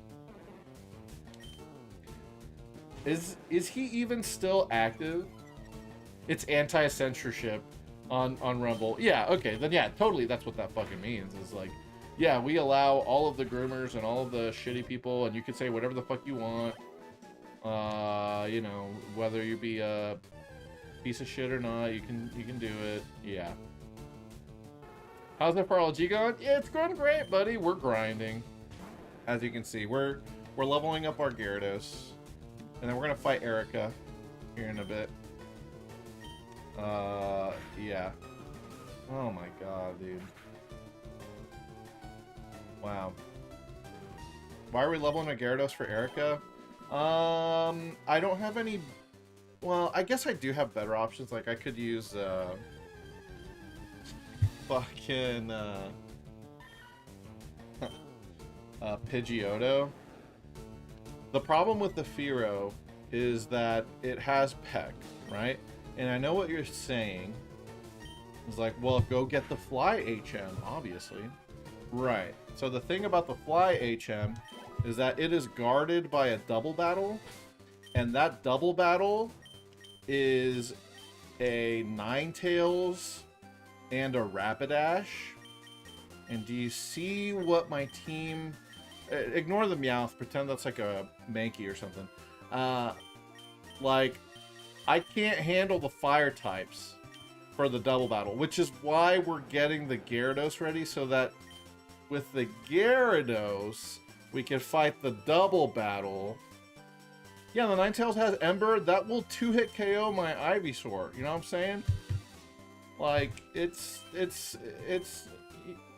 Is he even still active? It's anti-censorship on Rumble. Yeah, okay, then yeah, totally that's what that fucking means. Is like, yeah, we allow all of the groomers and all of the shitty people, and you can say whatever the fuck you want. You know, whether you be a piece of shit or not, you can do it. Yeah. How's FRLG going? Yeah, it's going great, buddy. We're grinding. As you can see, we're leveling up our Gyarados. And then we're gonna fight Erica here in a bit. Yeah. Oh my god, dude. Wow. Why are we leveling a Gyarados for Erica? I don't have any... Well, I guess I do have better options. Like, I could use, fucking, Pidgeotto. The problem with the Fearow is that it has Peck, right? And I know what you're saying. It's like, well, go get the Fly HM, obviously. Right. So the thing about the Fly HM is that it is guarded by a double battle. And that double battle is a Ninetales and a Rapidash. And do you see what my team... Ignore the Meowth, pretend that's like a Mankey or something. Like, I can't handle the fire types for the double battle, which is why we're getting the Gyarados ready, so that with the Gyarados, we can fight the double battle. Yeah, the Ninetales has Ember. That will 2-hit KO my Ivysaur. You know what I'm saying? Like, it's...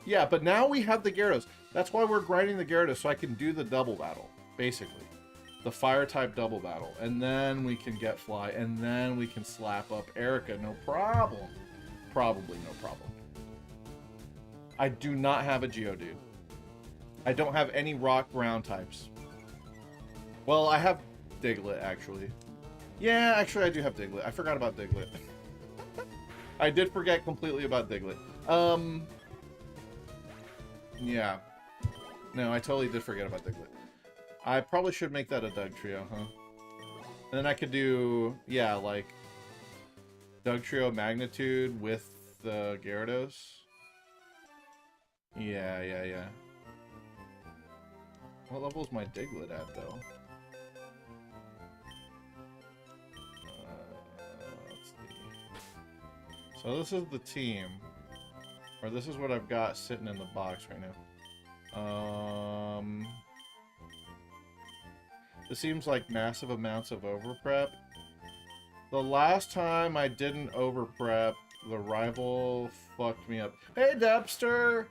Yeah, but now we have the Gyarados. That's why we're grinding the Gyarados, so I can do the double battle, basically. the fire type double battle, and then we can get fly, and then we can slap up Erica. No problem. Probably no problem. I do not have a Geodude. I don't have any rock ground types. Well, I have Diglett, actually. Yeah, actually, I do have Diglett. I forgot about Diglett. I did forget completely about Diglett. Yeah. No, I totally did forget about Diglett. I probably should make that a Dugtrio, huh? And then I could do, yeah, like, Dugtrio Magnitude with the Gyarados. Yeah. What level is my Diglett at, though? Let's see. So this is the team. Or this is what I've got sitting in the box right now. This seems like massive amounts of overprep. The last time I didn't overprep, the rival fucked me up. Hey, Depster!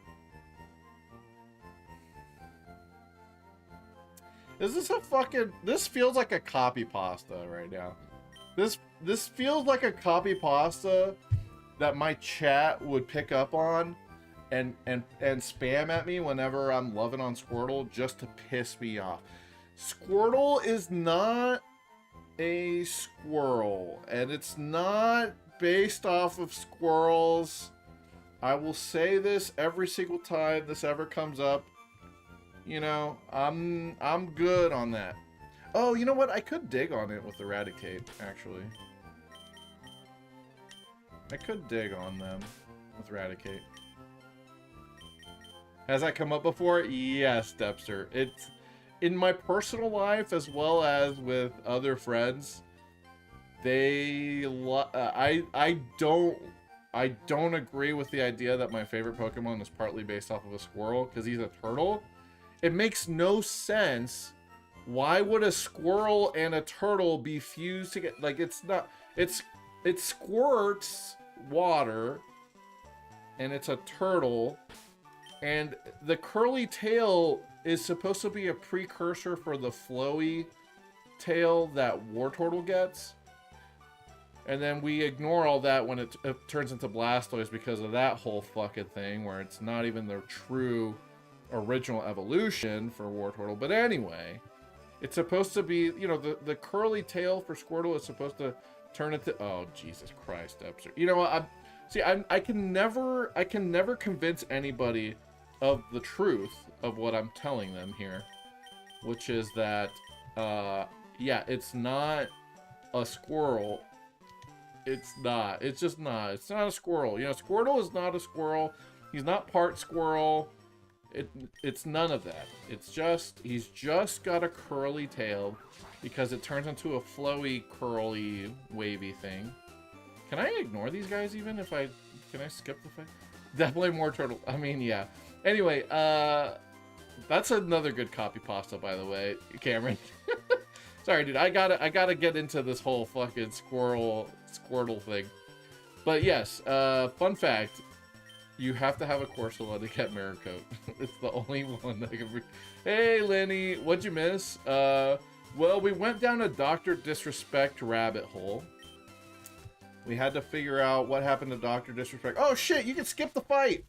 Is this a fucking... This feels like a copy pasta right now. This feels like a copy pasta that my chat would pick up on and spam at me whenever I'm loving on Squirtle just to piss me off. Squirtle is not a squirrel, and it's not based off of squirrels. I will say this every single time this ever comes up. You know, I'm good on that. Oh, you know what? I could dig on it with Eradicate, actually. I could dig on them with Eradicate. Has that come up before? Yes, Depster. It's in my personal life as well as with other friends. I don't agree with the idea that my favorite Pokemon is partly based off of a squirrel because he's a turtle. It makes no sense. Why would a squirrel and a turtle be fused together? Like, it's not. It squirts water, and it's a turtle, and the curly tail is supposed to be a precursor for the flowy tail that Wartortle gets. And then we ignore all that when it turns into Blastoise because of that whole fucking thing where it's not even the true original evolution for Wartortle. But anyway, it's supposed to be, you know, the curly tail for Squirtle is supposed to turn into... Oh, Jesus Christ, Epster. You know what? I can never convince anybody of the truth of what I'm telling them here, which is that, yeah, it's not a squirrel. It's not. It's just not. It's not a squirrel. You know, Squirtle is not a squirrel. He's not part squirrel. It's none of that. It's just, he's just got a curly tail because it turns into a flowy, curly, wavy thing. Can I ignore these guys even if can I skip the fight? Definitely more turtle. I mean, yeah. Anyway, that's another good copy pasta, by the way, Cameron. Sorry, dude. I gotta get into this whole fucking Squirtle thing. But yes, fun fact: you have to have a Corsola to get Mirror Coat. It's the only one that can. Hey, Lenny, what'd you miss? Well, we went down a Dr. Disrespect rabbit hole. We had to figure out what happened to Dr. Disrespect. Oh shit! You can skip the fight.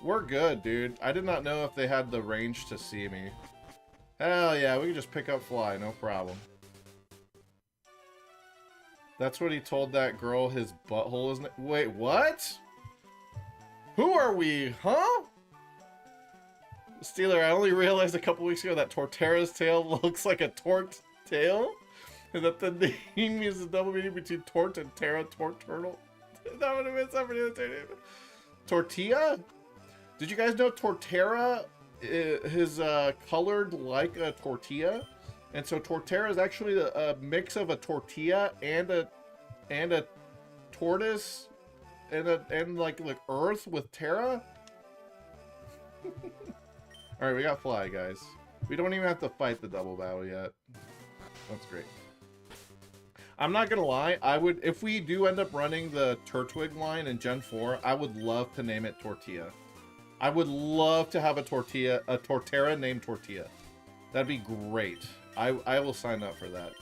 We're good, dude. I did not know if they had the range to see me. Hell yeah, we can just pick up Fly, no problem. That's what he told that girl his butthole is... Wait, what? Who are we, huh? Steeler, I only realized a couple weeks ago that Torterra's tail looks like a torqued tail. And that the name is a double meaning between tort and Terra, tort turtle. That would have been somebody else's name. Tortilla? Did you guys know Torterra is colored like a tortilla? And so Torterra is actually a mix of a tortilla and a tortoise and like earth with Terra. All right, we got Fly, guys. We don't even have to fight the double battle yet. That's great. I'm not gonna lie, I would, if we do end up running the Turtwig line in Gen 4, I would love to name it Tortilla. I would love to have a Torterra named Tortilla. That'd be great. I will sign up for that.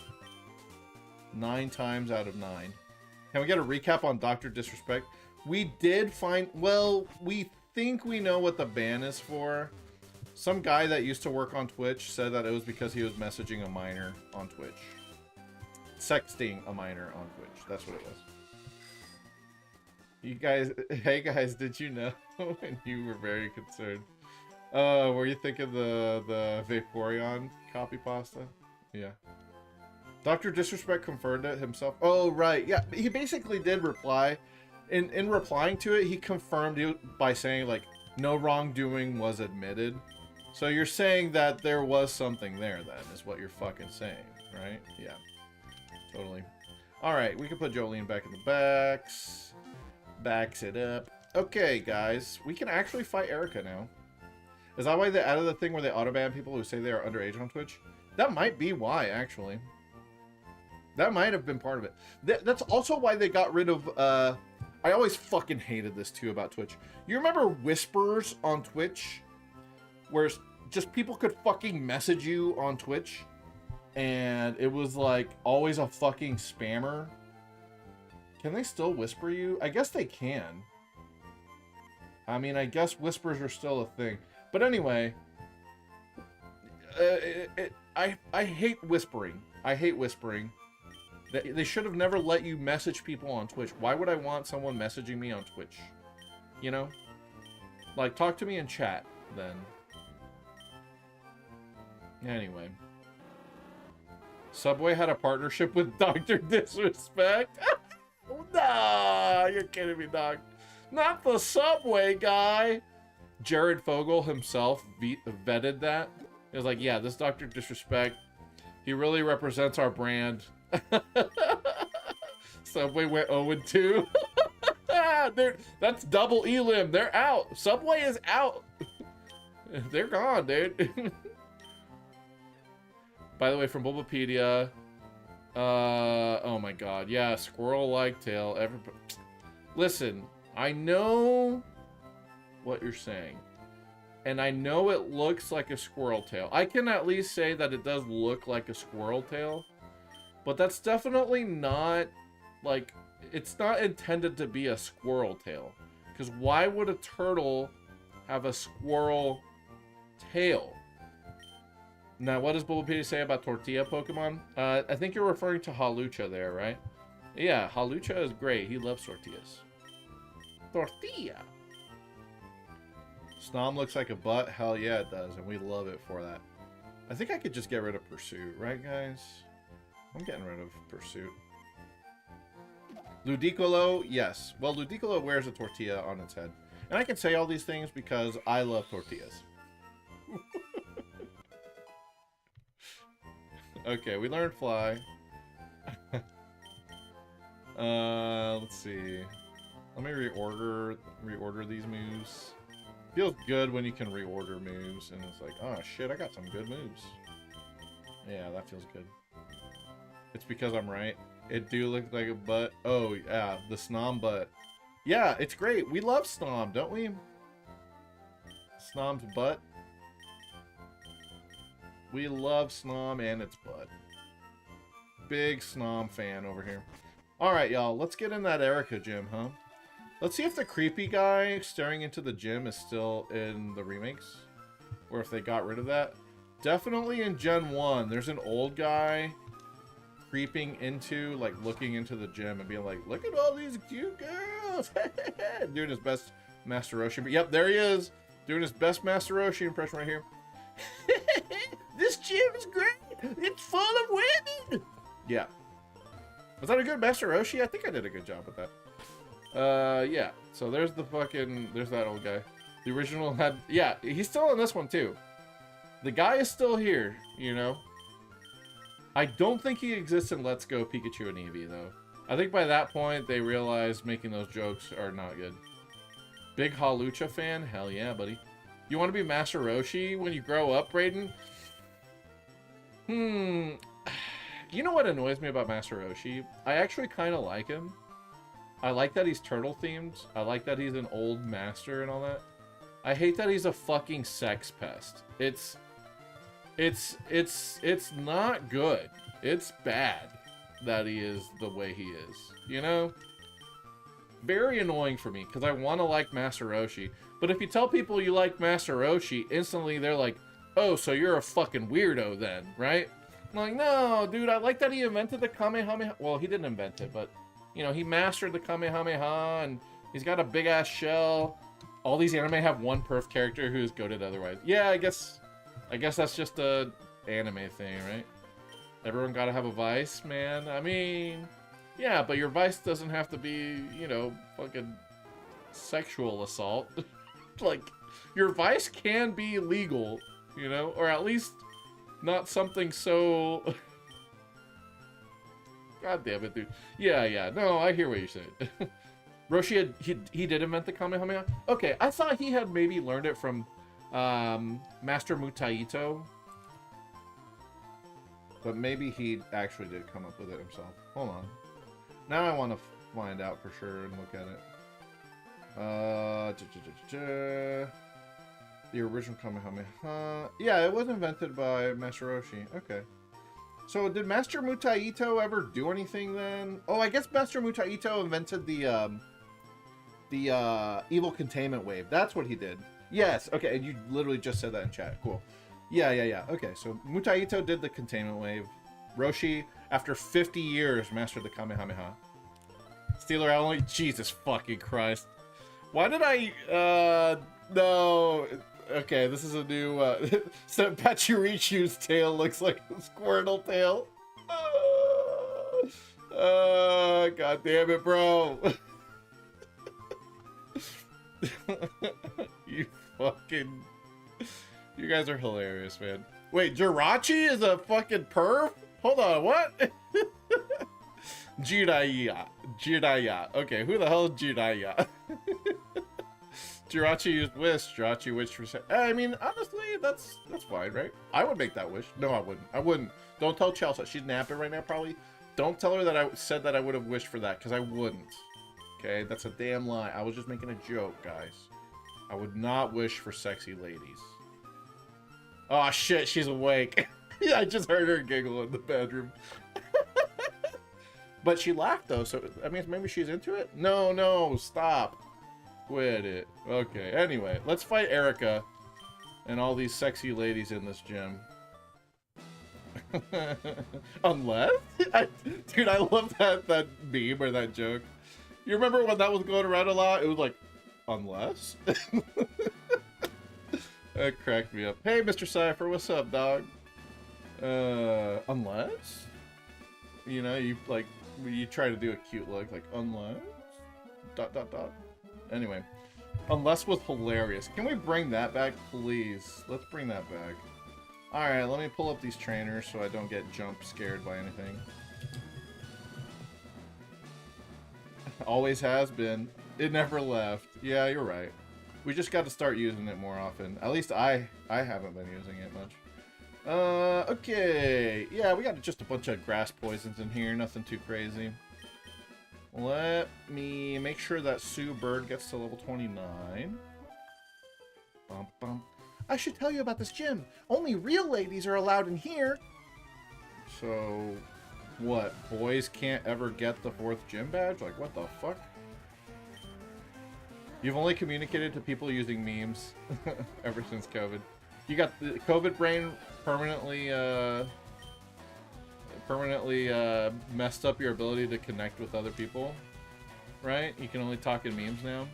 9 times out of 9. Can we get a recap on Dr. Disrespect? We did find... Well, we think we know what the ban is for. Some guy that used to work on Twitch said that it was because he was messaging a minor on Twitch. Sexting a minor on Twitch. That's what it was. You guys... Hey guys, did you know? And you were very concerned. Were you thinking the Vaporeon copy pasta? Yeah. Dr. Disrespect confirmed it himself. Oh, right. Yeah, he basically did reply. In replying to it, he confirmed it by saying, like, no wrongdoing was admitted. So you're saying that there was something there, then, is what you're fucking saying, right? Yeah. Totally. Alright, we can put Jolene back in the backs. Backs it up. Okay, guys. We can actually fight Erica now. Is that why they added the thing where they autoban people who say they are underage on Twitch? That might be why, actually. That might have been part of it. That's also why they got rid of, I always fucking hated this, too, about Twitch. You remember Whispers on Twitch? Where just people could fucking message you on Twitch? And it was, like, always a fucking spammer? Can they still whisper you? I guess they can. I mean, I guess whispers are still a thing. But anyway, I hate whispering. I hate whispering. They should have never let you message people on Twitch. Why would I want someone messaging me on Twitch? You know? Like, talk to me in chat, then. Anyway. Subway had a partnership with Dr. Disrespect? Nah, you're kidding me, dog. Not the Subway guy. Jared Fogle himself vetted that. He was like, yeah, this Dr. Disrespect, he really represents our brand. Subway went 0-2. Dude, that's double elim. They're out. Subway is out. They're gone, dude. By the way, from Bulbapedia, oh my god, yeah, squirrel-like tail. Everybody, listen, I know what you're saying, and I know it looks like a squirrel tail. I can at least say that it does look like a squirrel tail, but that's definitely not, like, it's not intended to be a squirrel tail, because why would a turtle have a squirrel tail? Now, what does Bulbapedia say about tortilla Pokemon? I think you're referring to Halucha there, right? Yeah, Halucha is great. He loves tortillas. Tortilla! Snom looks like a butt. Hell yeah, it does, and we love it for that. I think I could just get rid of Pursuit, right, guys? I'm getting rid of Pursuit. Ludicolo, yes. Well, Ludicolo wears a tortilla on its head. And I can say all these things because I love tortillas. Okay, we learned Fly. Let's see. Let me reorder these moves. Feels good when you can reorder moves, and it's like, oh shit, I got some good moves. Yeah, that feels good. It's because I'm right. It do look like a butt. Oh yeah, the Snom butt. Yeah, it's great. We love Snom, don't we? Snom's butt. We love Snom and its butt. Big Snom fan over here. Alright, y'all. Let's get in that Erica gym, huh? Let's see if the creepy guy staring into the gym is still in the remakes. Or if they got rid of that. Definitely in Gen 1, there's an old guy creeping into, like, looking into the gym and being like, look at all these cute girls! Doing his best Master Roshi. But yep, there he is. Doing his best Master Roshi impression right here. This gym is great! It's full of women! Yeah. Was that a good Master Roshi? I think I did a good job with that. Yeah. So there's the fucking... There's that old guy. The original had... Yeah, he's still in this one, too. The guy is still here, you know? I don't think he exists in Let's Go Pikachu and Eevee, though. I think by that point, they realized making those jokes are not good. Big Halucha fan? Hell yeah, buddy. You want to be Master Roshi when you grow up, Brayden? You know what annoys me about Master Roshi? I actually kind of like him. I like that he's turtle-themed. I like that he's an old master and all that. I hate that he's a fucking sex pest. It's not good. It's bad that he is the way he is. You know? Very annoying for me, because I want to like Master Roshi. But if you tell people you like Master Roshi, instantly they're like, oh, so you're a fucking weirdo then, right? I'm like, no, dude, I like that he invented the Kamehameha. Well, he didn't invent it, but, you know, he mastered the Kamehameha, and he's got a big-ass shell. All these anime have one perf character who's goated otherwise. Yeah, I guess that's just a anime thing, right? Everyone gotta have a vice, man. I mean, yeah, but your vice doesn't have to be, you know, fucking sexual assault. Like, your vice can be legal, you know? Or at least not something so... God damn it, dude. Yeah, no, I hear what you're saying. Roshi, he did invent the Kamehameha? Okay, I thought he had maybe learned it from Master Mutaito. But maybe he actually did come up with it himself. Hold on. Now I want to find out for sure and look at it. The original Kamehameha. Yeah, it was invented by Master Roshi. Okay. So did Master Mutaito ever do anything then? Oh, I guess Master Mutaito invented the evil containment wave. That's what he did. Yes. Okay, and you literally just said that in chat. Cool. Yeah. Okay, so Mutaito did the containment wave. Roshi, after 50 years, mastered the Kamehameha. Steeler only... Jesus fucking Christ. Why did I... No... Okay, this is a new... So Pachirichu's tail looks like a Squirtle tail. God damn it, bro. You fucking... You guys are hilarious, man. Wait, Jirachi is a fucking perv? Hold on, what? Jiraiya. Okay, who the hell is Jiraiya? Jirachi used wish. Jirachi wished for... I mean, honestly, that's fine, right? I would make that wish. No, I wouldn't. Don't tell Chelsea. She's napping right now, probably. Don't tell her that I said that I would have wished for that, because I wouldn't. Okay, that's a damn lie. I was just making a joke, guys. I would not wish for sexy ladies. Oh shit, she's awake. Yeah, I just heard her giggle in the bedroom. But she laughed though, so I mean maybe she's into it? No, stop. Quit it. Okay, anyway, let's fight Erica and all these sexy ladies in this gym. Unless? Dude, I love that meme or that joke. You remember when that was going around a lot? It was like, unless? That cracked me up. Hey, Mr. Cypher, what's up, dog? Unless? You know, you try to do a cute look, like, unless? ... Anyway, unless was hilarious. Can we bring that back, please? Let's bring that back. Alright, let me pull up these trainers so I don't get jump scared by anything. Always has been. It never left. Yeah, you're right. We just got to start using it more often. At least I haven't been using it much. Okay. Yeah, we got just a bunch of grass poisons in here. Nothing too crazy. Let me make sure that Sue Bird gets to level 29. Bum, bum. I should tell you about this gym. Only real ladies are allowed in here. So, what? Boys can't ever get the 4th gym badge? Like, what the fuck? You've only communicated to people using memes ever since COVID. You got the COVID brain permanently messed up your ability to connect with other people, right? You can only talk in memes now.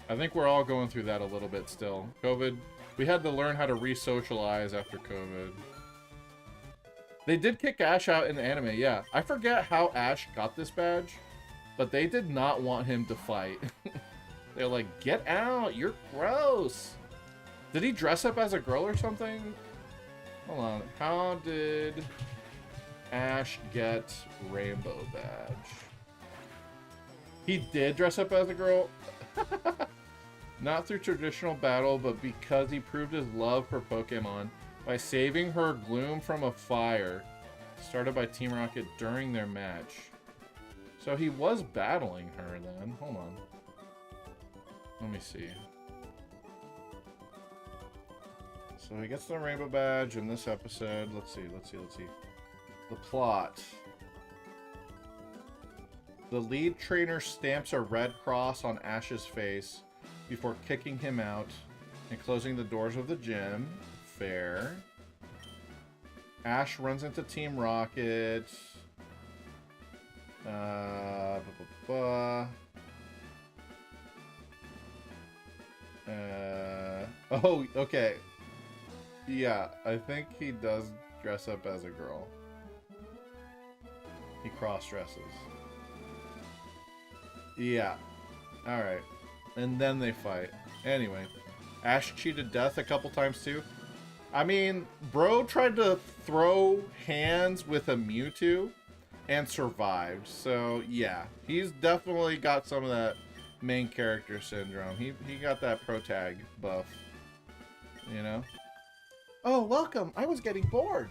I think we're all going through that a little bit still. COVID, we had to learn how to re-socialize after COVID. They did kick Ash out in the anime, yeah. I forget how Ash got this badge, but they did not want him to fight. They're like, get out, you're gross. Did he dress up as a girl or something? Hold on, how did Ash get Rainbow Badge? He did dress up as a girl? Not through traditional battle, but because he proved his love for Pokemon by saving her Gloom from a fire started by Team Rocket during their match. So he was battling her then. Hold on. Let me see. So he gets the rainbow badge in this episode. Let's see. The plot. The lead trainer stamps a red cross on Ash's face before kicking him out and closing the doors of the gym. Fair. Ash runs into Team Rocket. Oh, okay. Yeah, I think he does dress up as a girl. He cross-dresses. Yeah. Alright. And then they fight. Anyway. Ash cheated death a couple times too. I mean, bro tried to throw hands with a Mewtwo and survived. So, yeah. He's definitely got some of that main character syndrome. He got that pro tag buff. You know? Oh, welcome. I was getting bored.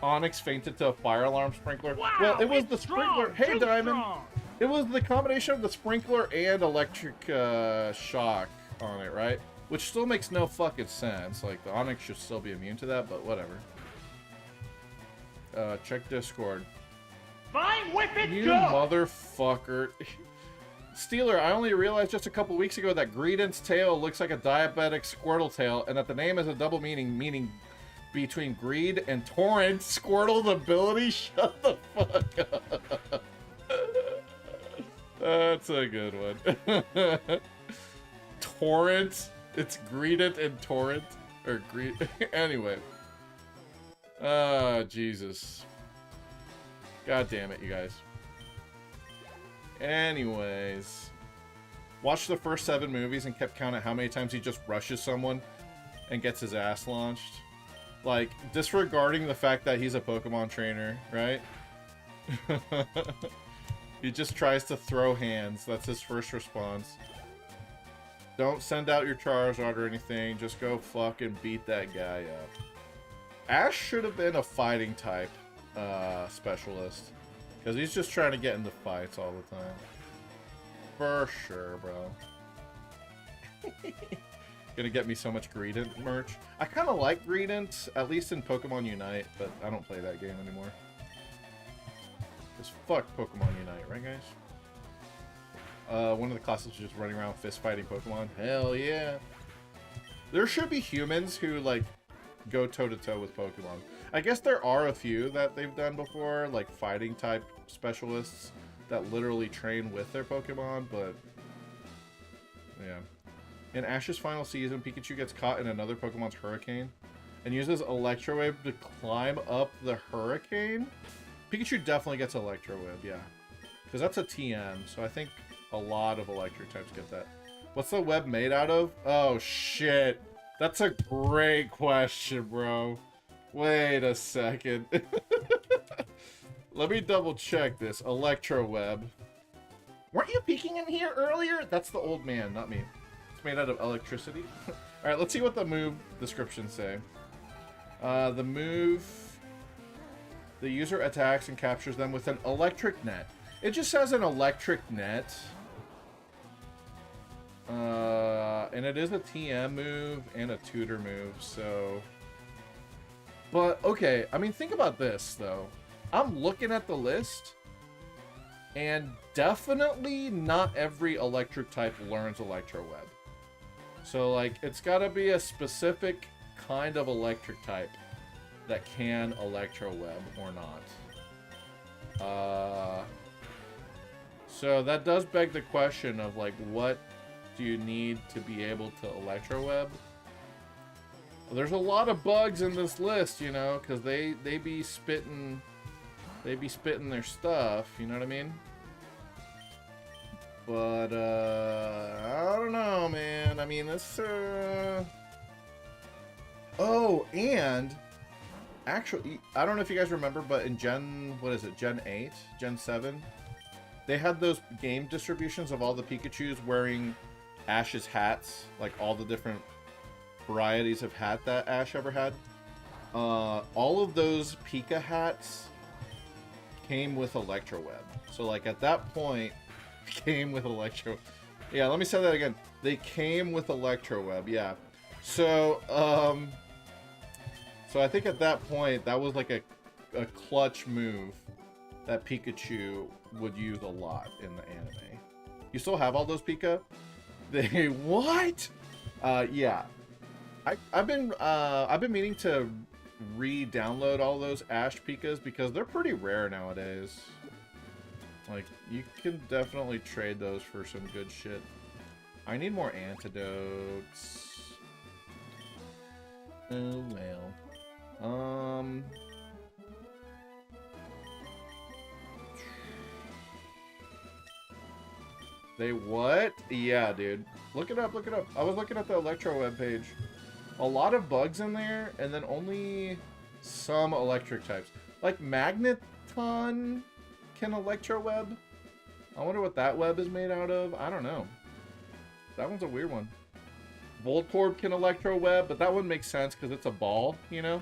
Onyx fainted to a fire alarm sprinkler. Wow, well, it was the strong, sprinkler. Hey, too Diamond. strong. It was the combination of the sprinkler and electric shock on it, right? Which still makes no fucking sense. Like, the Onyx should still be immune to that, but whatever. Check Discord. Fine, whip it, You go! motherfucker. Steeler, I only realized just a couple weeks ago that Greedent's tail looks like a diabetic Squirtle tail, and that the name has a double meaning between greed and torrent. Squirtle's ability? Shut the fuck up. That's a good one. Torrent? It's Greedent and Torrent? Or Greed... Anyway. Jesus. God damn it, you guys. Anyways. Watched the first 7 movies and kept count of how many times he just rushes someone and gets his ass launched. Like, disregarding the fact that he's a Pokemon trainer, right? He just tries to throw hands. That's his first response. Don't send out your Charizard or anything. Just go fucking beat that guy up. Ash should have been a fighting type specialist. Because he's just trying to get into fights all the time. For sure, bro. Gonna get me so much Greedent merch. I kind of like Greedent, at least in Pokemon Unite, but I don't play that game anymore. Because fuck Pokemon Unite, right guys? One of the classes was just running around fist fighting Pokemon. Hell yeah. There should be humans who, like, go toe-to-toe with Pokemon. I guess there are a few that they've done before, like fighting type specialists that literally train with their Pokemon, but yeah. In Ash's final season, Pikachu gets caught in another Pokemon's hurricane and uses Electro Wave to climb up the hurricane. Pikachu definitely gets Electro Wave, yeah. Because that's a TM, so I think a lot of electric types get that. What's the web made out of? Oh, shit. That's a great question, bro. Wait a second. Let me double check this. Electro web. Weren't you peeking in here earlier? That's the old man, not me. It's made out of electricity. Alright, let's see what the move descriptions say. The move... The user attacks and captures them with an electric net. It just says an electric net. And it is a TM move and a tutor move, so... But, okay, I mean, think about this, though. I'm looking at the list, and definitely not every electric type learns Electro Web. So, like, it's gotta be a specific kind of electric type that can Electro Web or not. So that does beg the question of, like, what do you need to be able to Electro Web? There's a lot of bugs in this list, you know, because they be spitting their stuff, you know what I mean? But I don't know, man. I mean, it's oh, and actually, I don't know if you guys remember, but in Gen 8, Gen 7, they had those game distributions of all the Pikachus wearing Ash's hats, like all the different varieties of hat that Ash ever had. All of those Pika hats came with Electro Web. So, like, at that point, came with Electro. Yeah, let me say that again. They came with Electro Web, yeah. So, so I think at that point, that was like a clutch move that Pikachu would use a lot in the anime. You still have all those Pika? They what? Yeah. I've been meaning to re-download all those Ash Pikas because they're pretty rare nowadays. Like, you can definitely trade those for some good shit. I need more antidotes. Oh well. They what? Yeah, dude. Look it up, look it up. I was looking at the Electro web page. A lot of bugs in there, and then only some electric types. Like Magneton can Electro web. I wonder what that web is made out of. I don't know. That one's a weird one. Voltorb can Electro web, but that one makes sense because it's a ball, you know?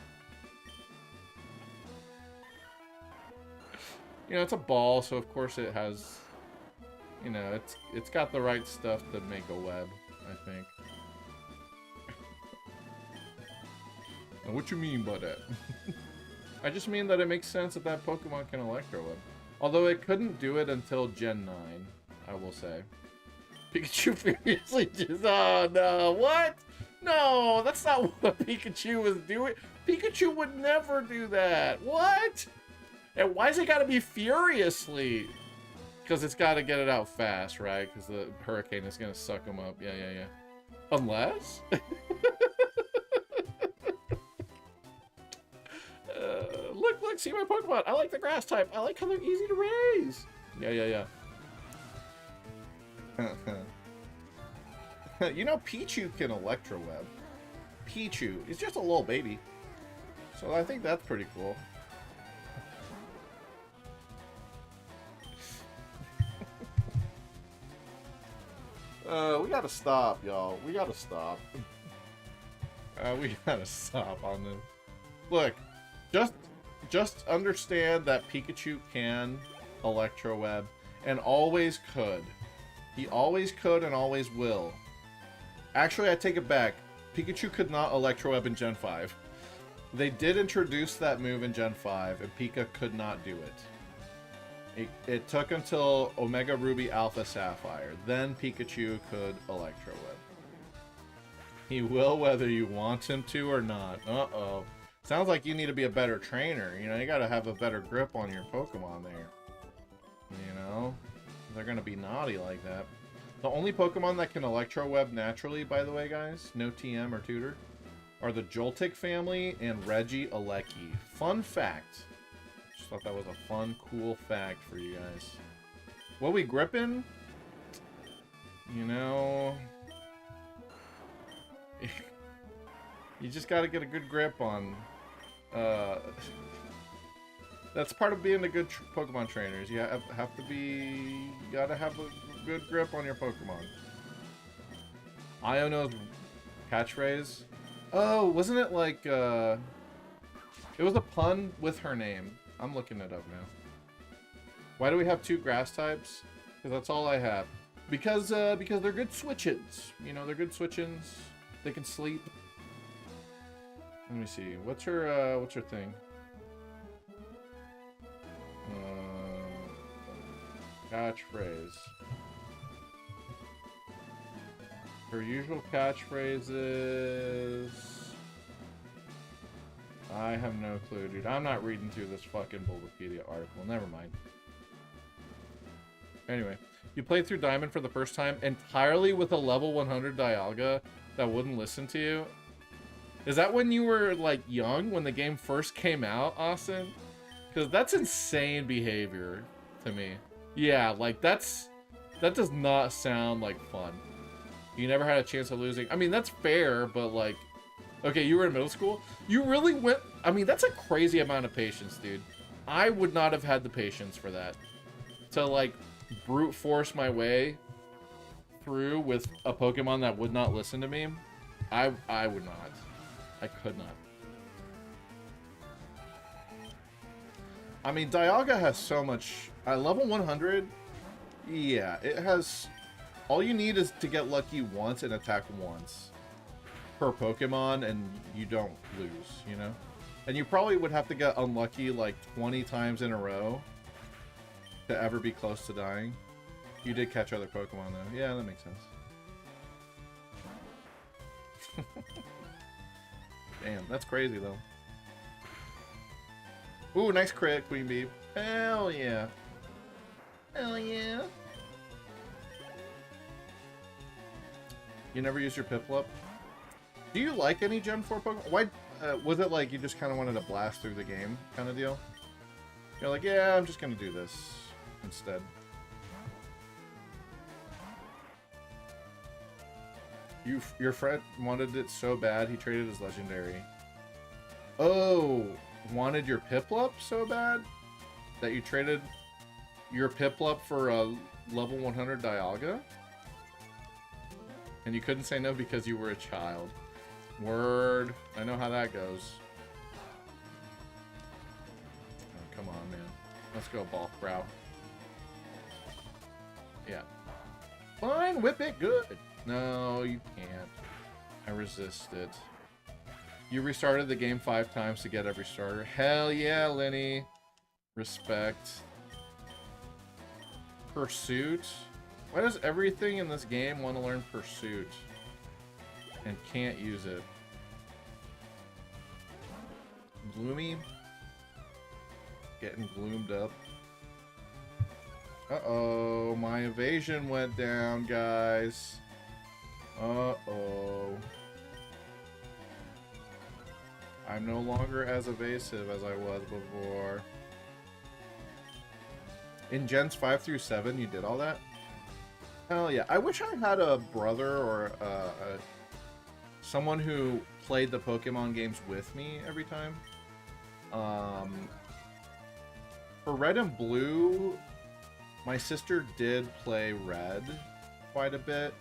You know, it's a ball, so of course it has, you know, it's got the right stuff to make a web, I think. And what you mean by that? I just mean that it makes sense that that Pokemon can Electro web. Although it couldn't do it until Gen 9, I will say. Pikachu furiously just... Oh, no. What? No, that's not what Pikachu was doing. Pikachu would never do that. What? And why's it gotta be furiously? Because it's gotta get it out fast, right? Because the hurricane is gonna suck him up. Yeah, yeah, yeah. Unless? Look, see my Pokemon. I like the grass type. I like how they're easy to raise. Yeah, yeah, yeah. You know, Pichu can Electro Web. Pichu is just a little baby. So I think that's pretty cool. We gotta stop, y'all. We gotta stop. We gotta stop on this. Look, just understand that Pikachu can Electro Web and always could. He always could and always will. Actually, I take it back. Pikachu could not Electro Web in Gen 5. They did introduce that move in Gen 5, and Pika could not do it. It took until Omega Ruby Alpha Sapphire. Then Pikachu could Electro Web. He will whether you want him to or not. Uh-oh. Sounds like you need to be a better trainer. You know, you gotta have a better grip on your Pokemon there. You know? They're gonna be naughty like that. The only Pokemon that can Electro Web naturally, by the way, guys, no TM or tutor, are the Joltik family and Regieleki. Fun fact. Just thought that was a fun, cool fact for you guys. What we gripping? You know... you just gotta get a good grip on... that's part of being a good Pokemon trainer. You have to be... You gotta have a good grip on your Pokemon. Iono's catchphrase. Oh, wasn't it like, it was a pun with her name. I'm looking it up now. Why do we have 2 grass types? Because that's all I have. Because they're good switch-ins. You know, they're good switch-ins. They can sleep. Let me see. What's her thing? Catchphrase. Her usual catchphrase is... I have no clue, dude. I'm not reading through this fucking Bulbapedia article. Never mind. Anyway, you played through Diamond for the first time entirely with a level 100 Dialga that wouldn't listen to you? Is that when you were, like, young, when the game first came out, Austin? Because that's insane behavior to me. Yeah, like, that does not sound like fun. You never had a chance of losing. I mean, that's fair, but, like... Okay, you were in middle school? You really went... I mean, that's a crazy amount of patience, dude. I would not have had the patience for that. To, like, brute force my way through with a Pokemon that would not listen to me. I would not. I could not. I mean, Dialga has so much... At level 100, yeah, it has all you need is to get lucky once and attack once per Pokemon, and you don't lose, you know? And you probably would have to get unlucky like 20 times in a row to ever be close to dying. You did catch other Pokemon, though. Yeah, that makes sense. Damn, that's crazy, though. Ooh, nice crit, Queen Bee. Hell yeah. Hell yeah. You never use your Piplup? Do you like any Gen 4 Pokemon? Why, was it like you just kind of wanted to blast through the game kind of deal? You're like, yeah, I'm just going to do this instead. Your friend wanted it so bad, he traded his legendary. Oh, wanted your Piplup so bad that you traded your Piplup for a level 100 Dialga? And you couldn't say no because you were a child. Word. I know how that goes. Oh, come on, man. Let's go, Balkbrow. Yeah. Fine, whip it good. No, you can't. I resist it. You restarted the game 5 times to get every starter. Hell yeah, Lenny. Respect. Pursuit. Why does everything in this game want to learn Pursuit? And can't use it. Gloomy. Getting gloomed up. Uh-oh, my evasion went down, guys. Uh-oh. I'm no longer as evasive as I was before. In Gens 5 through 7, you did all that? Hell yeah. I wish I had a brother or someone who played the Pokemon games with me every time. For Red and Blue, my sister did play Red quite a bit.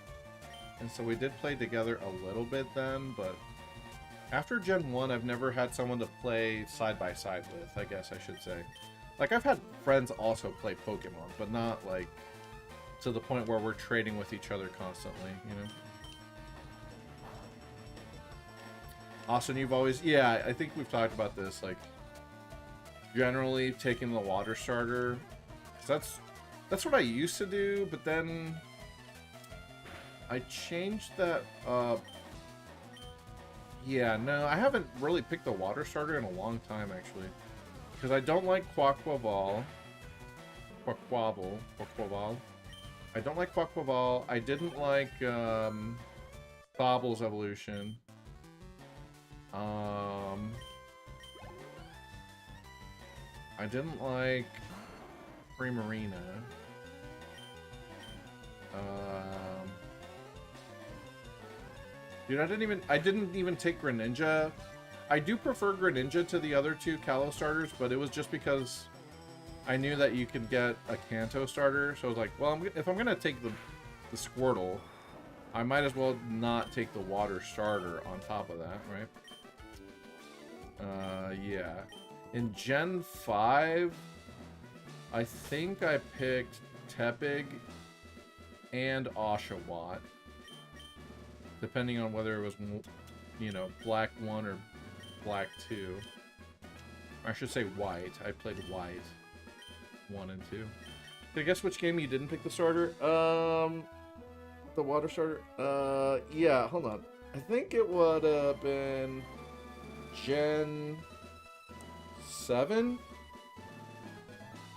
And so we did play together a little bit then, but after Gen 1, I've never had someone to play side by side with, I guess I should say. Like, I've had friends also play Pokemon, but not, like, to the point where we're trading with each other constantly, you know? Austin, you've always... Yeah, I think we've talked about this, like, generally taking the water starter. 'Cause that's what I used to do, but then I changed that up. Yeah, no, I haven't really picked the water starter in a long time, actually. Because I don't like Quaquaval. Quaquaval. I don't like Quaquaval. I didn't like Bobble's evolution. I didn't like Primarina. Dude, I didn't even take Greninja. I do prefer Greninja to the other two Kalos starters, but it was just because I knew that you could get a Kanto starter, so I was like, well, if I'm gonna take the Squirtle, I might as well not take the water starter on top of that, right? Yeah. In Gen 5, I think I picked Tepig and Oshawott, depending on whether it was, you know, Black 1 or Black 2. I should say White. I played White 1 and 2. Can I guess which game you didn't pick the starter? The water starter? Yeah, hold on. I think it would have been Gen 7?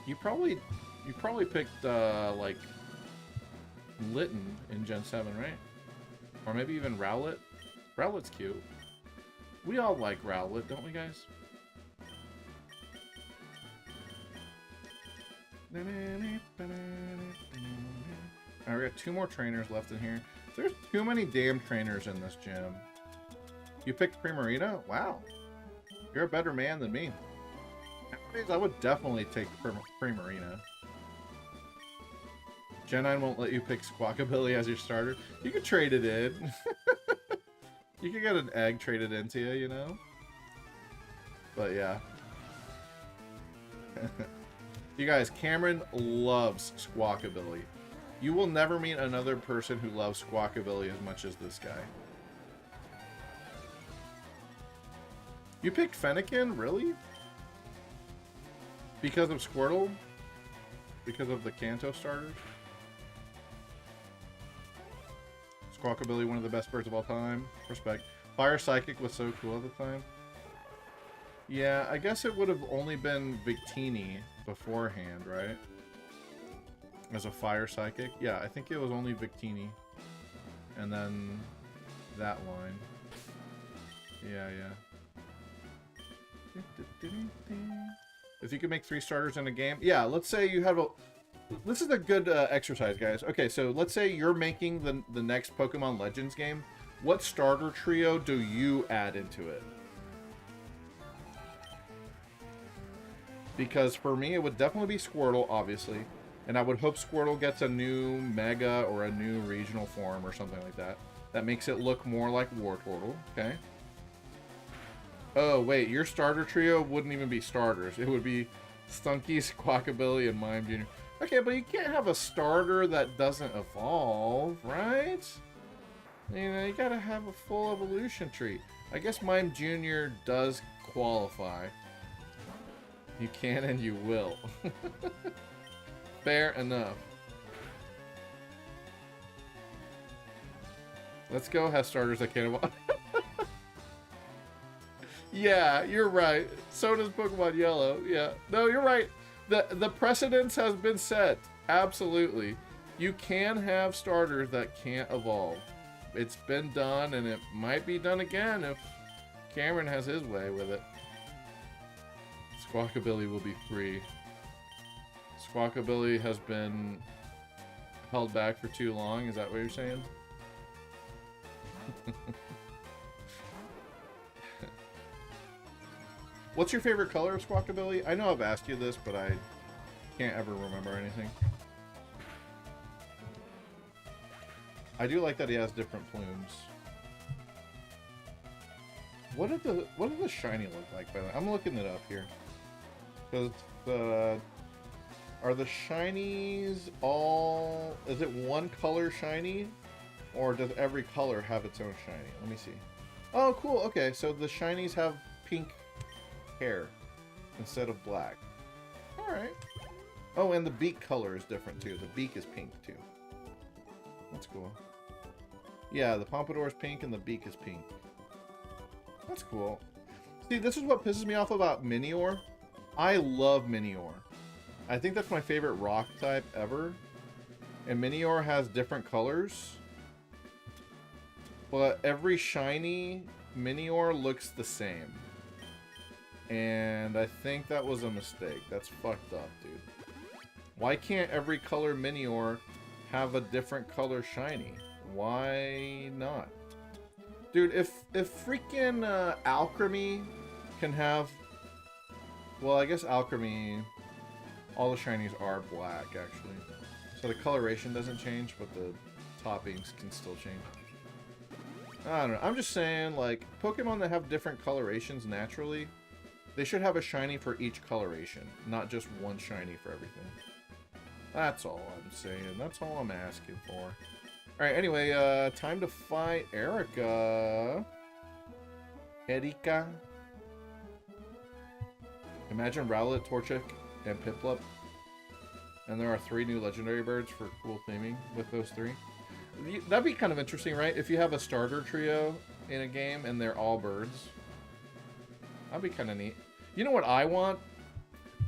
You probably picked, like, Litten in Gen 7, right? Or maybe even Rowlet. Rowlet's cute. We all like Rowlet, don't we, guys? Alright, we got 2 more trainers left in here. There's too many damn trainers in this gym. You picked Primarina? Wow. You're a better man than me. Nowadays, I would definitely take Primarina. Gen 9 won't let you pick Squawkabilly as your starter. You could trade it in. You could get an egg traded into you, you know? But yeah. You guys, Cameron loves Squawkabilly. You will never meet another person who loves Squawkabilly as much as this guy. You picked Fennekin? Really? Because of Squirtle? Because of the Kanto starters? Squawkabilly, one of the best birds of all time. Respect. Fire Psychic was so cool at the time. Yeah, I guess it would have only been Victini beforehand, right? As a Fire Psychic. Yeah, I think it was only Victini. And then that line. Yeah, yeah. If you could make 3 starters in a game. Yeah, let's say you have a... This is a good exercise, guys. Okay, so let's say you're making the next Pokemon Legends game. What starter trio do you add into it? Because for me, it would definitely be Squirtle, obviously. And I would hope Squirtle gets a new Mega or a new regional form or something like that. That makes it look more like Wartortle, okay? Oh, wait, your starter trio wouldn't even be starters. It would be Stunky, Squawkabilly, and Mime Jr. Okay, but you can't have a starter that doesn't evolve, right? You know, you gotta have a full evolution tree. I guess Mime Jr. does qualify. You can and you will. Fair enough. Let's go have starters that can't evolve. Yeah, you're right. So does Pokemon Yellow. Yeah. No, you're right. The precedence has been set. Absolutely. You can have starters that can't evolve. It's been done, and it might be done again if Cameron has his way with it. Squawkabilly will be free. Squawkabilly has been held back for too long. Is that what you're saying? What's your favorite color of Squawkabilly? I know I've asked you this, but I can't ever remember anything. I do like that he has different plumes. What did the shiny look like, by the way? I'm looking it up here. Because are the shinies all... Is it one color shiny? Or does every color have its own shiny? Let me see. Oh, cool. Okay, so the shinies have pink hair instead of black. Alright. Oh, and the beak color is different too. The beak is pink too. That's cool. Yeah, the Pompadour is pink and the beak is pink. That's cool. See, this is what pisses me off about Minior. I love Minior. I think that's my favorite rock type ever. And Minior has different colors. But every shiny Minior looks the same. And I think that was a mistake. That's fucked up, dude. Why can't every color Minior have a different color shiny? Why not? Dude, if freaking Alchemy can have... Well, I guess Alchemy... All the shinies are black, actually. So the coloration doesn't change, but the toppings can still change. I don't know. I'm just saying, like, Pokemon that have different colorations naturally... They should have a shiny for each coloration, not just one shiny for everything. That's all I'm saying. That's all I'm asking for. Alright, anyway, time to fight Erika. Erika. Imagine Rowlet, Torchic, and Piplup. And there are 3 new legendary birds for cool theming with those 3. That'd be kind of interesting, right? If you have a starter trio in a game and they're all birds. That'd be kind of neat. You know what I want?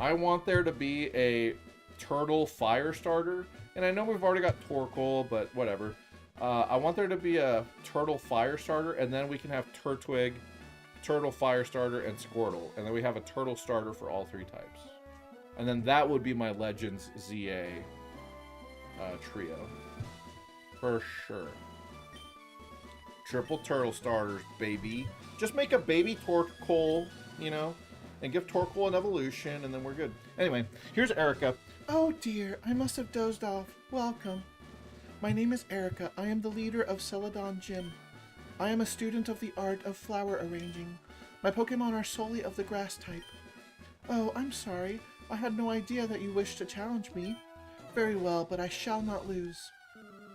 I want there to be a turtle fire starter. And I know we've already got Torkoal, but whatever. I want there to be a turtle fire starter, and then we can have Turtwig, turtle fire starter, and Squirtle. And then we have a turtle starter for all 3 types. And then that would be my Legends ZA trio. For sure. Triple turtle starters, baby. Just make a baby Torkoal, you know, and give Torkoal an evolution, and then we're good. Anyway, here's Erika. Oh dear, I must have dozed off. Welcome. My name is Erika. I am the leader of Celadon Gym. I am a student of the art of flower arranging. My Pokemon are solely of the grass type. Oh, I'm sorry. I had no idea that you wished to challenge me. very well, but I shall not lose.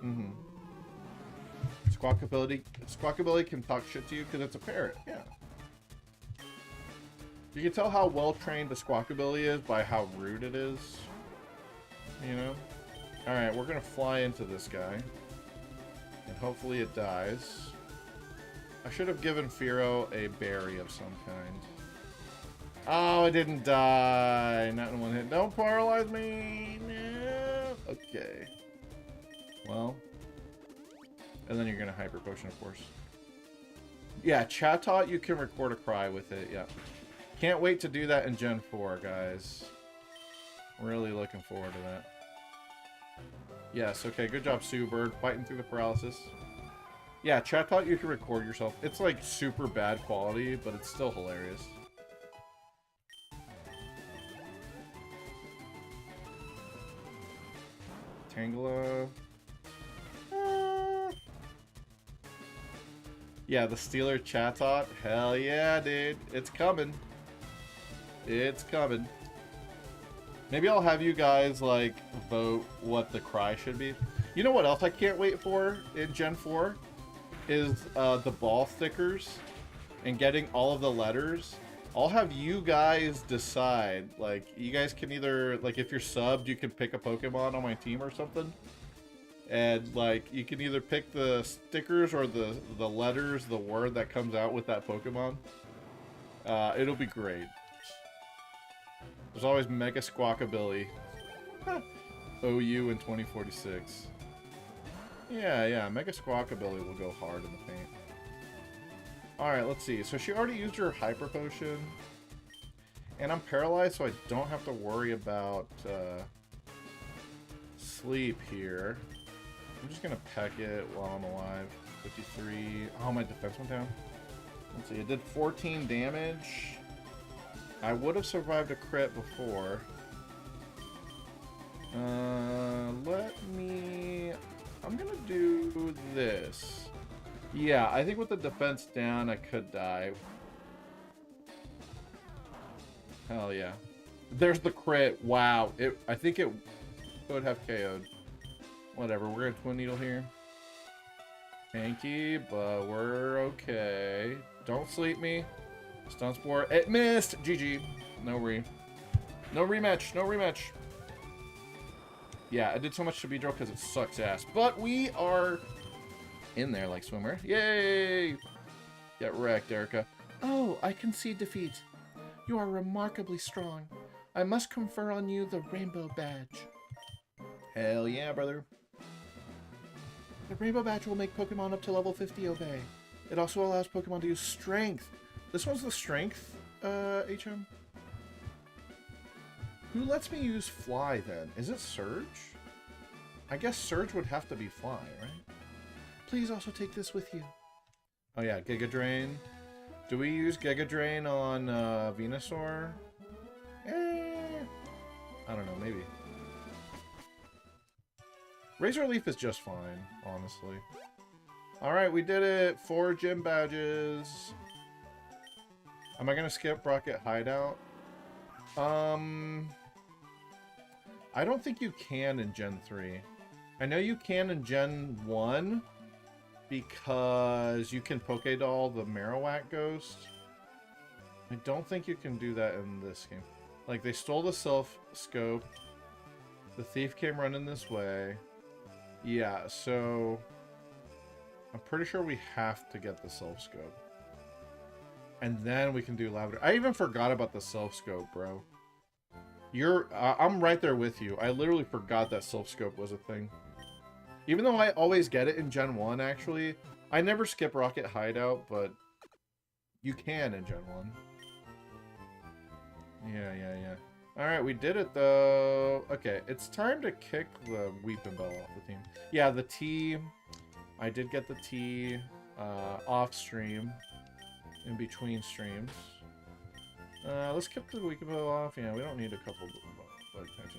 Mm-hmm. Squawkability can talk shit to you because it's a parrot. Yeah. You can tell how well trained the Squawkability is by how rude it is. You know? Alright, we're gonna fly into this guy. And hopefully it dies. I should have given Firo a berry of some kind. Oh, it didn't die. Not in one hit. Don't paralyze me. No. Okay. Well. And then you're gonna Hyper Potion, of course. Yeah, Chatot, you can record a cry with it. Yeah. Can't wait to do that in Gen 4, guys. Really looking forward to that. Yes, okay, good job, Sue Bird, fighting through the paralysis. Yeah, Chatot, you can record yourself. It's like super bad quality, but it's still hilarious. Tangela. Yeah, the Steeler Chatot. Hell yeah, dude. It's coming. It's coming. Maybe I'll have you guys, like, vote what the cry should be. You know what else I can't wait for in Gen 4? Is the ball stickers and getting all of the letters. I'll have you guys decide. Like, you guys can either, like, if you're subbed, you can pick a Pokemon on my team or something. And, like, you can either pick the stickers or the letters, the word that comes out with that Pokemon. It'll be great. There's always Mega Squawkability. OU in 2046. Yeah, Mega Squawkability will go hard in the paint. Alright, let's see. So she already used her Hyper Potion. And I'm paralyzed, so I don't have to worry about sleep here. I'm just gonna peck it while I'm alive. 53. Oh, my defense went down. Let's see, it did 14 damage. I would have survived a crit before. I'm gonna do this. Yeah, I think with the defense down, I could die. Hell yeah. There's the crit. Wow. I think it would have KO'd. Whatever, we're gonna Twin Needle here. Hanky, but we're okay. Don't sleep me. Stun Spore. It missed! GG. No rematch. No rematch. Yeah, I did so much to Beedrill because it sucks ass. But we are in there like swimmer. Yay! Get wrecked, Erica. Oh, I concede defeat. You are remarkably strong. I must confer on you the Rainbow Badge. Hell yeah, brother. The Rainbow Badge will make Pokemon up to level 50 obey. It also allows Pokemon to use Strength. This one's the Strength, HM? Who lets me use Fly, then? Is it Surge? I guess Surge would have to be Fly, right? Please also take this with you. Oh yeah, Giga Drain. Do we use Giga Drain on Venusaur? I don't know, maybe. Razor Leaf is just fine, honestly. Alright, we did it. 4 gym badges. Am I gonna skip Rocket Hideout? I don't think you can in Gen 3. I know you can in Gen 1 because you can Pokédoll the Marowak Ghost. I don't think you can do that in this game. Like, they stole the Self Scope. The thief came running this way. Yeah, so I'm pretty sure we have to get the Self Scope. And then we can do Lavender. I even forgot about the Self Scope, bro. I'm right there with you. I literally forgot that Self Scope was a thing. Even though I always get it in Gen 1, actually. I never skip Rocket Hideout, but you can in Gen 1. Yeah. Alright, we did it, though. Okay, it's time to kick the Weeping Bell off the team. Yeah, the T. I did get the T off stream. In between streams. Let's kick the Weeping Bell off. Yeah, we don't need a couple bug types.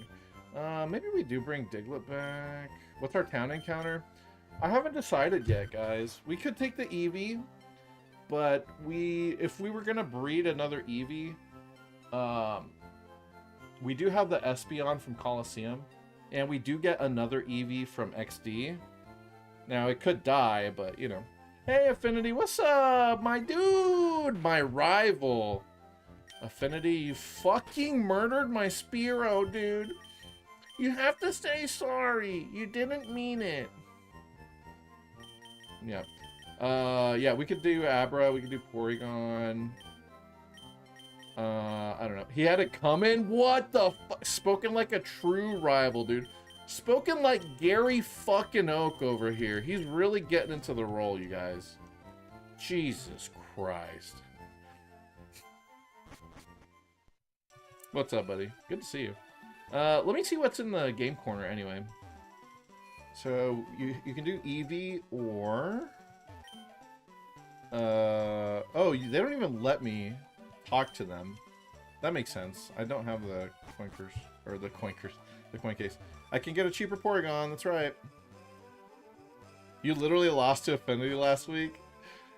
Maybe we do bring Diglett back. What's our town encounter? I haven't decided yet, guys. We could take the Eevee, but if we were gonna breed another Eevee, we do have the Espeon from Colosseum And we do get another Eevee from XD. Now, it could die, but, you know. Hey, Affinity, what's up? My dude, my rival. Affinity, you fucking murdered my Spearow, dude. You have to say sorry. You didn't mean it. Yeah. Yeah, we could do Abra. We could do Porygon. I don't know. He had it coming? What the fuck? Spoken like a true rival, dude. Spoken like Gary fucking Oak over here. He's really getting into the role, you guys. Jesus Christ. What's up, buddy? Good to see you. Let me see what's in the game corner anyway. So, you can do Eevee or... oh, they don't even let me talk to them. That makes sense. I don't have the coinkers, or the coin case. I can get a cheaper Porygon, that's right. You literally lost to Affinity last week?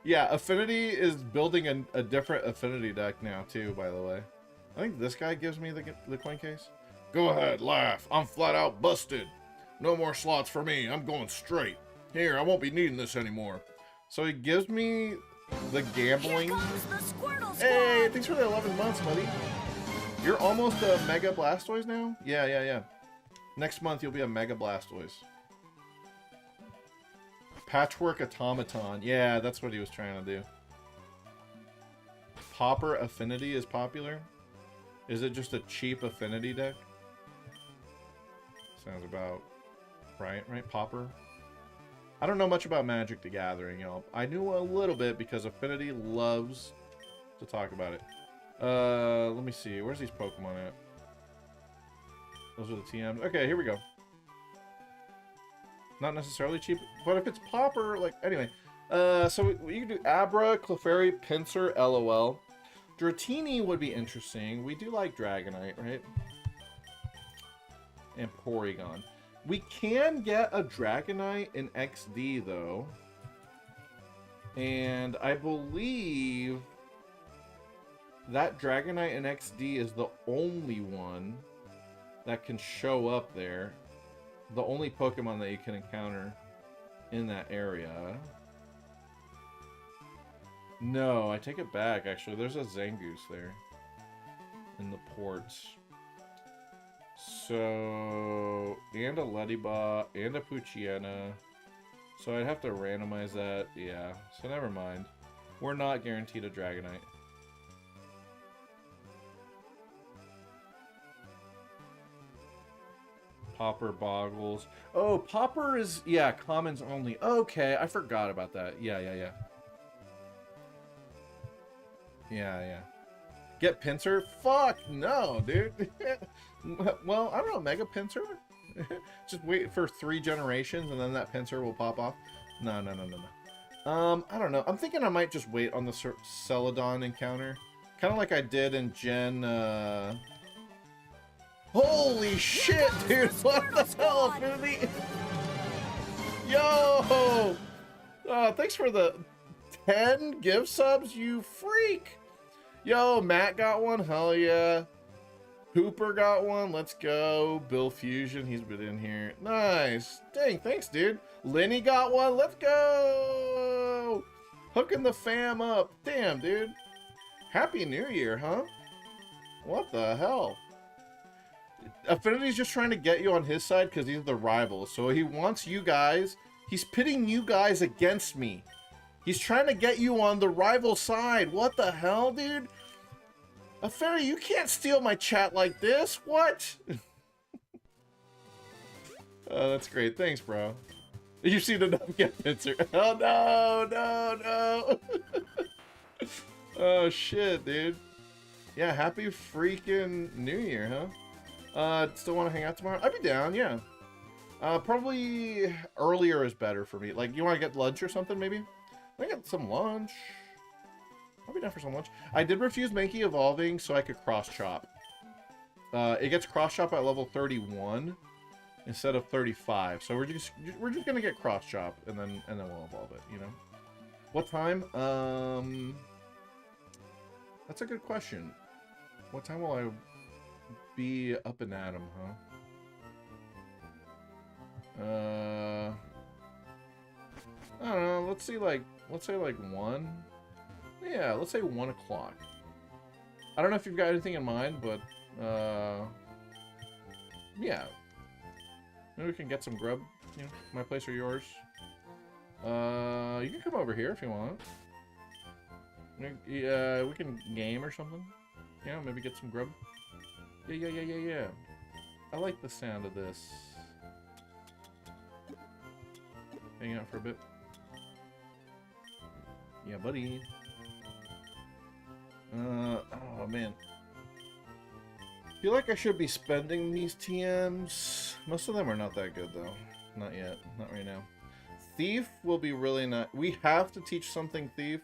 Yeah, Affinity is building a different Affinity deck now, too, by the way. I think this guy gives me the coin case. Go ahead, laugh. I'm flat out busted. No more slots for me. I'm going straight. Here, I won't be needing this anymore. So he gives me the gambling. Hey, thanks for the 11 months, buddy. You're almost a Mega Blastoise now? Yeah. Next month you'll be a Mega Blastoise. Patchwork Automaton. Yeah, that's what he was trying to do. Popper Affinity is popular. Is it just a cheap Affinity deck? Sounds about right, Popper? I don't know much about Magic the Gathering, y'all. I knew a little bit because Affinity loves to talk about it. Let me see. Where's these Pokemon at? Those are the TMs. Okay, here we go. Not necessarily cheap, but if it's Popper, like, anyway. So you can do Abra, Clefairy, Pinsir, LOL. Dratini would be interesting. We do like Dragonite, right? And Porygon. We can get a Dragonite in XD, though. And I believe that Dragonite in XD is the only one that can show up there. The only Pokemon that you can encounter in that area. No, I take it back, actually. There's a Zangoose there. In the ports. So... And a Ledybot, and a Poochyena. So I'd have to randomize that. Yeah, so never mind. We're not guaranteed a Dragonite. Popper Boggles. Oh, Popper is... Yeah, commons only. Okay, I forgot about that. Yeah. Yeah. Get Pinsir? Fuck no, dude. Well, I don't know. Mega Pinsir? Just wait for 3 generations and then that Pinsir will pop off. No. I don't know. I'm thinking I might just wait on the Celadon encounter. Kind of like I did in Gen... Holy shit, dude! What the hell, Affinity? Yo! Thanks for the 10 gift subs, you freak! Yo, Matt got one, hell yeah. Hooper got one, let's go. Bill Fusion, he's been in here. Nice. Dang, thanks, dude. Lenny got one, let's go! Hooking the fam up. Damn, dude. Happy New Year, huh? What the hell? Affinity's just trying to get you on his side because he's the rival. So he wants you guys. He's pitting you guys against me. He's trying to get you on the rival side. What the hell, dude? Affinity, you can't steal my chat like this. What? Oh, that's great. Thanks, bro. You've seen enough get Pinsir. Oh, no. Oh, shit, dude. Yeah, happy freaking New Year, huh? Still want to hang out tomorrow? I'd be down, yeah. Probably earlier is better for me. Like, you want to get lunch or something, maybe? I get some lunch. I'll be down for some lunch. I did refuse Mankey evolving so I could cross-chop. It gets cross-chop at level 31 instead of 35. So we're just gonna get cross-chop and then we'll evolve it, you know? What time? That's a good question. What time will I be up and at 'em, huh? I don't know. Let's say like 1. Yeah, let's say 1 o'clock. I don't know if you've got anything in mind, but yeah. Maybe we can get some grub. You know, my place or yours. You can come over here if you want. We can game or something. Yeah, maybe get some grub. Yeah. I like the sound of this. Hang out for a bit. Yeah, buddy. Oh man. I feel like I should be spending these TMs. Most of them are not that good though. Not yet. Not right now. Thief will be really not. We have to teach something Thief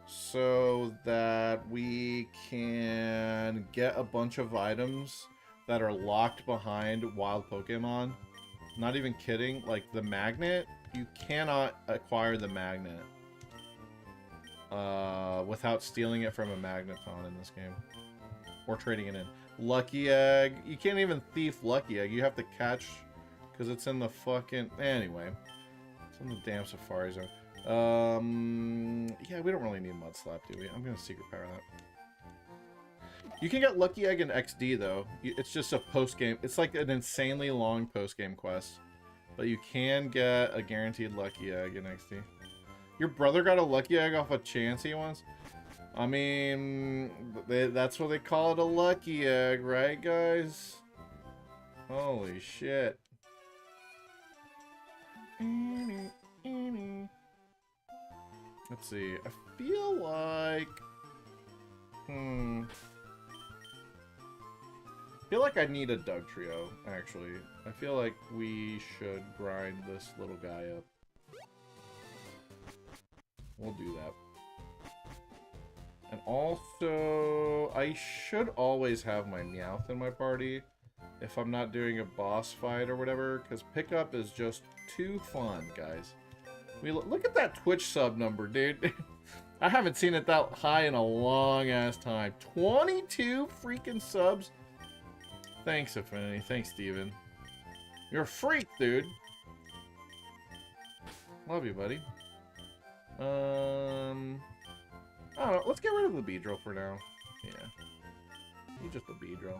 so that we can get a bunch of items that are locked behind wild Pokemon. Not even kidding. Like the magnet, you cannot acquire the magnet without stealing it from a Magneton in this game. Or trading it in. Lucky Egg. You can't even thief Lucky Egg. You have to catch because it's in the fucking... Anyway. It's in the damn Safari Zone. Yeah, we don't really need Mud Slap, do we? I'm going to Secret Power that. You can get Lucky Egg in XD, though. It's just a post-game... It's like an insanely long post-game quest. But you can get a guaranteed Lucky Egg in XD. Your brother got a Lucky Egg off a Chansey once? I mean, that's what they call it, a Lucky Egg, right, guys? Holy shit. Let's see. I feel like... I feel like I need a Doug Trio, actually. I feel like we should grind this little guy up. We'll do that. And also, I should always have my Meowth in my party if I'm not doing a boss fight or whatever, because pickup is just too fun, guys. Look at that Twitch sub number, dude. I haven't seen it that high in a long-ass time. 22 freaking subs. Thanks, Affinity. Thanks, Steven. You're a freak, dude. Love you, buddy. I don't know. Let's get rid of the Beedrill for now. Yeah. He's just a Beedrill.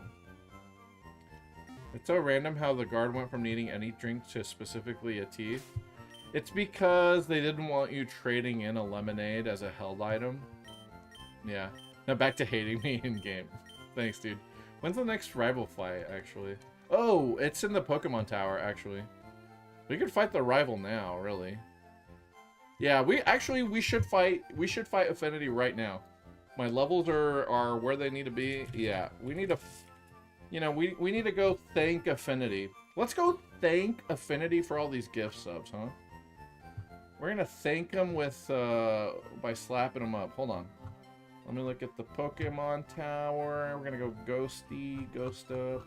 It's so random how the guard went from needing any drink to specifically a tea. It's because they didn't want you trading in a lemonade as a held item. Yeah. Now back to hating me in-game. Thanks, dude. When's the next rival fight, actually? Oh, it's in the Pokemon Tower, actually. We could fight the rival now, really. Yeah, we should fight Affinity right now. My levels are where they need to be. Yeah, we need to, you know, we need to go thank Affinity. Let's go thank Affinity for all these gift subs, huh? We're gonna thank them with by slapping them up. Hold on. Let me look at the Pokemon Tower. We're gonna go Ghost up.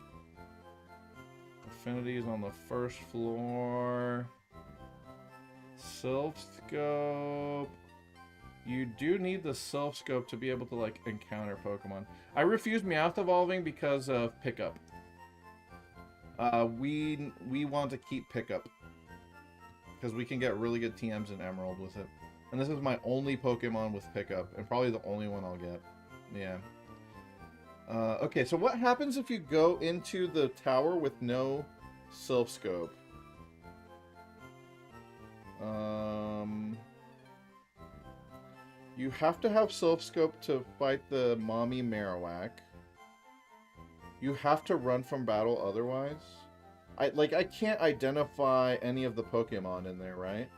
Affinity is on the first floor. Sylph Scope. You do need the Sylph Scope to be able to, like, encounter Pokemon. I refuse Meowth evolving because of pickup. We want to keep pickup. Because we can get really good TMs in Emerald with it. And this is my only Pokemon with pickup. And probably the only one I'll get. Yeah. Okay, so what happens if you go into the tower with no Sylph Scope? You have to have Sylph Scope to fight the Mommy Marowak. You have to run from battle otherwise. I can't identify any of the Pokemon in there, right?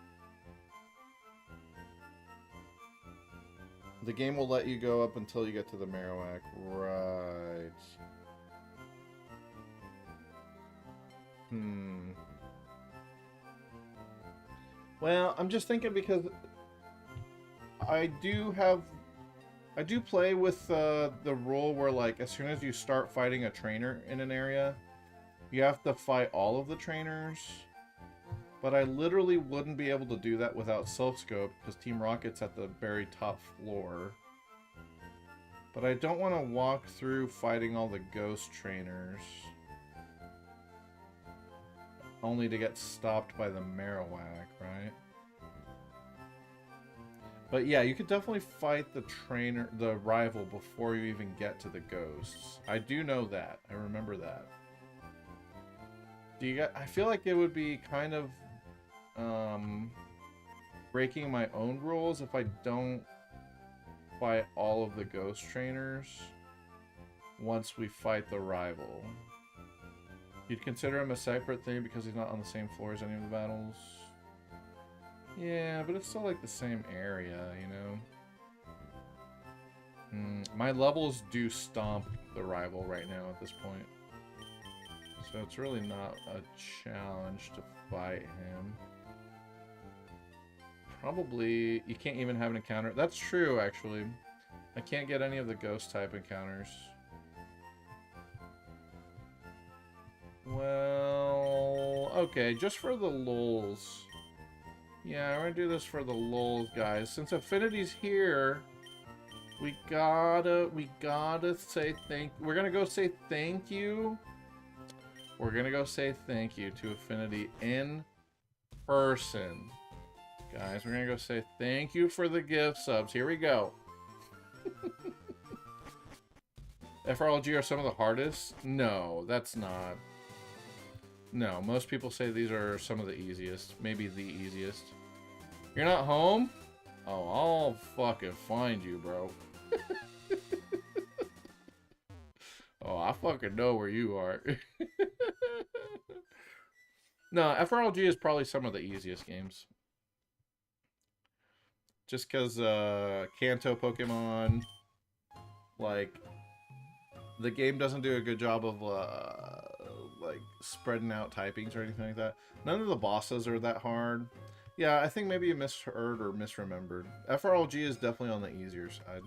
The game will let you go up until you get to the Marowak. Right. Well, I'm just thinking because I do play with the rule where, like, as soon as you start fighting a trainer in an area, you have to fight all of the trainers. But I literally wouldn't be able to do that without Sylph Scope because Team Rocket's at the very top floor. But I don't want to walk through fighting all the ghost trainers. only to get stopped by the Marowak, right? But yeah, you could definitely fight the rival before you even get to the ghosts. I do know that. I remember that. I feel like it would be kind of breaking my own rules if I don't fight all of the ghost trainers once we fight the rival. You'd consider him a separate thing because he's not on the same floor as any of the battles. Yeah, but it's still like the same area, you know? My levels do stomp the rival right now at this point. So it's really not a challenge to fight him. Probably, you can't even have an encounter. That's true, actually. I can't get any of the ghost type encounters. Well, okay, just for the lulz. Yeah, we're gonna do this for the lulz, guys. Since Affinity's here, we gotta say we're gonna go say thank you. We're gonna go say thank you to Affinity in person. Guys, we're gonna go say thank you for the gift subs. Here we go. FRLG are some of the hardest? No, that's not. No, most people say these are some of the easiest. Maybe the easiest. You're not home? Oh, I'll fucking find you, bro. Oh, I fucking know where you are. No, FRLG is probably some of the easiest games. Just because Kanto Pokemon, like, the game doesn't do a good job of like spreading out typings or anything like that. None of the bosses are that hard. Yeah, I think maybe you misheard or misremembered. FRLG is definitely on the easier side.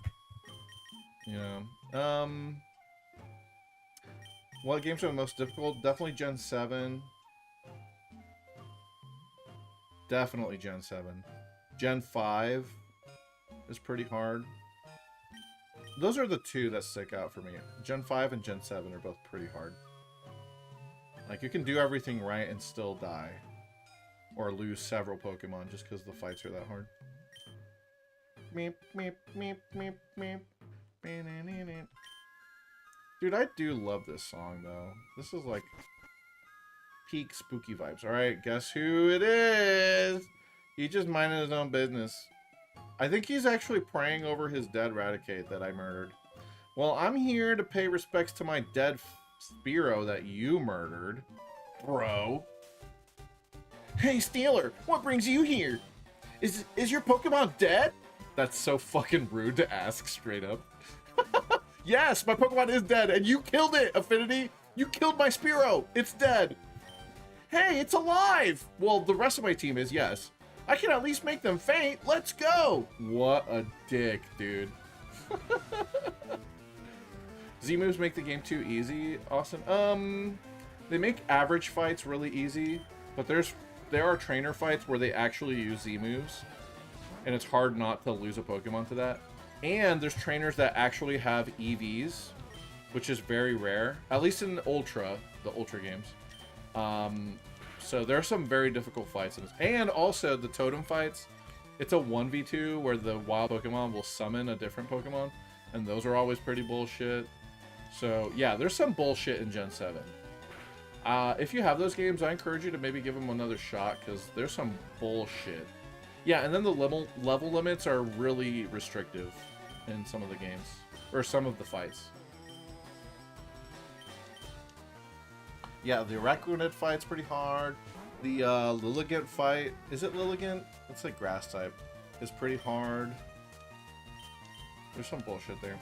You know. What games are the most difficult? Definitely Gen 7. Definitely Gen 7. Gen 5 is pretty hard. Those are the two that stick out for me. Gen 5 and Gen 7 are both pretty hard. Like, you can do everything right and still die. Or lose several Pokemon just because the fights are that hard. Meep, meep, meep, meep, meep. Dude, I do love this song, though. This is like peak spooky vibes. Alright, guess who it is? He just minded his own business. I think he's actually praying over his dead Raticate that I murdered. Well, I'm here to pay respects to my dead Spearow that you murdered, bro. Hey, Steeler, what brings you here? Is your Pokemon dead? That's so fucking rude to ask straight up. Yes, my Pokemon is dead, and you killed it, Affinity. You killed my Spearow. It's dead. Hey, it's alive. Well, the rest of my team is, yes. I can at least make them faint. Let's go. What a dick, dude. Z-moves make the game too easy, Austin. They make average fights really easy, but there are trainer fights where they actually use Z-moves, and it's hard not to lose a Pokemon to that. And there's trainers that actually have EVs, which is very rare, at least in the Ultra games. So there are some very difficult fights in this. And also the totem fights, it's a 1v2 where the wild Pokemon will summon a different Pokemon, and those are always pretty bullshit. So yeah, there's some bullshit in Gen 7. If you have those games, I encourage you to maybe give them another shot, because there's some bullshit. Yeah, and then the level limits are really restrictive in some of the games, or some of the fights. Yeah, the Raccoonid fight's pretty hard. The Lilligant fight, is it Lilligant? It's like grass type. It's pretty hard. There's some bullshit there.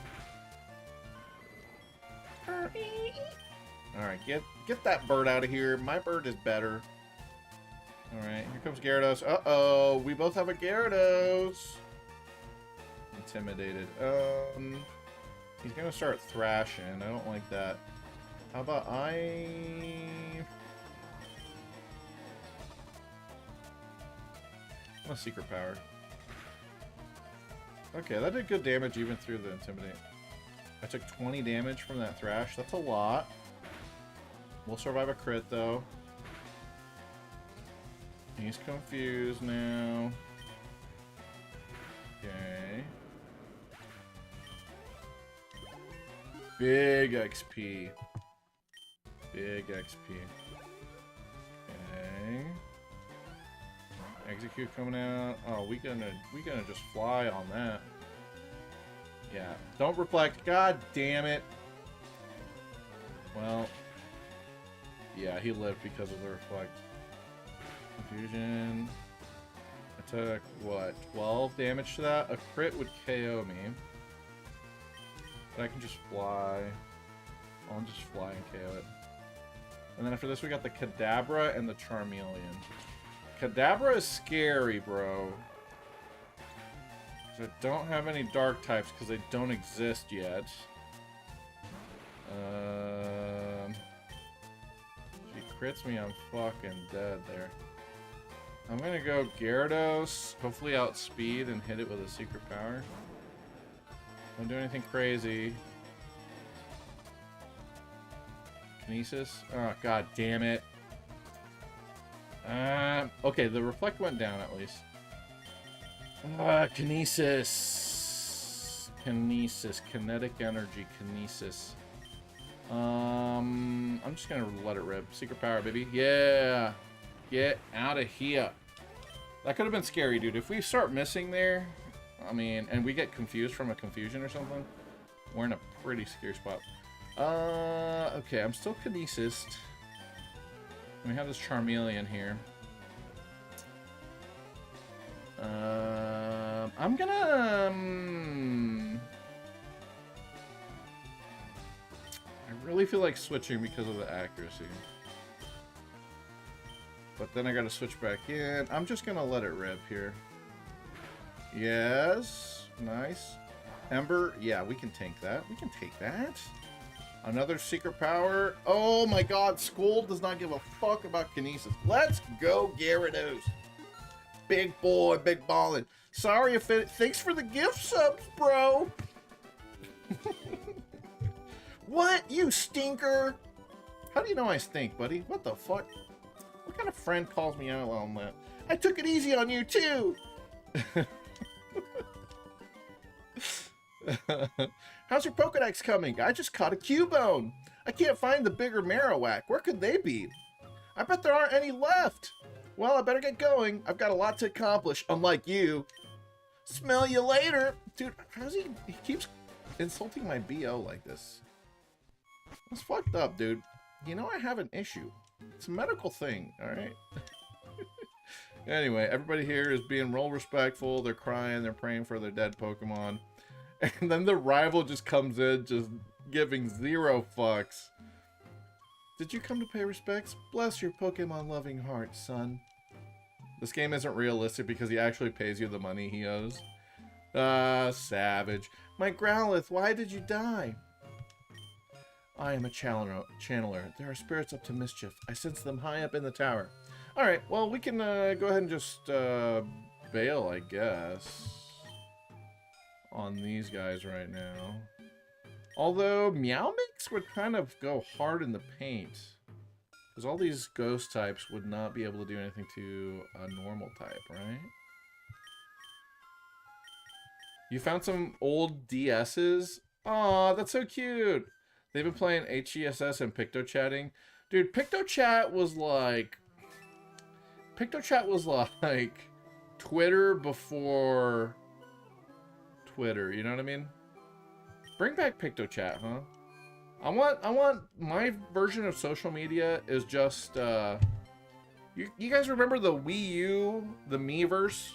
Alright, get that bird out of here. My bird is better. Alright, here comes Gyarados. Uh-oh, we both have a Gyarados. Intimidated. He's gonna start thrashing. I don't like that. How about I'm a secret power. Okay, that did good damage even through the Intimidate. I took 20 damage from that Thrash. That's a lot. We'll survive a crit, though. He's confused now. Okay. Big XP. Big XP. Okay. Execute coming out. Oh, we gonna just fly on that. Yeah. Don't reflect. God damn it. Well. Yeah, he lived because of the reflect. Confusion. I took what? 12 damage to that? A crit would KO me. But I can just fly. I'll just fly and KO it. And then after this we got the Kadabra and the Charmeleon. Kadabra is scary, bro. I don't have any dark types because they don't exist yet. She crits me, I'm fucking dead there. I'm gonna go Gyarados, hopefully outspeed and hit it with a secret power. Don't do anything crazy. Kinesis? Oh, god damn it. Okay, the reflect went down at least. Kinesis. Kinesis. Kinetic energy. Kinesis. I'm just gonna let it rip. Secret power, baby. Yeah. Get out of here. That could have been scary, dude. If we start missing there, I mean, and we get confused from a confusion or something, we're in a pretty scary spot. Okay, I'm still Kinesis. We have this Charmeleon here. I'm gonna... I really feel like switching because of the accuracy. But then I gotta switch back in. I'm just gonna let it rip here. Yes. Nice. Ember. Yeah, we can tank that. We can take that. Another secret power. Oh my god, Skull does not give a fuck about Kinesis. Let's go, Gyarados. Big boy, big ballin'. Sorry if it... Thanks for the gift subs, bro. What, you stinker? How do you know I stink, buddy? What the fuck? What kind of friend calls me out on that? I took it easy on you, too. How's your Pokedex coming? I just caught a Cubone. I can't find the bigger Marowak. Where could they be? I bet there aren't any left. Well, I better get going. I've got a lot to accomplish, unlike you. Smell you later. Dude, how's he keeps insulting my BO like this. That's fucked up, dude. You know I have an issue. It's a medical thing, alright? Anyway, everybody here is being real respectful. They're crying, they're praying for their dead Pokemon. And then the rival just comes in, just giving zero fucks. Did you come to pay respects? Bless your Pokemon-loving heart, son. This game isn't realistic because he actually pays you the money he owes. Savage. My Growlithe, why did you die? I am a channeler. There are spirits up to mischief. I sense them high up in the tower. Alright, well, we can go ahead and just bail, I guess, on these guys right now. Although Meowmix would kind of go hard in the paint. Because all these ghost types would not be able to do anything to a normal type, right? You found some old DSs? Aw, that's so cute! They've been playing HESS and PictoChatting. Dude, PictoChat was like Twitter before Twitter, you know what I mean? Bring back PictoChat, huh? I want my version of social media is just you guys remember the Wii U, the Miiverse?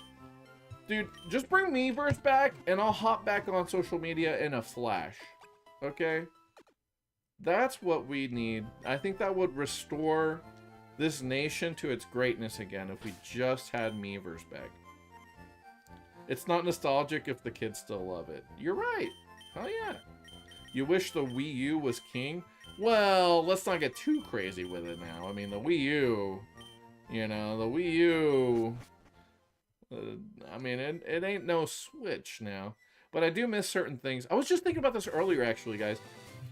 Dude, just bring Miiverse back and I'll hop back on social media in a flash. Okay? That's what we need. I think that would restore this nation to its greatness again if we just had Miiverse back. It's not nostalgic if the kids still love it. You're right. Hell yeah. You wish the Wii U was king? Well, let's not get too crazy with it now. I mean, the Wii U, you know, the Wii U, I mean, it ain't no Switch now. But I do miss certain things. I was just thinking about this earlier, actually, guys.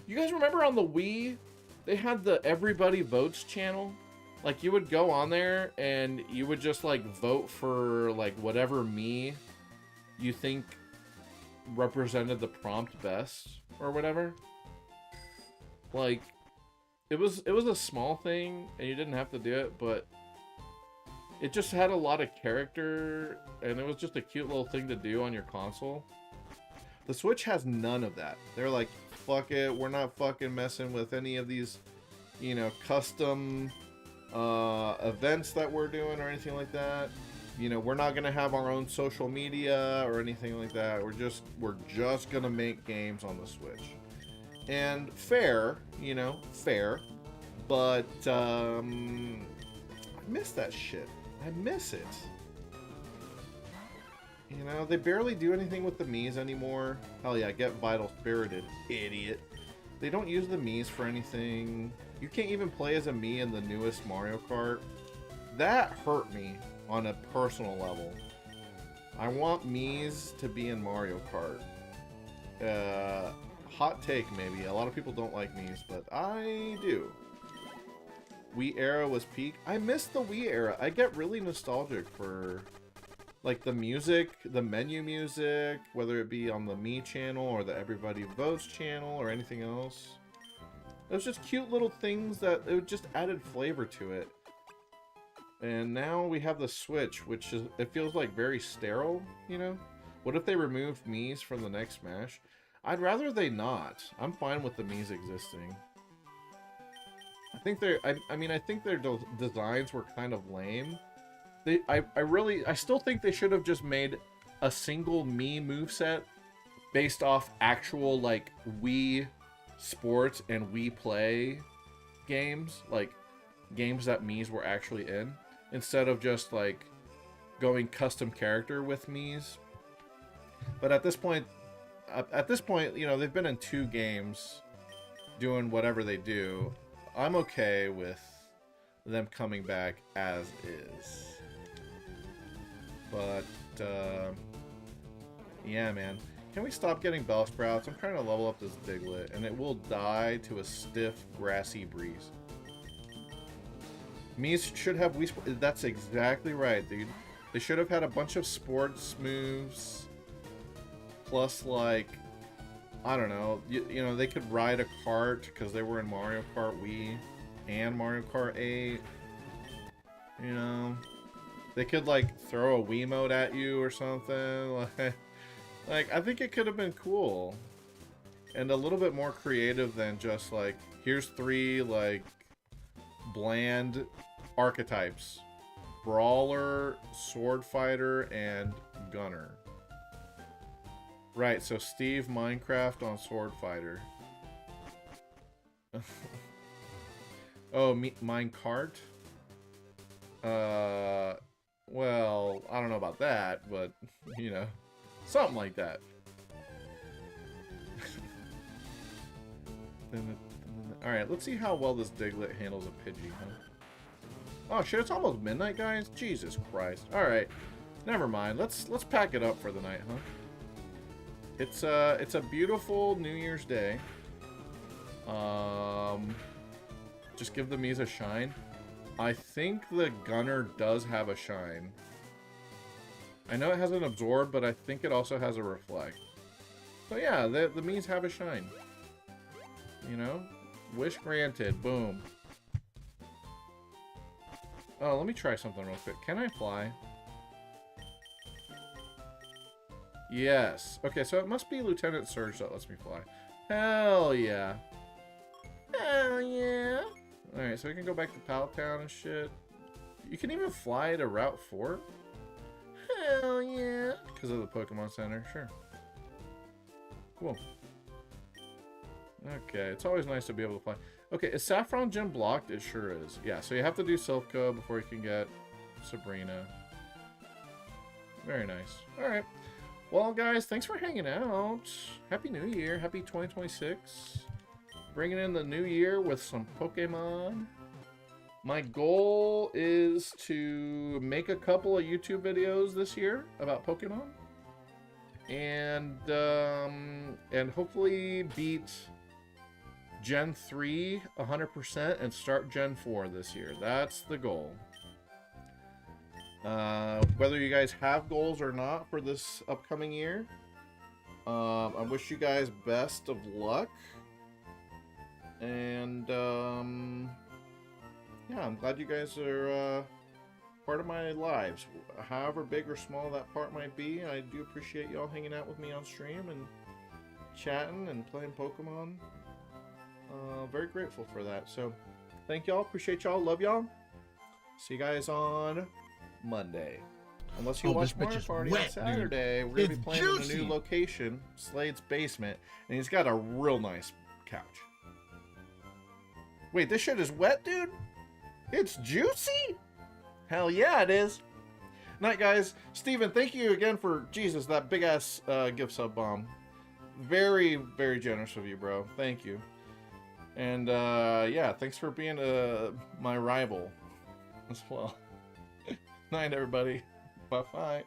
You guys remember on the Wii, they had the Everybody Votes channel? Like, you would go on there and you would just, like, vote for, like, whatever me you think represented the prompt best or whatever. Like, it was a small thing and you didn't have to do it, but it just had a lot of character and it was just a cute little thing to do on your console. The Switch has none of that. They're like, fuck it, we're not fucking messing with any of these, you know, custom events that we're doing or anything like that. You know, we're not gonna have our own social media or anything like that. We're just gonna make games on the Switch. And fair, you know, fair. But I miss that shit. I miss it. You know, they barely do anything with the Miis anymore. Hell yeah, get Vital Spirited, idiot. They don't use the Miis for anything. You can't even play as a Mii in the newest Mario Kart. That hurt me on a personal level. I want Miis to be in Mario Kart. Hot take maybe. A lot of people don't like Miis, but I do. Wii era was peak. I miss the Wii era. I get really nostalgic for like the music, the menu music, whether it be on the Mii channel or the Everybody Votes channel or anything else. It was just cute little things that it just added flavor to it. And now we have the Switch, which is, it feels like very sterile, you know? What if they removed Miis from the next Smash? I'd rather they not. I'm fine with the Miis existing. I think they're, I mean, I think their designs were kind of lame. I still think they should have just made a single Mii moveset based off actual, like, Wii Sports and Wii Play games. Like, games that Miis were actually in. Instead of just, like, going custom character with Miis. But at this point, you know, they've been in 2 games doing whatever they do. I'm okay with them coming back as is. But, yeah, man. Can we stop getting Bellsprouts? I'm trying to level up this Diglett, and it will die to a stiff, grassy breeze. Miis should have Wii Sports. That's exactly right, dude. They should have had a bunch of sports moves. Plus, like, I don't know. You know, they could ride a cart because they were in Mario Kart Wii and Mario Kart 8. You know, they could, like, throw a Wiimote at you or something. Like, I think it could have been cool. And a little bit more creative than just, like, here's 3, like, bland archetypes. Brawler, Sword Fighter, and Gunner. Right, so Steve Minecraft on Sword Fighter. Oh, Minecart? Well, I don't know about that, but, you know, something like that. Alright, let's see how well this Diglett handles a Pidgey, huh? Oh shit, it's almost midnight, guys? Jesus Christ. Alright, never mind. Let's pack it up for the night, huh? It's a beautiful New Year's Day. Just give the Miis a shine. I think the Gunner does have a shine. I know it has an Absorb, but I think it also has a Reflect. So yeah, the Miis have a shine. You know? Wish granted. Boom. Oh, let me try something real quick. Can I fly? Yes. Okay, so it must be Lieutenant Surge that lets me fly. Hell yeah. Hell yeah. Alright, so we can go back to Pallet Town and shit. You can even fly to Route 4? Hell yeah. Because of the Pokemon Center, sure. Cool. Okay, it's always nice to be able to fly. Okay, is Saffron Gym blocked? It sure is. Yeah, so you have to do Silph before you can get Sabrina. Very nice. Alright. Well, guys, thanks for hanging out. Happy New Year. Happy 2026. Bringing in the new year with some Pokemon. My goal is to make a couple of YouTube videos this year about Pokemon. And hopefully beat Gen 3 100% and start Gen 4 this year. That's the goal. Whether you guys have goals or not for this upcoming year, I wish you guys best of luck. And yeah, I'm glad you guys are part of my lives. However big or small that part might be, I do appreciate y'all hanging out with me on stream and chatting and playing Pokemon. Very grateful for that. So thank y'all, appreciate y'all, love y'all. See you guys on Monday. Unless you watch Mario Party on Saturday, we're going to be playing in a new location, Slade's basement, and he's got a real nice couch. Wait, this shit is wet, dude? It's juicy? Hell yeah, it is. Night, guys. Steven, thank you again for, Jesus, that big-ass gift sub bomb. Very, very generous of you, bro. Thank you. And, yeah, thanks for being my rival as well. Night, everybody. Bye-bye.